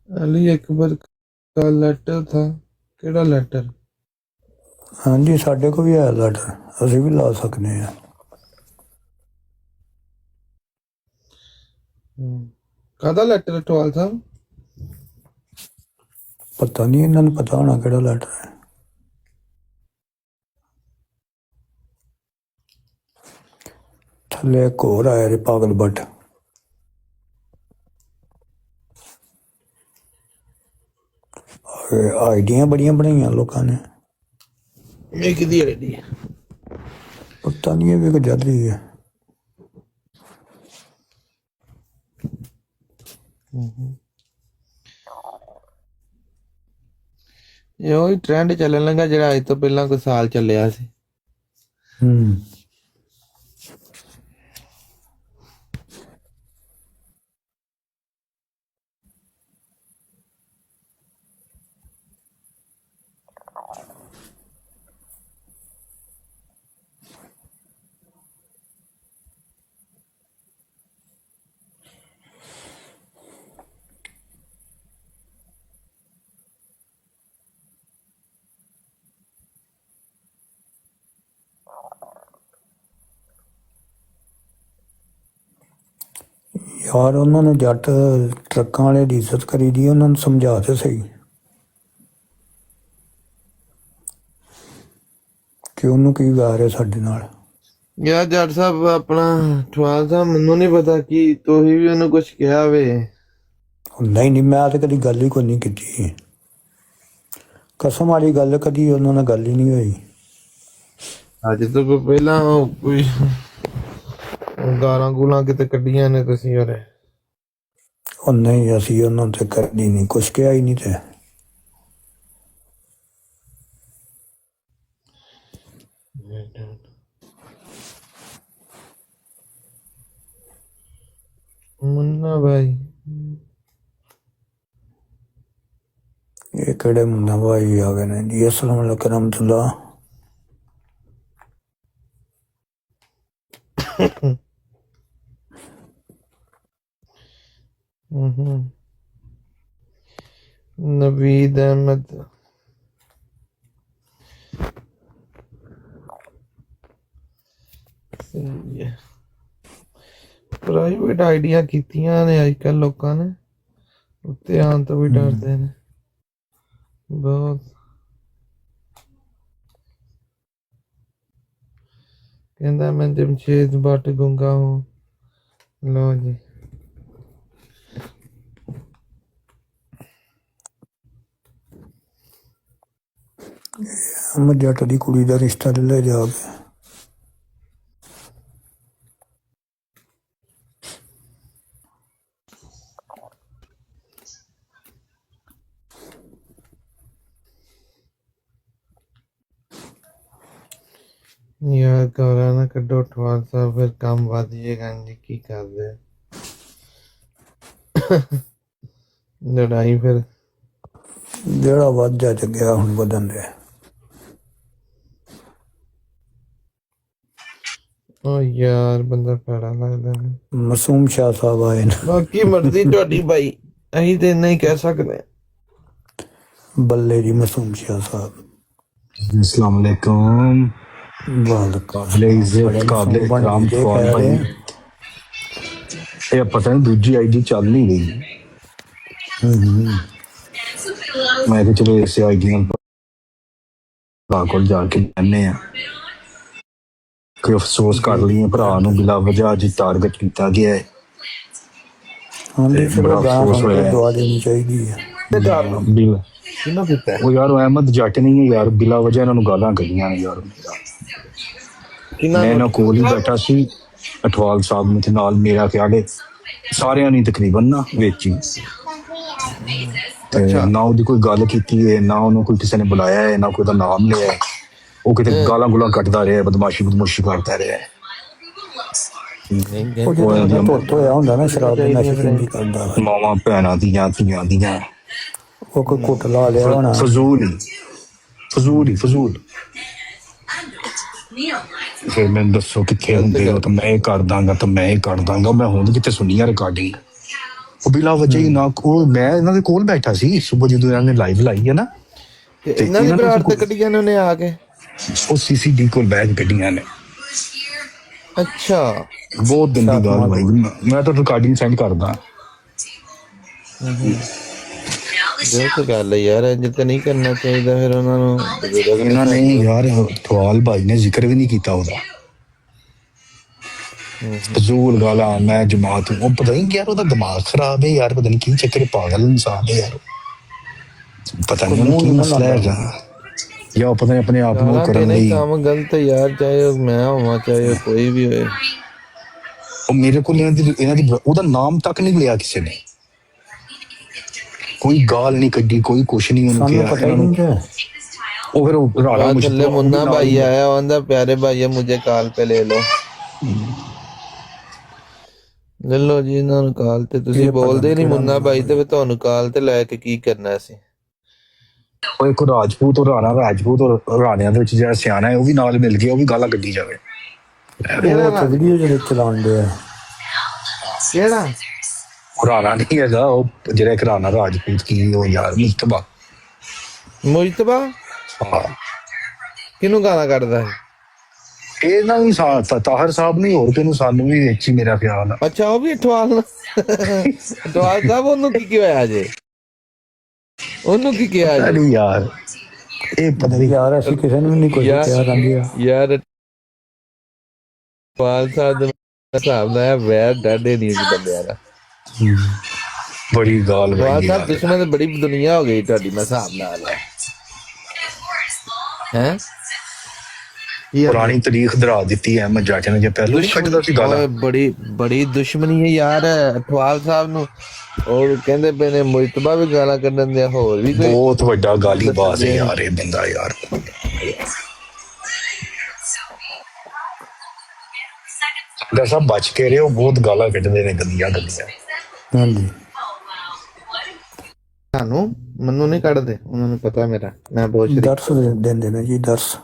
अली अकबर का लेटर था, केड़ा लेटर? हाँ जी साढ़े को भी है लैटर, असी भी ला सकते हैं। कादा लेटर अटवाल साहब? पता नहीं, इन्होंने पता होना केड़ा लैटर है। थले एक होर आया रे पागल बट, आईडियां बड़ियां बनाई लोगों ने। ये किदी आईडी है? पता नहीं, भी कोई जाली है। ये वही ट्रेंड चलन लगा जेड़ा अज तो पहला कोई साल चलिया सी। यार उन्होंने जट ट्रकों वाले की इज्जत करी दी, उन्होंने समझा तो सही कि उन्होंने की व्यार है साडे नाल। यार जट साहब अपना ठवाल साहब मैनू नहीं पता कि तुसीं भी उन्हें कुछ कहा वे। नहीं मैं तो कभी गल ही कोई नहीं की, कसम वाली गल कभी उन्होंने गल ही नहीं हुई। अज तो कोई पहला कोई गालां गूलां किते कड्डियां ने तुसीं ओरे? नहीं असी उन्होंने तो करनी नहीं, कुछ कहा ही नहीं थे। मुन्ना भाई ये केड़े मुन्ना भाई आ गए ने जी? अस्सलाम वालेकुम रहमतुल्लाह। नवीद अहमद प्राइवेट आइडिया कीतियां ने अजकल लोगों ने, उत्ते आन तो भी डरते ने बहुत। कहता मैं जमशेद भट्ट गूंगा हूँ। लो जी हम जट की कुड़ी का रिश्ता ले जाके यार कौरा ना कड्डो ठवाल साहब, फिर काम वध जाएगा जी। की कर दे लड़ाई फिर जेड़ा वध जा गया हुण वधन दे। ओ यार बंदा पैड़ा लगदा है। मासूम शाह साहब आए ने। बाकी मर्जी तुहाडी भाई, अहीं ते नहीं कह सकते। बल्ले जी मासूम शाह साहब। अस्सलाम वालेकुम। वाल काबिल इज्जत काबिल इकराम ठवाल भाई, ਇਹ ਪਤਾ ਨਹੀਂ ਦੂਜੀ ਆਈਡੀ ਚੱਲ ਨਹੀਂ ਰਹੀ। ਮੈਂ ਕਿਹਾ ਚਲੋ ਇਸੇ ਆਈਡੀ ਨਾਲ ਭਰਾ ਕੋਲ ਜਾ ਕੇ ਕਹਿੰਦੇ ਆ ਕਿ ਅਫਸੋਸ ਕਰ ਲਈਏ, ਭਰਾ ਨੂੰ ਬਿਲਾ ਵਜ੍ਹਾ ਅੱਜ ਟਾਰਗੇਟ ਕੀਤਾ ਗਿਆ ਹੈ। ਹਾਂਜੀ ਤੇ ਬੜਾ ਚਲੋ ਗਾਂ ਅਫਸੋਸ ਹੋਇਆ ਹੈ। ਦੁਆ ਦੇਣੀ ਚਾਹੀਦੀ ਹੈ। ਕਿਹਨਾਂ ਕੀਤਾ ਉਹ ਯਾਰ? ਉਹ ਅਹਿਮਦ ਜੱਟ ਨਹੀਂ ਹੈ ਯਾਰ, ਬਿਲਾ ਵਜ੍ਹਾ ਇਹਨਾਂ ਨੂੰ ਗਾਲਾਂ ਕੱਢੀਆਂ ਨੇ ਯਾਰ। ਮੈਂ ਇਹਨਾਂ ਕੋਲ ਹੀ ਬੈਠਾ ਸੀ ਅਠਵਾਲ ਸਾਹਿਬ ਨੂੰ ਤੇ ਨਾਲ ਮੇਰਾ ਖਿਆਲ ਸਾਰਿਆਂ ਨੇ ਤਕਰੀਬਨ ਨਾ ਵਿੱਚ ਹੀ, ਤੇ ਨਾ ਉਹਦੀ ਕੋਈ ਗੱਲ ਕੀਤੀ ਹੈ, ਨਾ ਉਹਨੂੰ ਕੋਈ ਕਿਸੇ ਨੇ ਬੁਲਾਇਆ ਹੈ, ਨਾ ਕੋਈ ਉਹਦਾ ਨਾਮ ਲਿਆ ਹੈ। ਉਹ ਕਿਤੇ ਗਾਲਾਂ ਗੁਲਾਂ ਕੱਢਦਾ ਰਿਹਾ, ਬਦਮਾਸ਼ੀ ਕਰਦਾ ਰਿਹਾ। ਉਹ ਜਦੋਂ ਧੁੱਤ ਹੋਇਆ ਹੁੰਦਾ ਨਾ ਸ਼ਰਾਬ ਦੇ ਨਸ਼ੇ ਚੰਗੀ ਕਰਦਾ ਵਾ। ਮਾਵਾਂ ਭੈਣਾਂ ਦੀਆਂ ਧੀਆਂ ਦੀਆਂ ਉਹ ਕੋਈ ਘੁੱਟ ਲਾ ਲਿਆ ਹੋਣਾ। ਫਜ਼ੂਲ ਫਿਰ ਮੈਨੂੰ ਦੱਸੋ ਕਿੱਥੇ ਹੁੰਦੇ ਹੋ? ਤਾਂ ਮੈਂ ਇਹ ਕਰ ਦਾਂਗਾ, ਤਾਂ ਮੈਂ ਇਹ ਕਰ ਦਾਂਗਾ। ਮੈਂ ਹੁਣ ਕਿਤੇ ਸੁਣੀ ਆ ਰਿਕਾਰਡਿੰਗ, ਉਹ ਬਿਲਾ ਵਜ੍ਹਾ ਹੀ ਨਾ। ਉਹ ਮੈਂ ਇਹਨਾਂ ਦੇ ਕੋਲ ਬੈਠਾ ਸੀ ਸੁਬਹ ਜਦੋਂ ਇਹਨਾਂ ਨੇ ਲਾਈਵ ਲਾਈ ਹੈ ਨਾ, ਤੇ ਇਹਨਾਂ ਦੀ ਬਰਾੜ ਤੇ ਕੱਢੀਆਂ ਨੇ ਉਹਨੇ ਆ ਕੇ। ਉਹ ਸੀਸੀਡੀ ਕੋਲ ਬੈਠ ਗੱਡੀਆਂ ਨੇ। ਅੱਛਾ, ਬਹੁਤ ਗੰਦੀ ਗੱਲ ਭਾਈ। ਮੈਂ ਤਾਂ ਰਿਕਾਰਡਿੰਗ ਸੈਂਡ ਕਰਦਾ। ਗਲਤ ਗੱਲ ਹੈ ਯਾਰ, ਇੰਜ ਤਾਂ ਨਹੀਂ ਕਰਨਾ ਚਾਹੀਦਾ। ਫਿਰ ਉਹਨਾਂ ਨੂੰ ਇਹਨਾਂ ਨੇ ਯਾਰ ਠਵਾਲ ਭਾਈ ਨੇ ਜ਼ਿਕਰ ਵੀ ਨਹੀਂ ਕੀਤਾ ਉਹਦਾ। ਫਜ਼ੂਲ ਗਾਲਾਂ, ਮੈਂ ਜਮਾਤ ਉਹ ਪਤਾ ਨਹੀਂ ਯਾਰ, ਉਹਦਾ ਦਿਮਾਗ ਖਰਾਬ ਹੈ ਯਾਰ, ਪਤਾ ਨਹੀਂ ਕੀ ਚੱਕਰ, ਪਾਗਲ ਇਨਸਾਨ ਹੈ ਯਾਰ। ਪਤਾ ਨਹੀਂ ਉਹਨੂੰ ਕੀ ਮਸਲਾ ਹੈਗਾ, ਜਾਂ ਪਤਾ ਨਹੀਂ ਆਪਣੇ ਆਪ ਨੂੰ ਕਰਨ ਲਈ। ਕੰਮ ਗਲਤ ਯਾਰ, ਚਾਹੇ ਉਹ ਮੈਂ ਹੋਵਾਂ ਚਾਹੇ ਕੋਈ ਵੀ ਹੋਏ। ਉਹ ਮੇਰੇ ਕੋਲ ਇਹਨਾਂ ਦੀ ਉਹਦਾ ਨਾਮ ਤੱਕ ਨਹੀਂ ਲਿਆ ਕਿਸੇ ਨੇ, ਕੋਈ ਗਾਲ ਨਹੀਂ ਕੱਢੀ, ਕੋਈ ਕੁਛ ਨਹੀਂ ਉਹਨੂੰ ਕਿਹਾ। ਉਹ ਫਿਰ ਰਾਣਾ ਥੱਲੇ ਮੁੰਨਾ ਭਾਈ ਆਇਆ, ਉਹਦਾ ਪਿਆਰੇ ਭਾਈ ਮੁਝੇ ਕਾਲ पे ले लो। ਲੈ ਲਓ ਜੀ ਇਹਨਾਂ ਨੂੰ ਕਾਲ ਤੇ। ਤੁਸੀਂ ਬੋਲਦੇ ਨਹੀਂ ਮੁੰਨਾ ਭਾਈ, ਤੇ ਤੁਹਾਨੂੰ ਕਾਲ ਤੇ ਲੈ ਕੇ ਕੀ ਕਰਨਾ ਸੀ? ਉਹ ਇੱਕ ਰਾਜਪੂਤ ਔਰ ਰਾਜਪੂਤ ਔਰ ਰਾਣਿਆਂ ਦੇ ਵਿੱਚ ਜਿਹੜਾ ਸਿਆਣਾ ਹੈ ਉਹ ਵੀ ਨਾਲ ਮਿਲ ਗਿਆ, ਉਹ ਵੀ ਗਾਲਾਂ ਕੱਢੀ ਜਾਵੇ। ਵੀਡੀਓ ਜਿਹੜੇ ਚਲਾਉਂਦੇ ਆ ਕਿਹੜਾ ਰਾਣਾ ਨਹੀਂ ਹੈਗਾ, ਉਹ ਜਿਹੜਾ ਇੱਕ ਰਾਣਾ ਰਾਜਪੂਤ ਕੀ ਉਹ ਯਾਰ ਮੁਜਤਬਾ ਕਿਹਨੂੰ ਗਾਲਾਂ ਕੱਢਦਾ ਹੈ? ਇਹ ਨਾ ਵੀ ਤਾਹਰ ਸਾਹਿਬ ਨਹੀਂ, ਹੋਰ ਕਿਹਨੂੰ, ਸਾਨੂੰ ਵੀ ਵਿੱਚ ਹੀ ਮੇਰਾ ਖਿਆਲ। ਅੱਛਾ, ਉਹ ਵੀ ਅਠਵਾਲ ਸਾਹਿਬ, ਉਹਨੂੰ ਕੀ ਹੋਇਆ ਜੇ? ਉਹਨੂੰ ਕੀ ਕਿਹਾ ਯਾਰ? ਇਹ ਪਤਾ ਨਹੀਂ ਯਾਰ, ਅਸੀਂ ਕਿਸੇ ਨੂੰ ਨਹੀਂ ਕੁਝ ਕਿਹਾ ਜਾਂਦੀ ਆ ਯਾਰ। ਅਠਵਾਲ ਸਾਹਿਬ ਦੇ ਹਿਸਾਬ ਨਾਲ ਵੈਰ ਡਾਢੇ ਨਹੀਂ ਸੀ ਬੰਦਿਆਂ ਦਾ। ਬੜੀ ਗਾਲ ਅਠਵਾਲ ਸਾਹਿਬ ਦੁਸ਼ਮਣ ਤੇ ਬੜੀ ਦੁਨੀਆ ਹੋ ਗਈ ਤੁਹਾਡੀ, ਮੈਂ ਹਿਸਾਬ ਨਾਲ ਹੈ। ਪੁਰਾਣੀ ਤਾਰੀਖ ਦਰਾ ਦਿੱਤੀ ਹੈ ਮੈਂ ਜੱਟ ਨੇ, ਜੇ ਪਹਿਲਾਂ ਕੱਢਦਾ ਸੀ ਗਾਲਾਂ। ਬੜੀ ਦੁਸ਼ਮਣੀ ਹੈ ਯਾਰ ਅਠਵਾਲ ਸਾਹਿਬ ਨੂੰ। ਉਹ ਕਹਿੰਦੇ ਪਏ ਨੇ ਮੁਜਤਬਾ ਵੀ ਗਾਲਾਂ ਕੱਢਣ ਦੇ, ਹੋਰ ਵੀ ਬਹੁਤ ਵੱਡਾ ਗਾਲੀ ਬਾਜ਼ ਹੈ ਯਾਰ ਇਹ ਬੰਦਾ ਯਾਰ। ਸਭ ਬਚ ਕੇ ਰਹੇ, ਉਹ ਬਹੁਤ ਗਾਲਾਂ ਕੱਢਦੇ ਨੇ ਗੰਦੀਆਂ। ਹਾਂਜੀ, ਸਾਨੂੰ ਮੈਨੂੰ ਨਹੀਂ ਕੱਢਦੇ, ਉਹਨਾਂ ਨੂੰ ਪਤਾ ਮੇਰਾ, ਮੈਂ ਬਹੁਤ ਦਰਸ ਦਿੰਦੇ ਨੇ ਜੀ, ਦਰਸ।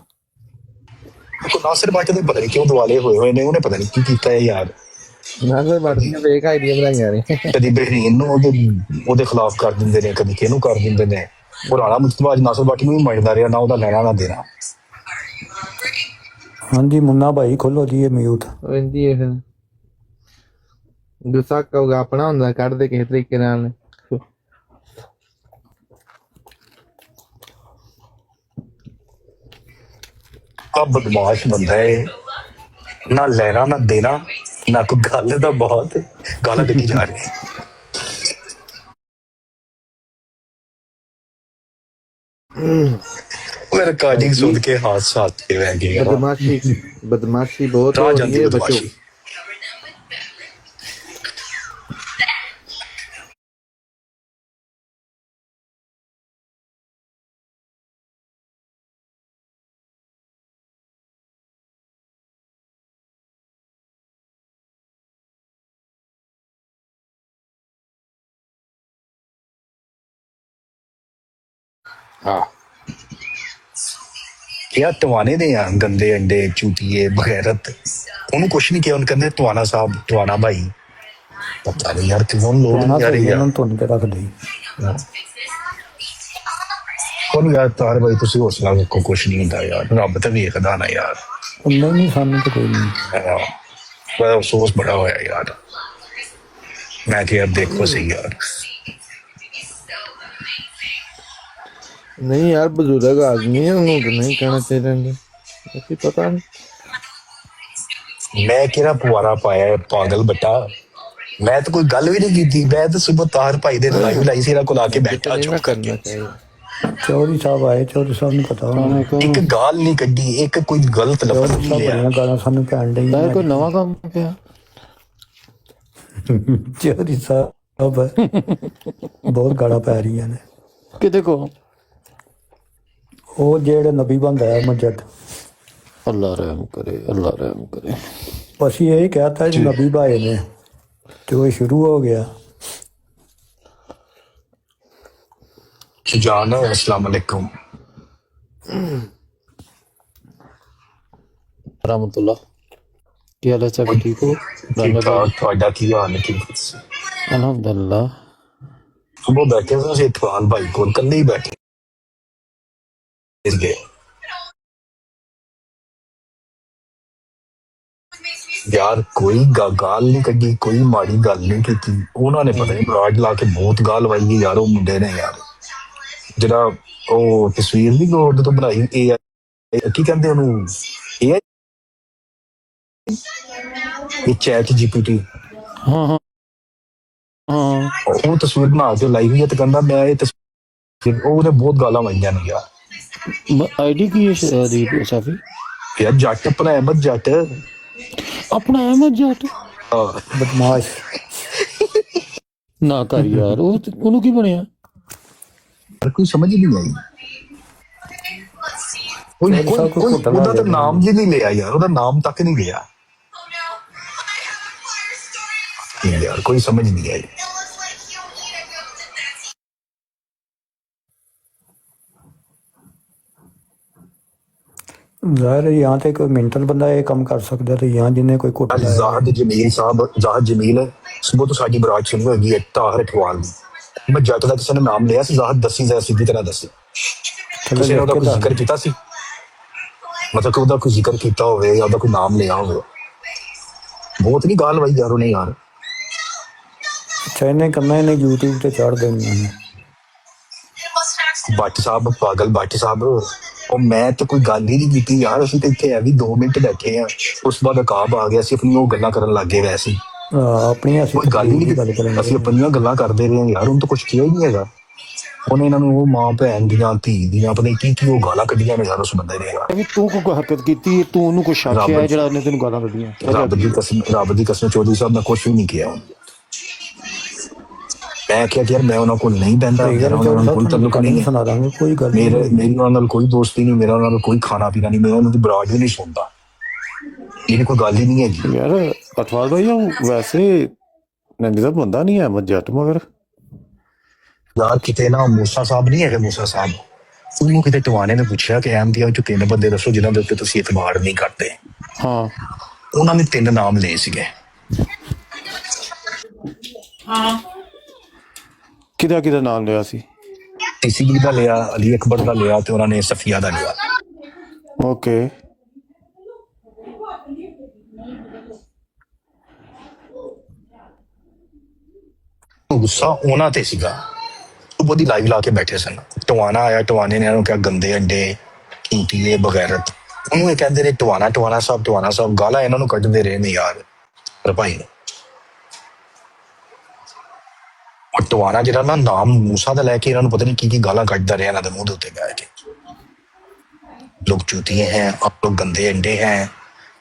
ਨਾਸਿਰ ਬਾਟ ਦੇ ਪਤਾ ਨਹੀਂ ਕਿਉਂ ਦੁਆਲੇ ਹੋਏ ਨੇ, ਉਹਨੇ ਪਤਾ ਨਹੀਂ ਕੀ ਕੀਤਾ ਹੈ ਯਾਰ। ਨਾਸਿਰ ਬਾਟ ਨੇ ਫੇਕ ਆਈਡੀਆਂ ਬਣਾਈਆਂ ਨੇ, ਕਦੀ ਬਹਿਰੀਨ ਨੂੰ ਉਹਦੇ ਖਿਲਾਫ ਕਰ ਦਿੰਦੇ ਨੇ, ਕਦੀ ਕਿਹਨੂੰ ਕਰ ਦਿੰਦੇ ਨੇ। ਉਹ ਰਾਣਾ ਮੁਸਤਫਾ ਅੱਜ ਨਾਸਿਰ ਬਾਟ ਨੂੰ ਵੀ ਮੰਨਦਾ ਰਿਹਾ, ਨਾ ਉਹਦਾ ਲੈਣਾ ਨਾ ਦੇਣਾ। ਹਾਂਜੀ ਮੁੰਨਾ ਭਾਈ ਖੋਲੋ ਜੀ ਇਹ ਮਿਊਟ। ਰਹਿੰਦੀ ਹੈ ਫਿਰ ਗੁੱਸਾ ਕਹੂਗਾ ਆਪਣਾ ਹੁੰਦਾ, ਕੱਢਦੇ ਕਿਸੇ ਤਰੀਕੇ ਨਾਲ। ਆ ਬਦਮਾਸ਼ ਬੰਦਾ ਹੈ, ਨਾ ਲੈਣਾ ਨਾ ਦੇਣਾ, ਨਾ ਕੋਈ ਗੱਲ ਦਾ, ਬਹੁਤ ਗਾਲਾਂ ਕੱਢੀ ਜਾ ਰਹੀ। ਮੇਰਾ ਰਿਕਾਰਡਿੰਗ ਸੁਣ ਕੇ ਹਾथ पे बह गया। बदमाशी बहुत हो रही है बच्चों। हाँ ਯਾਰ ਟਵਾਨੇ ਦੇ ਆ ਗੰਦੇ ਅੰਡੇ ਚੂਤੀਏ ਬਗੈਰਤ, ਉਹਨੂੰ ਕੁਛ ਨਹੀਂ ਕਿਹਾ। ਉਹਨੂੰ ਕਹਿੰਦੇ ਟਵਾਨਾ ਸਾਹਿਬ, ਟਵਾਨਾ ਭਾਈ, ਪਤਾ ਨਹੀਂ ਯਾਰ ਕਿਉਂ ਲੋਕ ਨਹੀਂ ਆ ਰਹੇ ਯਾਰ। ਤੁਹਾਨੂੰ ਕਿਹੜਾ ਰੱਖਦੇ ਉਹਨੂੰ ਯਾਰ ਤਾਰ ਭਾਈ ਤੁਸੀਂ ਹੌਸਲਾ ਰੱਖੋ, ਕੁਛ ਨਹੀਂ ਹੁੰਦਾ ਯਾਰ, ਰੱਬ ਤਾਂ ਵੇਖਦਾ ਨਾ ਯਾਰ। ਨਹੀਂ ਸਾਨੂੰ ਤਾਂ ਕੋਈ ਨਹੀਂ, ਬੜਾ ਅਫਸੋਸ ਬੜਾ ਹੋਇਆ ਯਾਰ। ਮੈਂ ਕਿਹਾ ਯਾਰ ਦੇਖੋ ਸਹੀ ਯਾਰ ਨਹੀਂ ਯਾਰ ਬਜ਼ੁਰਗ ਆਦਮੀ ਹੈ, ਉਹਨੂੰ ਤਾਂ ਨਹੀਂ ਕਹਿਣਾ ਚਾਹੀਦਾ ਇਹਨੂੰ। ਬਾਕੀ ਪਤਾ ਨਹੀਂ। ਮੈਂ ਕਿਹੜਾ ਪੁਆਰਾ ਪਾਇਆ ਹੈ, ਪਾਗਲ ਬੱਟਾ। ਮੈਂ ਤਾਂ ਕੋਈ ਗੱਲ ਵੀ ਨਹੀਂ ਕੀਤੀ। ਮੈਂ ਤਾਂ ਸੁਬਹ ਤਾਰ ਭਾਈ ਦੇ ਲਾਈਵ ਲਾਈ ਸੀ, ਇਹਨਾਂ ਕੋਲ ਆ ਕੇ ਬੈਠਾ ਨਹੀਂ ਚੁੱਪ ਨਾ ਕਰਕੇ। ਕਰਨਾ ਚਾਹੀਦਾ। ਚੌਧਰੀ ਸਾਹਿਬ ਆਏ, ਚੌਧਰੀ ਸਾਹਿਬ ਨੂੰ ਪਤਾ ਹੋਣਾ। ਇੱਕ ਗਾਲ ਨਹੀਂ ਕੱਢੀ, ਇੱਕ ਕੋਈ ਗਲਤ ਲਫ਼ਜ਼ ਚੌਧਰੀ ਨਹੀਂ ਸਾਹਿਬ ਲਿਆ। ਬੜੀਆਂ ਗਾਲਾਂ ਸਾਨੂੰ ਪੈਣ ਤਾਂ ਡਈਆਂ। ਕੋਈ ਨਵਾਂ ਕੰਮ ਪਿਆ। ਚੌਧਰੀ ਸਾਹਿਬ ਬਹੁਤ ਗਾਲਾਂ ਪੈ ਰਹੀਆਂ ਨੇ। ਕਿਤੇ ਕੋ ਉਹ ਜਿਹੜੇ ਨਬੀ ਬੰਦਾ ਹੈ ਮਜਦ, ਅੱਲਾ ਰਹਿਮ ਕਰੇ, ਅੱਲਾ ਰਹਿਮ ਕਰੇ। ਅਸੀਂ ਇਹ ਕਹਿਤਾ ਜੀ ਨਬੀ ਭਾਏ ਨੇ, ਤੇ ਉਹ ਸ਼ੁਰੂ ਹੋ ਗਿਆ। ਜਾਨ अस्सलाम वालेकुम रहमतुल्लाह। ਕੀ ਹਾਲ ਹੈ ਸਭ ਠੀਕ ਹੋ? ठीक ठाक ਤੁਹਾਡਾ ਕੀ ਹਾਲ ਹੈ? ठीक ਅਲਹਮਦੁਲਿल्लाह। ਸੁਬਹ ਬੈਠੇ ਸੀ ਇਤਵਾਨ ਭਾਈ ਕੋਲ, ਕੱਲੇ ਹੀ ਬੈਠੇ ਗਏ। ਯਾਰ ਕੋਈ ਗਾਲ ਨਹੀਂ ਕੱਢੀ, ਕੋਈ ਮਾੜੀ ਗੱਲ ਨਹੀਂ ਕੀਤੀ। ਉਹਨਾਂ ਨੇ ਪਤਾ ਨਹੀਂ ਬਰਾਡ ਲਾ ਕੇ ਬਹੁਤ ਗਾਲ ਵਾਈ ਹੈ ਯਾਰ ਉਹ ਮੁੰਡੇ ਨੇ। ਯਾਰ ਜਿਹੜਾ ਉਹ ਤਸਵੀਰ ਨਹੀਂ ਗੋਡ ਤੋਂ ਬਣਾਈ, ਇਹ ਕੀ ਕਹਿੰਦੇ ਉਹਨੂੰ, ਇਹ ਚੈਟ ਜੀਪੀਟੀ। ਹਾਂ ਹਾਂ ਹਾਂ। ਉਹ ਤਸਵੀਰ ਬਣਾ ਕੇ ਲਾਈ ਹੋਈ ਹੈ ਤੇ ਕਹਿੰਦਾ ਮੈਂ ਇਹ ਤਸਵੀਰ, ਉਹਨੇ ਬਹੁਤ ਗਾਲਾਂ ਵਾਈਆਂ ਨੇ ਯਾਰ। ਆਈਡੀ ਕੀ ਹੈ ਦੀ ਸਾਫੀ? ਯਾਰ ਜੱਟ ਆਪਣਾ ਅਹਿਮਦ ਜੱਟ, ਆਪਣਾ ਅਹਿਮਦ ਜੱਟ ਬਦਮਾਸ਼ ਨਾ ਕਰ ਯਾਰ। ਉਹਨੂੰ ਕੀ ਬਣਿਆ? ਕੋਈ ਸਮਝ ਹੀ ਨਹੀਂ ਆਈ। ਉਹਦਾ ਤਾਂ ਨਾਮ ਜੀ ਨਹੀਂ ਲਿਆ ਯਾਰ, ਉਹਦਾ ਨਾਮ ਤੱਕ ਨਹੀਂ ਲਿਆ ਯਾਰ। ਕੋਈ ਸਮਝ ਨਹੀਂ ਆਈ। ਜ਼ਾਹਿਰ ਹੈ ਜਾਂ ਤੇ ਕੋਈ ਮੈਂਟਲ ਬੰਦਾ ਇਹ ਕੰਮ ਕਰ ਸਕਦਾ, ਤੇ ਜਾਂ ਜਿਹਨੇ ਕੋਈ ਘੁੱਟ ਲਾਇਆ। ਜ਼ਾਹਦ ਜਮੀਲ ਸਾਹਿਬ, ਜ਼ਾਹਦ ਜਮੀਲ ਸੁਬਹ ਤੋਂ ਸਾਡੀ ਬਰਾਤ ਸ਼ੁਰੂ ਹੋਈ ਹੈ ਤਾਹਰ ਅਠਵਾਲ ਦੀ। ਮੈਂ ਜੱਟ ਦਾ ਕਿਸੇ ਨੇ ਨਾਮ ਲਿਆ ਸੀ, ਜ਼ਾਹਦ ਦੱਸੀ ਜਾ ਸਿੱਧੀ ਤਰ੍ਹਾਂ ਦੱਸੀ। ਕਿਸੇ ਨੇ ਉਹਦਾ ਕੋਈ ਜ਼ਿਕਰ ਕੀਤਾ ਸੀ, ਮਤਲਬ ਕਿ ਉਹਦਾ ਕੋਈ ਜ਼ਿਕਰ ਕੀਤਾ ਹੋਵੇ ਜਾਂ ਉਹਦਾ ਕੋਈ ਨਾਮ ਲਿਆ ਹੋਵੇ। ਬਹੁਤ ਨਹੀਂ ਗਾਲ ਵਾਈ ਯਾਰ ਉਹਨੇ ਯਾਰ। ਅੱਛਾ ਇਹਨੇ ਕਰਨਾ, ਇਹਨੇ YouTube ਤੇ ਚਾੜ ਦੇਣੀਆਂ ਨੇ। ਬੱਟ ਸਾਹਿਬ, ਪਾਗਲ ਬੱਟ ਸਾਹਿਬ, ਉਹ ਮੈਂ ਤਾਂ ਕੋਈ ਗੱਲ ਹੀ ਨਹੀਂ ਕੀਤੀ ਯਾਰ। ਅਸੀਂ ਤਾਂ ਇੱਥੇ ਐਵੇਂ 2 ਮਿੰਟ ਬੈਠੇ ਆ, ਉਸ ਤੋਂ ਬਾਅਦ ਅਕਾਬ ਆ ਗਿਆ, ਅਸੀਂ ਆਪਣੀ ਉਹ ਗੱਲਾਂ ਕਰਨ ਲੱਗ ਗਏ। ਵੈਸੇ ਆਪਣੀਆਂ ਕੋਈ ਗੱਲ ਹੀ ਨਹੀਂ, ਅਸੀਂ ਆਪਣੀਆਂ ਗੱਲਾਂ ਕਰਦੇ ਰਹੇ ਯਾਰ। ਉਹਨੂੰ ਤਾਂ ਕੁਛ ਕਿਹਾ ਹੀ ਨਹੀਂ ਹੈਗਾ। ਉਹਨੇ ਇਹਨਾਂ ਨੂੰ ਉਹ ਮਾਂ ਭੈਣ ਦੀਆਂ, ਧੀ ਦੀਆਂ, ਪਤਾ ਨਹੀਂ ਕੀ ਉਹ ਗਾਲਾਂ ਕੱਢੀਆਂ ਨੇ ਯਾਰ ਉਸ ਬੰਦੇ ਨੇ ਯਾਰ। ਤੂੰ ਕੋਈ ਹਰਕਤ ਕੀਤੀ? ਤੂੰ ਉਹਨੂੰ ਕੁਛ ਆਖਿਆ ਜਿਹੜਾ ਉਹਨੇ ਤੈਨੂੰ ਗਾਲਾਂ ਕੱਢੀਆਂ? ਰੱਬ ਦੀ ਕਸਮ ਚੌਧਰੀ ਸਾਹਿਬ ਮੈਂ ਕੁਛ ਵੀ ਨਹੀਂ ਕਿਹਾ। ਮੈਂ ਕਿਹਾ ਯਾਰ ਮੈਂ ਉਹਨਾਂ ਕੋਲ ਨਹੀਂ ਬਹਿੰਦਾ, ਮੇਰਾ ਉਹਨਾਂ ਨਾਲ ਕੋਈ ਤਾਲੁਕ ਨਹੀਂ ਸੁਣਾ ਦਾਂਗੇ, ਕੋਈ ਗੱਲ ਮੇਰੀ ਉਹਨਾਂ ਨਾਲ ਕੋਈ ਦੋਸਤੀ ਨਹੀਂ, ਮੇਰਾ ਉਹਨਾਂ ਨਾਲ ਕੋਈ ਖਾਣਾ ਪੀਣਾ ਨਹੀਂ, ਮੇਰਾ ਉਹਨਾਂ ਦੀ ਬਰਾਤ ਵੀ ਨਹੀਂ ਸੁਣਦਾ। ਇਹ ਕੋਈ ਗੱਲ ਹੀ ਨਹੀਂ ਹੈਗੀ ਯਾਰ। ਅਠਵਾਲ ਭਾਈ ਉਹ ਵੈਸੇ ਨੰਦੀ ਦਾ ਬੰਦਾ ਨਹੀਂ ਹੈ ਜੱਟ, ਮਗਰ ਯਾਰ ਕਿਤੇ ਨਾ ਮੂਸਾ ਸਾਹਿਬ ਨਹੀਂ ਹੈਗੇ, ਮੂਸਾ ਸਾਹਿਬ, ਉਹਨੂੰ ਕਿਤੇ ਟਵਾਣੇ ਨੇ ਪੁੱਛਿਆ ਕਿ ਅਹਿਮਦੀਆ ਵਿੱਚ 3 ਬੰਦੇ ਦੱਸੋ ਜਿਨ੍ਹਾਂ ਦੇ ਉੱਤੇ ਤੁਸੀਂ ਇਤਬਾਰ ਨਹੀਂ ਕਰਦੇ। ਹਾਂ, ਉਹਨਾਂ ਨੇ 3 ਨਾਮ ਲਏ ਸੀਗੇ। ਹਾਂ, ਕਿਹਦਾ ਨਾਮ ਲਿਆ ਸੀ? TCB ਦਾ ਲਿਆ, ਅਲੀ ਅਕਬਰ ਦਾ ਲਿਆ, ਤੇ ਉਹਨਾਂ ਨੇ ਸਫੀਆ ਦਾ ਲਿਆ। ਓਕੇ। ਗੁੱਸਾ ਉਹਨਾਂ ਤੇ ਸੀਗਾ, ਉਹ ਬੋਦੀ ਲਾਈਵ ਲਾ ਕੇ ਬੈਠੇ ਸਨ। ਟਵਾਣਾ ਆਇਆ, ਟਵਾਣੇ ਨੇ ਇਹਨਾਂ ਨੂੰ ਕਿਹਾ ਗੰਦੇ ਅੰਡੇ, ਕੀਟੀਏ, ਬਗੈਰਤ। ਉਹਨੂੰ ਇਹ ਕਹਿੰਦੇ ਨੇ ਟਵਾਣਾ ਸਾਹਿਬ ਗਾਲਾਂ ਇਹਨਾਂ ਨੂੰ ਕੱਢਦੇ ਰਹੇ ਨੇ ਯਾਰ ਭਾਈ। ਔਰ ਟਵਾਣਾ ਜਿਹੜਾ ਨਾ ਨਾਮ ਮੂਸਾ ਦਾ ਲੈ ਕੇ ਇਹਨਾਂ ਨੂੰ ਪਤਾ ਨਹੀਂ ਕੀ ਗਾਲਾਂ ਕੱਢਦਾ ਰਿਹਾ ਇਹਨਾਂ ਦੇ ਮੂੰਹ ਦੇ ਉੱਤੇ ਬਹਿ ਕੇ। ਲੋਕ ਚੂਤੀਏ हैं, आप लोग गंदे अंडे हैं,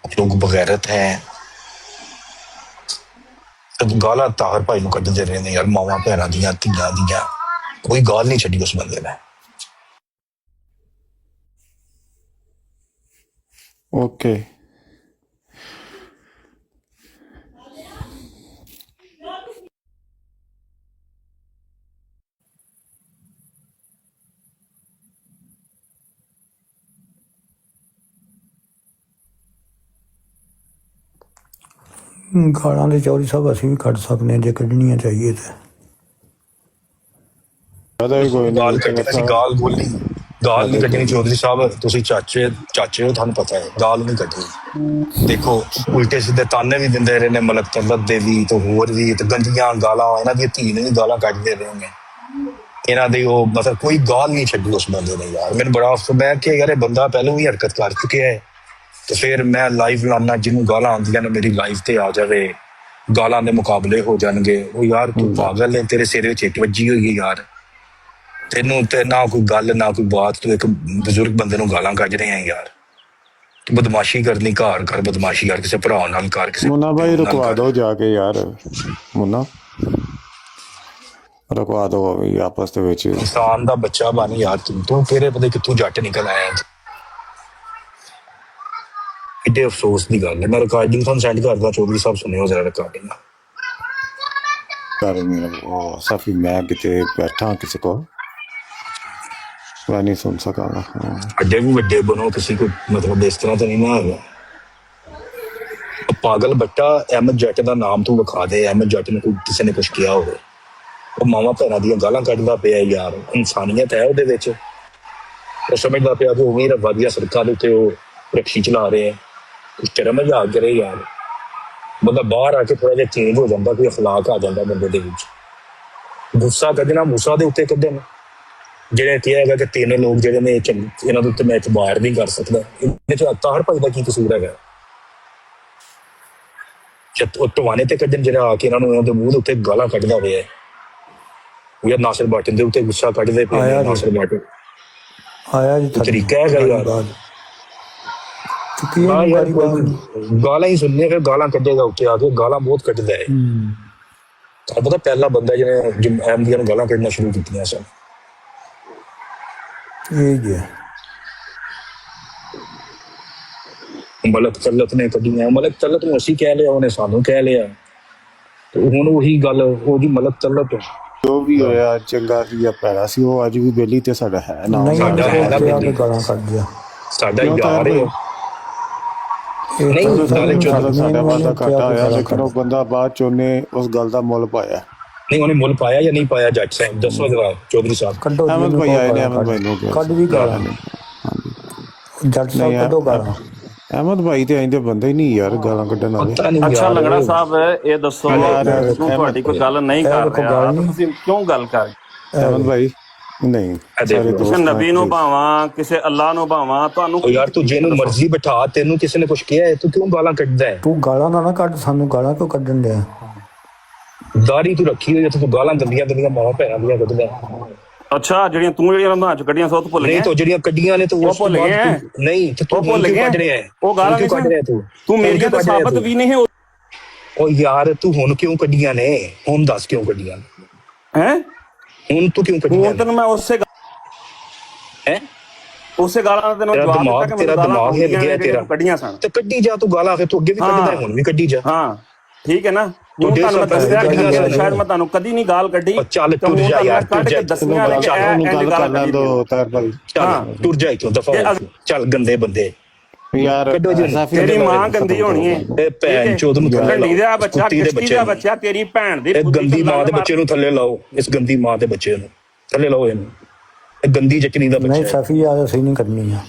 आप लोग बगैरत हैं। ਗਾਲਾਂ ਤਾਹਰ ਭਾਈ ਨੂੰ ਕੱਢਦੇ ਰਹੇ ਨੇ ਯਾਰ, ਮਾਵਾਂ ਭੈਣਾਂ ਦੀਆਂ, ਧੀਆਂ ਦੀਆਂ, ਕੋਈ ਗਾਲ ਨਹੀਂ ਛੱਡੀ ਉਸ ਬੰਦੇ ਨੇ। ਓਕੇ। ਗਾਲਾਂ ਦੇ ਚੌਧਰੀ ਸਾਹਿਬ ਅਸੀਂ ਵੀ ਕੱਢ ਸਕਦੇ ਹਾਂ ਜੇ ਕੱਢਣੀਆਂ ਚਾਹੀਏ ਤੇ। ਗਾਲ ਕੱਢੀ, ਅਸੀਂ ਗਾਲ ਬੋਲੀ, ਗਾਲ ਨਹੀਂ ਕੱਢਣੀ ਚੌਧਰੀ ਸਾਹਿਬ, ਤੁਸੀਂ ਚਾਚੇ ਹੋ, ਤੁਹਾਨੂੰ ਪਤਾ ਹੈ ਗਾਲ ਨਹੀਂ ਕੱਢਣੀ। ਦੇਖੋ ਉਲਟੇ ਸਿੱਧੇ ਤਾਨੇ ਵੀ ਦਿੰਦੇ ਰਹੇ ਨੇ ਮਲਕ ਤਲਤ ਦੇ ਵੀ ਤੇ ਹੋਰ ਵੀ, ਤੇ ਗੰਦੀਆਂ ਗਾਲਾਂ ਇਹਨਾਂ ਦੀ ਧੀ ਨੇ ਵੀ ਗਾਲਾਂ ਕੱਢਦੇ ਰਹੇ ਨੇ ਇਹਨਾਂ ਦੇ। ਉਹ ਮਤਲਬ ਕੋਈ ਗਾਲ ਨਹੀਂ ਛੱਡੀ ਉਸ ਬੰਦੇ ਨੇ ਯਾਰ। ਮੈਨੂੰ ਬੜਾ ਅਫਸੋਸ, ਮੈਂ ਕਿ ਯਾਰ ਇਹ ਬੰਦਾ ਪਹਿਲਾਂ ਵੀ ਹਰਕਤ ਕਰ ਚੁੱਕਿਆ ਹੈ ਤੇ ਫਿਰ ਮੈਂ ਲਾਈਵ ਲਾਨਾ ਜਿਹਨੂੰ ਗਾਲਾਂ ਆਉਂਦੀਆਂ ਨੇ ਮੇਰੀ ਲਾਈਵ ਤੇ ਆ ਜਾਵੇ, ਗਾਲਾਂ ਦੇ ਮੁਕਾਬਲੇ ਹੋ ਜਾਣਗੇ। ਉਹ ਯਾਰ ਤੂੰ ਪਾਗਲ ਹੈ, ਤੇਰੇ ਸਿਰ ਵਿੱਚ ਇੱਟ ਵੱਜੀ ਹੋਈ ਹੈ ਯਾਰ। ਤੈਨੂੰ ਤੇ ਨਾ ਕੋਈ ਗੱਲ ਨਾ ਕੋਈ ਬਾਤ, ਤੂੰ ਇੱਕ ਬਜ਼ੁਰਗ ਬੰਦੇ ਨੂੰ ਗਾਲਾਂ ਕੱਢ ਰਿਹਾ ਯਾਰ। ਤੂੰ ਬਦਮਾਸ਼ੀ ਕਰਨੀ ਘਰ ਕਰ, ਬਦਮਾਸ਼ੀ ਕਰ ਕਿਸੇ ਭਰਾ ਨਾਲ ਕਰ, ਕਿਸੇ ਮੁੰਨਾ ਭਾਈ ਰੁਕਵਾ ਦੋ ਜਾ ਕੇ ਯਾਰ, ਮੁੰਨਾ ਰੁਕਵਾ ਦੋ ਵੀ ਆਪਸ ਦੇ ਵਿੱਚ। ਇਨਸਾਨ ਦਾ ਬੱਚਾ ਬਣ ਯਾਰ ਤੂੰ ਕਿਹੜੇ ਪਤਾ ਕਿੱਥੋਂ ਜੱਟ ਨਿਕਲ ਆਇਆ। ਇੱਡੇ ਅਫਸੋਸ ਦੀ ਗੱਲ ਹੈ। ਮੈਂ ਰਿਕਾਰਡਿੰਗ ਤੁਹਾਨੂੰ ਸੈਂਡ ਕਰਦਾ, ਚੌਧਰੀ ਸਾਹਿਬ ਸੁਣਿਓ ਜ਼ਰਾ ਰਿਕਾਰਡਿੰਗ। ਕਰ ਮੇਰਾ ਉਹ ਸਾਫੀ, ਮੈਂ ਕਿਤੇ ਬੈਠਾ ਕਿਸੇ ਕੋਲ, ਮੈਂ ਨਹੀਂ ਸੁਣ ਸਕਾਂਗਾ। ਅੱਡੇ ਵੀ ਵੱਡੇ ਬਣੋ, ਕਿਸੇ ਕੋ ਮਤਲਬ ਇਸ ਤਰ੍ਹਾਂ ਤਾਂ ਨਹੀਂ ਨਾ ਹੈਗਾ। ਪਾਗਲ ਬੱਟਾ ਅਹਿਮਦ ਜੱਟ ਦਾ ਨਾਮ ਤੂੰ ਵਿਖਾ ਦੇ, ਅਹਿਮਦ ਜੱਟ ਨੂੰ ਕੋਈ ਕਿਸੇ ਨੇ ਕੁਛ ਕਿਹਾ ਹੋਵੇ। ਉਹ ਮਾਵਾਂ ਭੈਣਾਂ ਦੀਆਂ ਗਾਲਾਂ ਕੱਢਦਾ ਪਿਆ ਯਾਰ। ਇਨਸਾਨੀਅਤ ਹੈ ਉਹਦੇ ਵਿੱਚ। ਉਹ ਸਮਝਦਾ ਪਿਆ ਕਿ ਉਵੇਂ ਰੱਬਾ ਦੀਆਂ ਸੜਕਾਂ ਦੇ ਉੱਤੇ ਉਹ ਰਕਸ਼ੀ ਚਲਾ ਰਹੇ ਹੈ। ਕੁਛ ਸ਼ਰਮ ਮਜ਼ਾਕ ਕਰੇ ਯਾਰ। ਬੰਦਾ ਬਾਹਰ ਆ ਕੇ ਥੋੜਾ ਜਿਹਾ ਚੇਂਜ ਹੋ ਜਾਂਦਾ, ਕੋਈ ਅਖਲਾਕ ਆ ਜਾਂਦਾ ਬੰਦੇ ਦੇ ਵਿੱਚ। ਗੁੱਸਾ ਕੱਢਣਾ ਮੂਸਾ ਦੇ ਉੱਤੇ ਕੱਢਣ, ਜਿਹੜੇ ਕਿਹਾ ਹੈਗਾ ਕਿ 3 ਲੋਕ ਜਿਹੜੇ ਨੇ ਇਹਨਾਂ ਦੇ ਉੱਤੇ ਮੈਂ ਇਤਬਾਰ ਨਹੀਂ ਕਰ ਸਕਦਾ। ਇਹਦੇ ਚ ਤਾਹਰ ਭਾਈ ਦਾ ਕੀ ਕਸੂਰ ਹੈਗਾ? ਉਹ ਟਵਾਨੇ ਤੇ ਕੱਢਣ ਜਿਹੜਾ ਆ ਕੇ ਇਹਨਾਂ ਦੇ ਮੂੰਹ ਦੇ ਉੱਤੇ ਗਾਲਾਂ ਕੱਢਦਾ ਹੋਇਆ ਯਾਰ। ਨਾਸਿਰ ਬਾਟਨ ਦੇ ਉੱਤੇ ਗੁੱਸਾ ਕੱਢਦੇ ਪਏ ਨੇ। ਨਾਸਿਰ ਬਾਟਨ ਆਇਆ ਜੀ ਤਰੀਕਾ ਹੈਗਾ ਯਾਰ। ਗਾਲਾਂ ਹੀ ਸੁਣਨੇ, ਫਿਰ ਗਾਲਾਂ ਕੱਢੇਗਾ ਉੱਤੇ ਆ ਕੇ। ਗਾਲਾਂ ਬਹੁਤ ਕੱਢਦਾ ਹੈ। ਤੁਹਾਨੂੰ ਪਤਾ ਪਹਿਲਾ ਬੰਦਾ ਜਿਹਨੇ ਅਹਿਮਦੀਆਂ ਨੂੰ ਗਾਲਾਂ ਕੱਢਣਾ ਸ਼ੁਰੂ ਕੀਤੀਆਂ ਸਨ ਇਹ ਹੈ ਮਲਕ ਤਲਤ ਨੇ ਕੱਢੀਆਂ। ਮਲਕ ਤਲਤ ਨੂੰ ਅਸੀਂ ਕਹਿ ਲਿਆ, ਉਹਨੇ ਸਾਨੂੰ ਕਹਿ ਲਿਆ। ਹੁਣ ਉਹੀ ਗੱਲ ਉਹਦੀ ਮਲਕ ਤਲਤ ਜੋ ਵੀ ਹੋਇਆ ਚੰਗਾ ਸੀ ਜਾਂ ਭੈੜਾ ਸੀ, ਉਹ ਅੱਜ ਵੀ ਬੇਲੀ ਤੇ ਸਾਡਾ ਹੈ ਨਾ। ਸਾਡਾ ਹੈਗਾ ਗਾਲਾਂ ਕੱਢ ਗਿਆ ਸਾਡਾ ਯਾਰ ਹੈ। ਨਹੀਂ ਸਾਡਾ ਵਾਦਾ ਘਾਟਾ ਹੋਇਆ, ਲੇਕਿਨ ਉਹ ਬੰਦਾ ਬਾਅਦ ਚ ਉਹਨੇ ਉਸ ਗੱਲ ਦਾ ਮੁੱਲ ਪਾਇਆ। ਨਹੀਂ ਉਹਨੇ ਮੁੱਲ ਪਾਇਆ ਜਾਂ ਨਹੀਂ ਪਾਇਆ? ਜੱਜ ਸਾਹਿਬ ਦੱਸੋ ਜਰਾ, ਚੌਧਰੀ ਸਾਹਿਬ। ਅਹਿਮਦ ਭਾਈ ਆਏ ਨੇ, ਅਹਿਮਦ ਭਾਈ ਨੂੰ ਕੱਢ ਵੀ ਗਾਲਾਂ ਜੱਟ ਸਾਹਿਬ ਕੱਢੋ ਗਾਲਾਂ। ਅਹਿਮਦ ਭਾਈ ਤੇ ਆਇੰਦੇ ਬੰਦੇ ਹੀ ਨਹੀਂ ਯਾਰ ਗਾਲਾਂ ਕੱਢਣ ਵਾਲੇ। ਅੱਛਾ ਲੰਗੜਾ ਸਾਹਿਬ ਇਹ ਦੱਸੋ, ਤੁਹਾਡੀ ਕੋਈ ਗੱਲ ਨਹੀਂ ਕਰ ਰਿਹਾ, ਤੁਸੀਂ ਕਿਉਂ ਗੱਲ ਕਰ? ਅਹਿਮਦ ਭਾਈ ਨਹੀਂ, ਕਿਸੇ ਨਬੀ ਨੂੰ ਭਾਵਾਂ, ਕਿਸੇ ਅੱਲਾ ਨੂੰ ਭਾਵਾਂ, ਤੁਹਾਨੂੰ ਯਾਰ ਤੂੰ ਜਿਹਨੂੰ ਮਰਜ਼ੀ ਬਿਠਾ, ਤੈਨੂੰ ਕਿਸੇ ਨੇ ਕੁਛ ਕਿਹਾ ਹੈ? ਤੂੰ ਕਿਉਂ ਗਾਲਾਂ ਕੱਢਦਾ ਹੈ? ਤੂੰ ਗਾਲਾਂ ਨਾ ਕੱਢ, ਸਾਨੂੰ ਗਾਲਾਂ ਕਿਉਂ ਕੱਢਣ ਡਿਆ? ਦਾੜੀ ਤੂੰ ਰੱਖੀ ਹੋਈ, ਤੂੰ ਗਾਲਾਂ ਗੰਦੀਆਂ ਮਾਵਾਂ ਭੈਣਾਂ ਦੀਆਂ ਕੱਢਦਾ। ਅੱਛਾ ਜਿਹੜੀਆਂ ਰੰਧਾਂ ਚ ਕੱਢੀਆਂ ਸੋ ਭੁੱਲ ਨਹੀਂ, ਤੂੰ ਜਿਹੜੀਆਂ ਕੱਢੀਆਂ ਨੇ ਤੂੰ ਭੁੱਲ ਗਿਆ। ਨਹੀਂ ਤੇ ਤੂੰ ਭੁੱਲ ਗਿਆ ਉਹ ਗਾਲਾਂ ਕਿਉਂ ਕੱਢ ਰਿਹਾ? ਤੂੰ ਮੇਰੀਆਂ ਤਾਂ ਸਾਬਤ ਵੀ ਨਹੀਂ ਹੈ। ਉਹ ਯਾਰ ਤੂੰ ਹੁਣ ਕਿਉਂ ਕੱਢੀਆਂ ਨੇ? ਹੁਣ ਦੱਸ ਕਿਉਂ ਕੱਢੀਆਂ ਹੈ? ਹੁਣ ਤੂੰ ਕਿਉਂ ਕੱਢੀਆਂ? ਤੈਨੂੰ ਮੈਂ ਉਸੇ ਗਾਲਾਂ ਦਾ ਤੈਨੂੰ ਜਵਾਬ ਦਿੱਤਾ ਕਿ ਤੇਰਾ ਦਿਮਾਗ ਹਿੱਲ ਗਿਆ ਤੇਰਾ। ਕੱਢੀਆਂ ਸਨ ਤੇ ਕੱਢੀ ਜਾ ਤੂੰ ਗਾਲਾਂ, ਫਿਰ ਤੂੰ ਅੱਗੇ ਵੀ ਕੱਢਦਾ, ਹੁਣ ਵੀ ਕੱਢੀ ਜਾ। ਹਾਂ ਠੀਕ ਹੈ ਨਾ। ਤੁਹਾਨੂੰ ਮੈਂ ਦੱਸਿਆ ਸ਼ਾਇਦ ਮੈਂ ਤੁਹਾਨੂੰ ਕਦੀ ਨਹੀਂ ਗਾਲ ਕੱਢੀ। ਚੱਲ ਟੁਰ ਜਾ ਯਾਰ, ਕੱਢ ਕੇ ਦੱਸੀਆਂ ਨੇ ਕਿ ਗੱਲ ਕਰ ਲੈ ਦੋ ਤਾਰ ਭਾਈ। ਚੱਲ ਟੁਰ ਜਾ ਇੱਥੋਂ, ਦਫਾ ਚੱਲ ਗੰਦੇ ਬੰਦੇ ਯਾਰ। ਤੇਰੀ ਮਾਂ ਗੰਦੀ ਹੋਣੀ ਹੈ। ਇਹ ਭੈਣ ਚੋਦ ਨੂੰ ਢੰਡੀ ਦਾ ਬੱਚਾ, ਕਿਸ਼ਤੀ ਦਾ ਬੱਚਾ, ਤੇਰੀ ਭੈਣ ਦੀ ਗੰਦੀ ਮਾਂ ਦੇ ਬੱਚੇ ਨੂੰ ਥੱਲੇ ਲਾਓ। ਇਸ ਗੰਦੀ ਮਾਂ ਦੇ ਬੱਚੇ ਨੂੰ ਥੱਲੇ ਲਾਓ। ਇਹਨੂੰ ਇਹ ਗੰਦੀ ਚਟਨੀ ਦਾ ਬੱਚਾ ਨਹੀਂ ਸਫੀ ਯਾਰ, ਅਸੀਂ ਨਹੀਂ ਕਰਨੀ ਆ।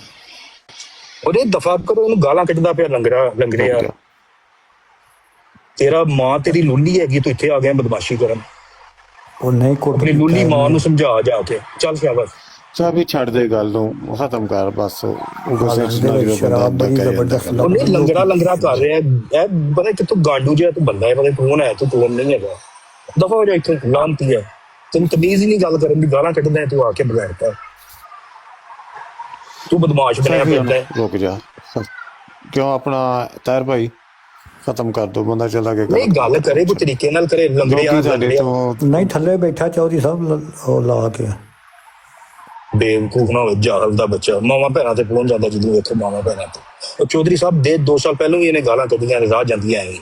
ਉਹਦੇ ਦਫਾ ਕਰੋ, ਉਹਨੂੰ ਗਾਲਾਂ ਕੱਢਦਾ ਪਿਆ ਲੰਗੜੇ ਯਾਰ। ਤੇਰਾ ਮਾਂ ਤੇਰੀ ਲੁੱਲੀ ਹੈਗੀ, ਤੂੰ ਇੱਥੇ ਆ ਗਿਆ ਬਦਮਾਸ਼ੀ ਕਰਨ। ਉਹ ਨਹੀਂ ਆਪਣੀ ਲੁੱਲੀ ਮਾਂ ਨੂੰ ਸਮਝਾ ਜਾ ਕੇ। ਚੱਲ ਸ਼ਾਬਾਸ਼। ਸਭ ਹੀ ਛੱਡ ਦੇ ਗੱਲ ਨੂੰ, ਖਤਮ ਕਰ ਬਸ। ਉਹਨੇ ਲੰਗੜਾ ਕਰ ਰਿਹਾ। ਇਹ ਪਤਾ ਕਿੱਥੋਂ ਗਾਂਡੂ ਜਿਹਾ ਤੂੰ ਬੰਦਾ ਹੈ, ਪਤਾ ਕੌਣ ਹੈ ਤੂੰ? ਕੌਣ ਨਹੀਂ ਹੈਗਾ। ਦਫਾ ਹੋ ਜਾ ਇੱਥੋਂ, ਲਾਂਤੀ ਹੈ। ਤੈਨੂੰ ਤਮੀਜ਼ ਹੀ ਨਹੀਂ ਗੱਲ ਕਰਨ ਦੀ, ਗਾਲਾਂ ਕੱਢਦਾ ਤੂੰ ਆ ਕੇ ਬਗੈਰ ਤਾਂ। ਤੂੰ ਬਦਮਾਸ਼ ਬਣਿਆ ਫਿਰਦਾ ਹੈ। ਰੁਕ ਜਾ, ਕਿਉਂ ਆਪਣਾ ਤਾਰ ਭਾਈ ਖਤਮ ਕਰ ਦੋ, ਬੰਦਾ ਚਲਾ ਕੇ ਨਹੀਂ ਗੱਲ ਕਰੇ ਕੋਈ ਤਰੀਕੇ ਨਾਲ ਕਰੇ। ਲੰਗੜਿਆ ਨਹੀਂ ਥੱਲੇ ਬੈਠਾ ਚੌਧਰੀ ਸਾਹਿਬ ਉਹ ਲਾ ਕੇ। ਬੇਵਕੂਫ ਨਾ ਹੋਵੇ, ਜਾਹਲ ਦਾ ਬੱਚਾ। ਮਾਵਾਂ ਭੈਣਾਂ ਤੇ ਪਹੁੰਚ ਜਾਂਦਾ ਜਦੋਂ ਵੇਖੋ ਮਾਵਾਂ ਭੈਣਾਂ ਤੇ। ਉਹ ਚੌਧਰੀ ਸਾਹਿਬ ਦੇ 2 ਸਾਲ ਪਹਿਲਾਂ ਵੀ ਇਹਨੇ ਗਾਲਾਂ ਕੱਢੀਆਂ ਨੇ, ਰਾਹ ਜਾਂਦੀਆਂ ਐਵੇਂ।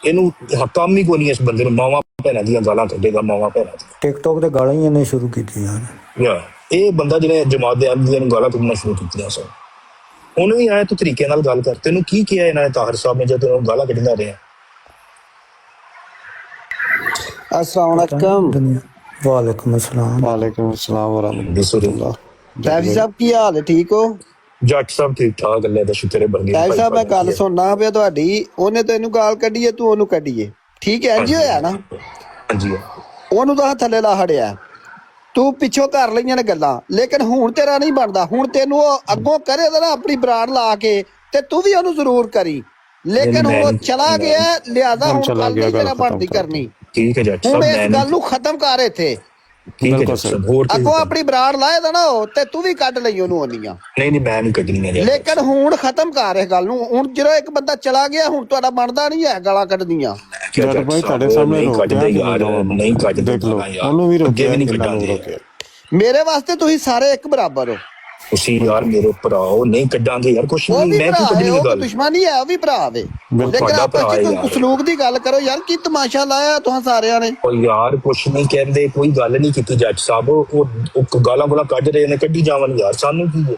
ਇਹਨੂੰ ਕੰਮ ਹੀ ਕੋਈ ਨਹੀਂ ਇਸ ਬੰਦੇ ਨੂੰ, ਮਾਵਾਂ ਭੈਣਾਂ ਦੀਆਂ ਗਾਲਾਂ ਕੱਢੇਗਾ। ਮਾਵਾਂ ਭੈਣਾਂ ਤੇ ਟਿਕਟੋਕ ਤੇ ਗਾਲਾਂ ਹੀ ਇਹਨੇ ਸ਼ੁਰੂ ਕੀਤੀਆਂ ਯਾਰ। ਇਹ ਬੰਦਾ ਜਿਹਨੇ ਜਮਾਤ ਦੇ ਆਦਮੀਆਂ ਨੂੰ ਗਾਲਾਂ ਕੱਢਣਾ ਸ਼ੁਰੂ ਕੀਤੀਆਂ ਸਨ। ਹੁਣ ਵੀ ਆਇਆ ਤੂੰ ਤਰੀਕੇ ਨਾਲ ਗੱਲ ਕਰ। ਤੈਨੂੰ ਕੀ ਕਿਹਾ ਇਹਨਾਂ ਨੇ ਤਾਹਿਰ ਸਾਹਿਬ ਨੇ ਜਦ ਤੈਨੂੰ ਗਾਲਾਂ ਕੱਢਣਾ ਰਿਹਾ? अस्सलाम वालेकुम। ਵਾਲੇਕੁਮ ਅਸਲਾਮ। ਵਾਲੇਕੁਮ ਅਸਲਾਮ ਵਰਹਿਮਤੁਲਾਹ। ਜੱਜ ਸਾਹਿਬ ਕੀ ਹਾਲ ਹੈ, ਠੀਕ ਹੋ? ਜੱਟ ਸਾਹਿਬ ਠੀਕ ਠਾਕ, ਅੱਲੇ ਦਾ ਸ਼ੁਕਰ ਹੈ। ਬੰਦੇ ਸਾਹਿਬ ਸਾਹਿਬ ਮੈਂ ਗੱਲ ਸੁਣਨਾ ਪਿਆ ਤੁਹਾਡੀ, ਉਹਨੇ ਤੈਨੂੰ ਗਾਲ ਕੱਢੀ ਹੈ, ਤੂੰ ਉਹਨੂੰ ਕੱਢੀਏ, ਠੀਕ ਹੈ ਇੰਜ ਹੋਇਆ ਨਾ? ਹਾਂਜੀ ਉਹਨੂੰ ਤਾਂ ਥੱਲੇ ਲਾ ਹੜਿਆ, ਤੂੰ ਪਿੱਛੋਂ ਕਰ ਲਈਆਂ ਨੇ ਗੱਲਾਂ, ਲੇਕਿਨ ਹੁਣ ਤੇਰਾ ਨਹੀਂ ਬਣਦਾ। ਹੁਣ ਤੈਨੂੰ ਉਹ ਅੱਗੋਂ ਕਰੇ ਤਾਂ ਨਾ ਆਪਣੀ ਬਰਾੜ ਲਾ ਕੇ, ਤੇ ਤੂੰ ਵੀ ਉਹਨੂੰ ਜ਼ਰੂਰ ਕਰੀ, ਲੇਕਿਨ ਹੁਣ ਉਹ ਚਲਾ ਗਿਆ, ਲਿਆਦਾ ਹੁਣ ਗੱਲ ਨਹੀਂ ਤੇਰਾ ਬਣਦੀ ਕਰਨੀ। ਠੀਕ ਹੈ ਜੱਟ ਸਾਹਿਬ, ਹੁਣ ਇਸ ਗੱਲ ਨੂੰ ਖਤਮ ਕਰ ਇੱਥੇ। ਠੀਕ ਹੈ ਜੱਟ ਸਾਹਿਬ, ਹੋਰ ਅੱਗੋਂ ਆਪਣੀ ਬਰਾੜ ਲਾਏ ਦਾ ਨਾ ਉਹ, ਤੇ ਤੂੰ ਵੀ ਕੱਢ ਲਈ ਉਹਨੂੰ ਉਹਨੀਆਂ। ਨਹੀਂ ਮੈਂ ਨਹੀਂ ਕੱਢਣੀ ਹੈ। ਲੇਕਿਨ ਹੁਣ ਖਤਮ ਕਰ ਇਸ ਗੱਲ ਨੂੰ। ਹੁਣ ਜਦੋਂ ਇੱਕ ਬੰਦਾ ਚਲਾ ਗਿਆ, ਹੁਣ ਤੁਹਾਡਾ ਬਣਦਾ ਨਹੀਂ ਹੈ ਗਾਲਾਂ ਕੱਢਣੀਆਂ। ਜੱਟ ਭਾਈ ਤੁਹਾਡੇ ਸਾਹਮਣੇ ਕੱਢਦੇ ਯਾਰ, ਨਹੀਂ ਕੱਢਦੇ, ਦੇਖ ਲਓ ਉਹਨੂੰ ਵੀ ਰੋਕਿਆ, ਨਹੀਂ ਕਿੰਨਾ ਨੂੰ ਕੱਢਾਂਗੇ। ਰੋਕਿਆ। ਮੇਰੇ ਵਾਸਤੇ ਤੁਸੀਂ ਸਾਰੇ ਇੱਕ ਬਰਾਬਰ ਹੋ। ਤੁਸੀਂ ਯਾਰ ਮੇਰੇ ਭਰਾ ਹੋ, ਨਹੀਂ ਕੱਢਾਂਗੇ ਯਾਰ ਕੁਛ ਉਹ ਨਹੀਂ, ਵੀ ਮੈਂ ਭਰਾ ਕਿਉਂ ਹੈ, ਕੱਢਣੀ ਉਹ ਗੱਲ। ਦੁਸ਼ਮਣੀ ਹੈ, ਉਹ ਵੀ ਭਰਾ ਵੇ, ਲੇਕਿਨ ਤੁਹਾਡਾ ਆਪਸ ਭਰਾ ਹੈ ਚ ਯਾਰ। ਸਲੂਕ ਦੀ ਗੱਲ ਕਰੋ ਯਾਰ। ਕੀ ਤਮਾਸ਼ਾ ਲਾਇਆ ਤੁਹਾਂ ਸਾਰਿਆਂ ਨੇ? ਉਹ ਯਾਰ ਕੁਛ ਨਹੀਂ ਕਹਿੰਦੇ, ਕੋਈ ਗੱਲ ਨਹੀਂ ਕੀਤੀ ਜੱਜ ਸਾਹਿਬ। ਉਹ ਗਾਲਾਂ ਗੋਲਾਂ ਕੱਢ ਰਹੇ ਨੇ, ਕੱਢੀ ਜਾਵਣ ਯਾਰ, ਸਾਨੂੰ ਕੀ ਹੈ।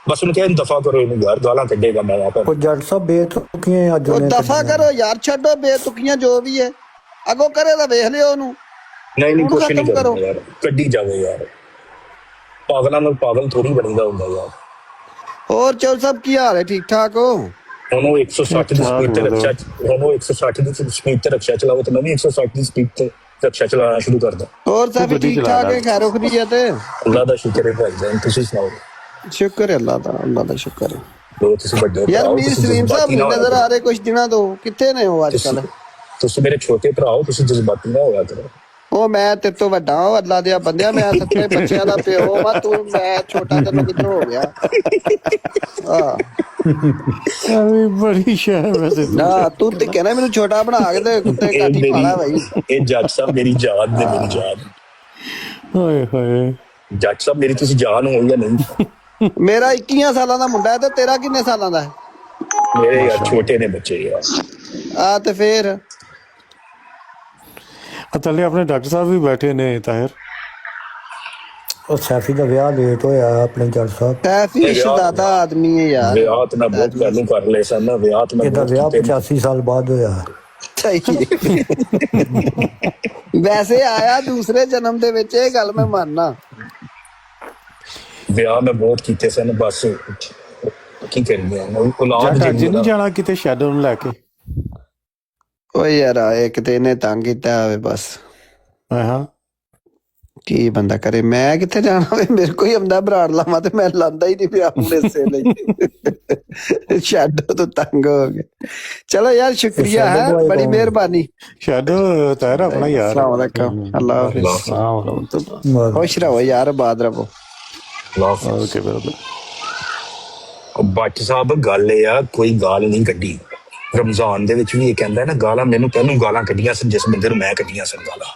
ਬਸ ਉਹਨੂੰ ਕਹਿ ਦਫਾ ਕਰੋ ਇਹਨੂੰ ਯਾਰ, ਗਾਲਾਂ ਕੱਢੇਗਾ ਮੈਂ ਆਪ। ਉਹ ਜੱਟ ਸਾਹਿਬ ਬੇਤੁਕੀਆਂ ਅੱਜ ਉਹ ਉਹਨੇ ਦਫਾ ਕਰੋ ਯਾਰ, ਛੱਡੋ ਬੇਤੁਕੀਆਂ ਜੋ ਵੀ ਹੈ, ਅੱਗੋਂ ਕਰੇ ਤਾਂ ਵੇਖ ਲਿਓ ਉਹਨੂੰ। ਨਹੀਂ ਕੁਛ ਨਹੀਂ ਖਤਮ ਕਰੋ। ਕਰਨਾ ਯਾਰ, ਕੱਢੀ ਜਾਵੇ ਯਾਰ। ਪਾਗਲਾਂ ਨਾਲ ਪਾਗਲ ਥੋੜੀ ਬਣੀਦਾ ਹੁੰਦਾ ਯਾਰ। ਹੋਰ ਚੌਲ ਸਾਹਿਬ ਕੀ ਹਾਲ ਹੈ, ਠੀਕ ਠਾਕ ਹੋ? ਹੁਣ ਉਹ 160 ਦੀ ਸਪੀਡ ਤੇ ਰਕਸ਼ਾ, ਹੁਣ ਉਹ 160 ਦੀ ਸਪੀਡ ਤੇ ਰਕਸ਼ਾ ਚਲਾਵੇ, ਤੇ ਮੈਂ ਵੀ 160 ਦੀ ਸਪੀਡ ਤੇ ਰਕਸ਼ਾ ਚਲਾਉਣਾ ਸ਼ੁਰੂ ਕਰਦਾ। ਹੋਰ ਸਭ ਠੀਕ ਠਾਕ ਹੈ, ਖੈਰੋ ਖਰੀਅਤ ਹੈ? ਅੱਲਾ ਦਾ ਸ਼ੁਕਰ ਹੈ ਭਾਈ ਜਾਨ, ਤੁਸੀਂ ਸੁਣਾਓ? ਸ਼ੁਕਰ ਹੈ ਅੱਲਾ ਦਾ, ਅੱਲਾ ਦਾ ਸ਼ੁਕਰ ਹੈ। ਤੁਸੀਂ ਵੱਡੇ ਯਾਰ ਮੀਰ ਸਲੀਮ ਸਾਹਿਬ ਨਜ਼ਰ ਆ ਰਹੇ ਕੁਝ ਦਿਨਾਂ ਤੋਂ, ਕਿੱਥੇ ਨੇ ਉਹ ਅੱਜ ਕੱਲ? ਤੁਸੀਂ ਮੇਰੇ ਛੋਟੇ ਭਰਾ ਹੋ, ਤੁਸੀਂ ਜਜ਼ਬਾਤੀ ਨਾ ਹੋਇਆ ਕਰੋ। ਉਹ ਮੈਂ ਤੇਰੇ ਤੋਂ ਵੱਡਾ ਹਾਂ, ਅੱਲਾ ਦੇ ਬੰਦਿਆ, ਮੈਂ ਸੱਚੇ ਬੱਚਿਆਂ ਦਾ ਪਿਓ ਵਾ, ਤੂੰ ਮੈਂ ਛੋਟਾ, ਤੈਨੂੰ ਕਿੱਧਰ ਹੋ ਗਿਆ? ਬੜੀ ਸ਼ਾਇਰ ਵੈਸੇ ਨਾ ਤੂੰ ਤੇ ਕਹਿਣਾ ਮੈਨੂੰ ਛੋਟਾ ਬਣਾ ਕੇ ਤੇ ਕੁੱਤੇ ਕਾਠੀ ਪਾਲਾ ਭਾਈ। ਇਹ ਜੱਜ ਸਾਹਿਬ ਮੇਰੀ ਜਾਨ ਨੇ, ਮੇਰੀ ਜਾਨ। ਹੋਏ ਹੋਏ ਜੱਜ ਸਾਹਿਬ ਮੇਰੀ ਤੁਸੀਂ ਜਾਨ ਹੋ ਜਾਂ ਨਹੀਂ? ਮੇਰਾ 21 ਸਾਲਾਂ ਦਾ ਮੁੰਡਾ ਹੈ, ਤੇ ਤੇਰਾ ਕਿੰਨੇ ਸਾਲਾਂ ਦਾ ਹੈ? ਮੇਰੇ ਯਾਰ ਛੋਟੇ ਨੇ ਬੱਚੇ ਯਾਰ। ਆ ਤੇ ਫੇਰ ਥੱਲੇ ਆਪਣੇ ਡਾਕਟਰ ਸਾਹਿਬ ਵੀ ਬੈਠੇ ਨੇ ਤਾਹਿਰ। ਉਹ ਸੈਫੀ ਦਾ ਵਿਆਹ ਲੇਟ ਹੋਇਆ ਆਪਣੇ ਜੱਟ ਸਾਹਿਬ। ਸੈਫੀ ਸ਼ਦਾਦਾ ਆਦਮੀ ਹੈ ਯਾਰ। ਵਿਆਹ ਤਾਂ ਬਹੁਤ ਪਹਿਲਾਂ ਕਰ ਲਏ ਸਨ ਨਾ, ਵਿਆਹ ਤਾਂ ਇਹਦਾ ਵਿਆਹ 85 ਸਾਲ ਬਾਅਦ ਹੋਇਆ। ਵੈਸੇ ਆਇਆ ਦੂਸਰੇ ਜਨਮ ਦੇ ਵਿੱਚ, ਇਹ ਗੱਲ ਮੈਂ ਮੰਨਣਾ। ਵਿਆਹ ਮੈਂ ਬਹੁਤ ਕੀਤੇ ਸਨ, ਬਸ ਕੀ ਕਰੀਏ ਔਲਾਦ ਅੱਜ ਨਹੀਂ ਜਾਣਾ ਕਿਤੇ ਸ਼ੈਡੋ ਨੂੰ ਲੈ ਕੇ? ਓਏ ਯਾਰ ਆਏ ਕਿਤੇ ਇਹਨੇ ਤੰਗ ਕੀਤਾ ਹੋਵੇ ਬਸ। ਹਾਂ ਕੀ ਬੰਦਾ ਕਰੇ, ਮੈਂ ਕਿੱਥੇ ਜਾਣਾ ਵੇ? ਮੇਰੇ ਕੋਈ ਆਉਂਦਾ ਬਰਾੜ ਲਾਵਾਂ ਤੇ ਮੈਂ ਲਾਂਦਾ ਹੀ ਨਹੀਂ ਪਿਆ ਹੁਣ ਇਸੇ ਲਈ। ਸ਼ੈਡੋ ਤੋਂ ਤੰਗ ਹੋ ਗਏ। ਚਲੋ ਯਾਰ ਸ਼ੁਕਰੀਆ ਹੈ, ਬੜੀ ਮਿਹਰਬਾਨੀ। ਸ਼ੈਡੋ ਤਾਹਿਰ ਆਪਣਾ ਯਾਰ। अस्सलाम वालेकुम, अल्लाह हाफिज़, खुश रहो यार, आबाद रहो। ਓਕੇ ਬਰਾਬਰ। ਬੱਚ ਸਾਹਿਬ ਗੱਲ ਇਹ ਆ, ਕੋਈ ਗਾਲ ਨਹੀਂ ਕੱਢੀ। ਰਮਜ਼ਾਨ ਦੇ ਵਿੱਚ ਵੀ ਇਹ ਕਹਿੰਦਾ ਨਾ, ਗਾਲਾਂ ਮੈਨੂੰ ਪਹਿਲਾਂ ਗਾਲਾਂ ਕੱਢੀਆਂ ਸਨ ਜਿਸ ਬੰਦੇ ਨੂੰ ਮੈਂ ਕੱਢੀਆਂ ਸਨ ਗਾਲਾਂ।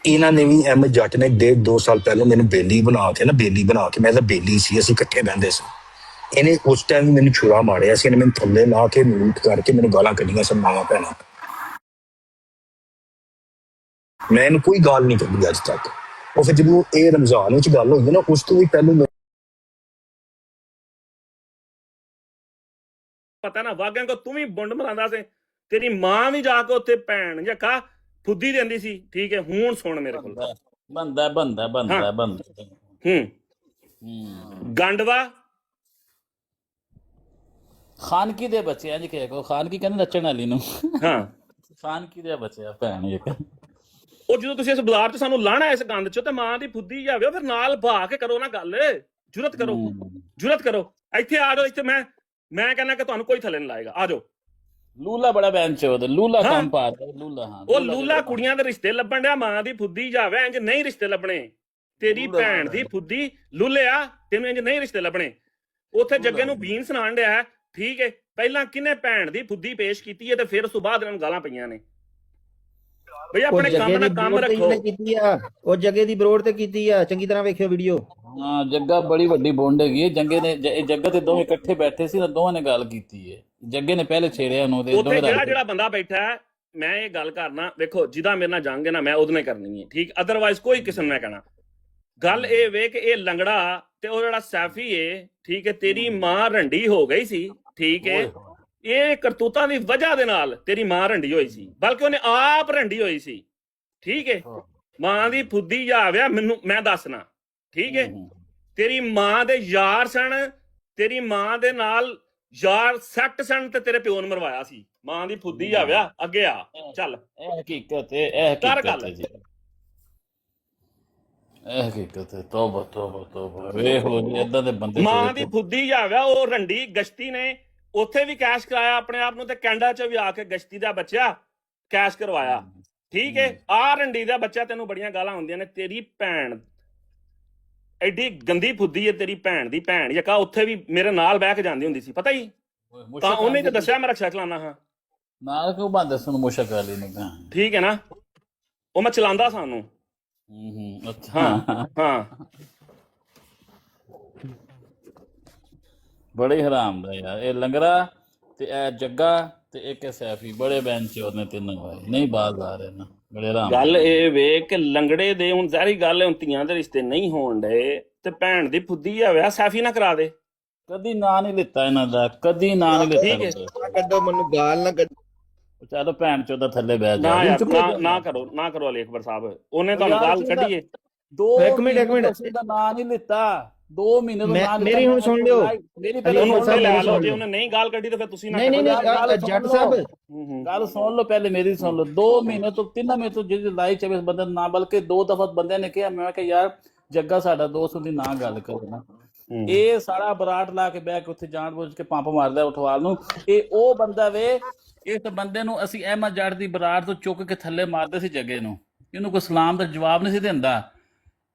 ਇਹਨਾਂ ਨੇ ਵੀ ਅਹਿਮਦ ਜੱਟ ਨੇ 1.5-2 ਸਾਲ ਪਹਿਲਾਂ ਮੈਨੂੰ ਬੇਲੀ ਬਣਾ ਕੇ ਮੈਂ ਤਾਂ ਬੇਲੀ ਸੀ, ਅਸੀਂ ਇਕੱਠੇ ਬਹਿੰਦੇ ਸੀ। ਇਹਨੇ ਉਸ ਟਾਈਮ ਮੈਨੂੰ ਛੁਰਾ ਮਾਰਿਆ ਸੀ, ਇਹਨੇ ਮੈਨੂੰ ਥੱਲੇ ਲਾ ਕੇ ਮੂਟ ਕਰਕੇ ਮੈਨੂੰ ਗਾਲਾਂ ਕੱਢੀਆਂ ਸਨ ਮਾਵਾਂ ਭੈਣਾਂ। ਮੈਂ ਇਹਨੂੰ ਕੋਈ ਗਾਲ ਨਹੀਂ ਕੱਢੀ ਅੱਜ ਤੱਕ। ਉਹ ਫਿਰ ਜਦੋਂ ਇਹ ਰਮਜ਼ਾਨ ਵਿੱਚ ਗੱਲ ਹੋਈ ਨਾ, ਉਸ ਤੋਂ ਵੀ ਪਹਿਲਾਂ ਪਤਾ ਨਾ ਵਾਗਿਆਂ ਕੋ ਤੂੰ ਵੀ ਬੁੰਡ ਮਰਾਂਦਾ ਸੀ, ਤੇਰੀ ਮਾਂ ਵੀ ਜਾ ਕੇ ਉੱਥੇ ਭੈਣ ਜੱਕਾ ਫੁੱਦੀ ਦਿੰਦੀ ਸੀ। ਠੀਕ ਹੈ, ਹੁਣ ਸੁਣ ਮੇਰੇ ਕੋਲ। ਬੰਦਾ ਗੰਡਵਾ ਖਾਨਕੀ ਦੇ ਬੱਚੇ ਅੱਜ ਕਹੇ ਕੋ, ਖਾਨਕੀ ਕਹਿੰਦੇ ਨੱਚਣ ਵਾਲੀ ਨੂੰ। ਹਾਂ, ਖਾਨਕੀ ਦੇ ਬੱਚੇ ਆ ਭੈਣ ਇੱਕ। ਉਹ ਜਦੋਂ ਤੁਸੀਂ ਇਸ ਬਾਜ਼ਾਰ 'ਚ ਸਾਨੂੰ ਲਾਣਾ ਇਸ ਗੰਦ 'ਚ, ਤੇ ਮਾਂ ਦੀ ਫੁੱਦੀ ਜਾਵੇ, ਫਿਰ ਨਾਲ ਭਾ ਕੇ ਕਰੋ ਨਾ ਗੱਲ। ਜੁਰਤ ਕਰੋ ਇੱਥੇ ਆ ਜਾਓ। ਇੱਥੇ ਮੈਂ ਕਹਿੰਦਾ ਕਿ ਤੁਹਾਨੂੰ ਕੋਈ ਥੱਲੇ ਨਹੀਂ ਲਾਏਗਾ। ਆ ਜਾਓ। ਲੂਲਾ ਬੜਾ ਬੈਨ ਚੋਦ, ਲੂਲਾ ਕੰਮ ਪਾਦਾ ਲੂਲਾ। ਹਾਂ, ਉਹ ਲੂਲਾ ਕੁੜੀਆਂ ਦੇ ਰਿਸ਼ਤੇ ਲੱਭਣ ਡਿਆ, ਮਾਂ ਦੀ ਫੁੱਦੀ ਜਾਵੇ। ਇੰਜ ਨਹੀਂ ਰਿਸ਼ਤੇ ਲੱਭਣੇ। ਤੇਰੀ ਭੈਣ ਦੀ ਫੁੱਦੀ ਲੁੱਲਿਆ, ਤੈਨੂੰ ਇੰਜ ਨਹੀਂ ਰਿਸ਼ਤੇ ਲੱਭਣੇ। ਉੱਥੇ ਜੱਗੇ ਨੂੰ ਬੀਨ ਸੁਣਾਣ ਡਿਆ। ਠੀਕ ਹੈ, ਪਹਿਲਾਂ ਕਿਹਨੇ ਭੈਣ ਦੀ ਫੁੱਦੀ ਪੇਸ਼ ਕੀਤੀ ਹੈ, ਤੇ ਫਿਰ ਉਸ ਤੋਂ ਬਾਅਦ ਇਹਨਾਂ ਨੂੰ ਗਾਲਾਂ ਪਈਆਂ ਨੇ। ਬਈ ਆਪਣੇ ਕੰਮ ਨਾਲ ਕੰਮ ਰੱਖੋ। ਉਹ ਜੱਗੇ ਦੀ ਬਰੋਡ ਤੇ ਕੀਤੀ ਆ, ਚੰਗੀ ਤਰ੍ਹਾਂ ਵੇਖਿਓ ਵੀਡੀਓ। ਹਾਂ, ਜੱਗਾ ਬੜੀ ਵੱਡੀ ਬੋਂਡ ਹੈਗੀ ਹੈ। ਜੱਗੇ ਤੇ ਦੋਵੇਂ ਇਕੱਠੇ ਬੈਠੇ ਸੀ ਨਾ, ਦੋਵਾਂ ਨੇ ਗੱਲ ਕੀਤੀ ਹੈ। ਜੱਗੇ ਨੇ ਪਹਿਲੇ ਛੇੜਿਆ ਉਹਨੂੰ। ਉੱਥੇ ਜਿਹੜਾ ਬੰਦਾ ਬੈਠਾ ਹੈ, ਮੈਂ ਇਹ ਗੱਲ ਕਰਨਾ, ਵੇਖੋ ਜਿਹਦਾ ਮੇਰੇ ਨਾਲ ਜੰਗ ਹੈ ਨਾ, ਮੈਂ ਉਹਦੇ ਨਾਲ ਕਰਨੀ ਹੈ। ਠੀਕ, ਅਦਰਵਾਈਜ਼ ਕੋਈ ਕਿਸੇ ਨੂੰ ਮੈਂ ਕਹਿਣਾ। ਗੱਲ ਇਹ ਵੇ ਕਿ ਇਹ ਲੰਗੜਾ ਤੇ ਉਹ ਜਿਹੜਾ ਸੈਫੀ ਏ, ਠੀਕ ਹੈ, ਤੇਰੀ ਮਾਂ ਰੰਡੀ ਹੋ ਗਈ ਸੀ। ਠੀਕ ਹੈ, ਇਹ ਕਰਤੂਤਾਂ ਦੀ ਵਜ੍ਹਾ ਦੇ ਨਾਲ ਤੇਰੀ ਮਾਂ ਰੰਡੀ ਹੋਈ ਸੀ, ਬਲਕਿ ਉਹਨੇ ਆਪ ਰੰਡੀ ਹੋਈ ਸੀ। ਠੀਕ ਹੈ, ਮਾਂ ਦੀ ਫੁੱਦੀ ਜਾਵਿਆ ਮੈਨੂੰ, ਮੈਂ ਦੱਸਣਾ। ਠੀਕ ਹੈ, ਤੇਰੀ ਮਾਂ ਦੇ ਯਾਰ ਸਨ, ਤੇਰੀ ਮਾਂ ਦੇ ਨਾਲ ਯਾਰ ਸੈੱਟ ਸਨ ਤੇ ਤੇਰੇ ਪਿਓ ਨੂੰ ਮਰਵਾਇਆ ਸੀ। ਮਾਂ ਦੀ ਫੁੱਦੀ ਆ ਵਿਆ, ਅੱਗੇ ਆ ਚੱਲ ਇਹ ਹਕੀਕਤ ਹੈ, ਇਹ ਕਰ ਹਕੀਕਤ ਗੱਲ। ਹੈ ਜੀ, ਇਹ ਹਕੀਕਤ ਹੈ। ਤੋਬਾ ਤੋਬਾ ਤੋਬਾ, ਵੇਖ ਲੋ ਜੀ ਏਦਾਂ ਦੇ ਬੰਦੇ ਮਾਂ ਦੀ ਫੁੱਦੀ ਆ ਵਿਆ। ਉਹ ਰੰਡੀ ਗਸ਼ਤੀ ਨੇ ਉੱਥੇ ਵੀ ਕੈਸ਼ ਕਰਾਇਆ ਆਪਣੇ ਆਪ ਨੂੰ, ਤੇ ਕੈਨੇਡਾ 'ਚ ਵੀ ਆ ਕੇ ਗਸ਼ਤੀ ਦਾ ਬੱਚਾ ਕੈਸ਼ ਕਰਵਾਇਆ। ਠੀਕ ਹੈ, ਆ ਰੰਡੀ ਦਾ ਬੱਚਾ, ਤੈਨੂੰ ਬੜੀਆਂ ਗਾਲਾਂ ਹੁੰਦੀਆਂ ਨੇ। ਤੇਰੀ ਭੈਣ ਐਡੀ ਗੰਦੀ ਫੁੱਦੀ ਹੈ, ਤੇਰੀ ਭੈਣ ਦੀ ਭੈਣ ਯਕਾ ਉੱਥੇ ਵੀ ਮੇਰੇ ਨਾਲ ਬਹਿ ਕੇ ਜਾਂਦੀ ਹੁੰਦੀ ਸੀ, ਪਤਾ ਹੀ ਤਾਂ ਉਹਨੇ ਤੇ ਦੱਸਿਆ ਮੈਂ ਰਕਸ਼ਾ ਚਲਾਉਣਾ ਹਾਂ। ਨਾਲ ਕਿਉਂ ਬੰਦ ਸੁਣ ਮੁਸ਼ਕ ਵਾਲੀ ਨੂੰ ਤਾਂ ਠੀਕ ਹੈ ਨਾ, ਉਹ ਮੈਂ ਚਲਾਉਂਦਾ ਸਾਨੂੰ। ਅੱਛਾ ਹਾਂ ਬੜੇ ਹਰਾਮ ਦਾ ਯਾਰ ਇਹ ਲੰਗਰਾ ਤੇ ਇਹ ਜੱਗਾ ਤੇ ਇੱਕ ਸੈਫੀ, ਬੜੇ ਬੈਂਚ ਉਹਨੇ ਤਿੰਨ ਵਾਏ ਨਹੀਂ ਬਾਜ਼ ਆ ਰਹੇ ਨਾ, ਬੜੇ ਹਰਾਮ। ਗੱਲ ਇਹ ਵੇ ਕਿ ਲੰਗੜੇ ਦੇ ਹੁਣ ਜ਼ਾਹਰੀ ਗੱਲ ਹੈ, ਹੁਣ ਧੀਆਂ ਦੇ ਰਿਸ਼ਤੇ ਨਹੀਂ ਹੋਣ ਡਏ ਤੇ ਭੈਣ ਦੀ ਫੁੱਦੀ ਆ ਵਿਆਹ ਸੈਫੀ ਨਾ ਕਰਾ ਦੇ। ਕਦੀ ਨਾਂ ਨਹੀਂ ਲਿੱਤਾ ਇਹਨਾਂ ਦਾ, ਕਦੀ ਨਾਂ ਨਹੀਂ ਠੀਕ ਹੈ, ਲਿੱਤਾ। ਕੱਢੋ ਮੈਨੂੰ ਗਾਲ ਨਾ ਕੱਢ। ਚਲੋ ਭੈਣ ਚੋਦਾ ਥੱਲੇ ਬਹਿ ਜਾ। ਨਾ ਯਾਰ ਨਾ ਕਰੋ ਅਲੀ ਅਕਬਰ ਸਾਹਿਬ, ਉਹਨੇ ਤੁਹਾਨੂੰ ਗਾਲ ਕੱਢੀ ਹੈ। ਇੱਕ ਮਿੰਟ ਦਾ ਨਾਂ ਨਹੀਂ ਲਿੱਤਾ, 2 ਮਹੀਨੇ ਤੋਂ ਨਾਂ ਮੇਰੀ ਹੁਣ ਸੁਣ ਲਿਓ। ਮੇਰੀ ਪਹਿਲੇ ਉਹਨੂੰ ਉੱਤੇ ਲੈ ਲਓ, ਜੇ ਉਹਨੇ ਨਹੀਂ ਗਾਲ ਕੱਢੀ ਤਾਂ ਫਿਰ ਤੁਸੀਂ ਨਾ ਨਹੀਂ ਜੱਟ ਸਾਹਿਬ ਗੱਲ ਸੁਣ ਲਓ, ਪਹਿਲੇ ਮੇਰੀ ਸੁਣ ਲਓ। 2 ਮਹੀਨੇ ਤੋਂ 3 ਮਹੀਨੇ ਤੋਂ ਜਿਹੜੀ ਲਾਈ ਚਵੇ ਬੰਦੇ ਨਾ, ਬਲਕਿ 2 ਦਫਾ ਬੰਦਿਆਂ ਨੇ ਕਿਹਾ, ਮੈਂ ਕਿਹਾ ਯਾਰ ਜੱਗਾ ਸਾਡਾ ਦੋਸਤ, ਉਹਦੀ ਨਾ ਗੱਲ ਕਰੋ ਨਾ। ਇਹ ਸਾਰਾ ਬਰਾਟ ਲਾ ਕੇ ਬਹਿ ਕੇ ਉੱਥੇ ਜਾਣ ਬੁੱਝ ਕੇ ਪੰਪ ਮਾਰਦਾ ਉਠਵਾਲ ਨੂੰ। ਇਹ ਉਹ ਬੰਦਾ ਵੇ, ਇਸ ਬੰਦੇ ਨੂੰ ਅਸੀਂ ਅਹਿਮਦ ਜੱਟ ਦੀ ਬਰਾਟ ਤੋਂ ਚੁੱਕ ਕੇ ਥੱਲੇ ਮਾਰਦੇ ਸੀ ਜੱਗੇ ਨੂੰ, ਇਹਨੂੰ ਕੋਈ ਸਲਾਮ ਦਾ ਜਵਾਬ ਨਹੀਂ ਸੀ ਦਿੰਦਾ।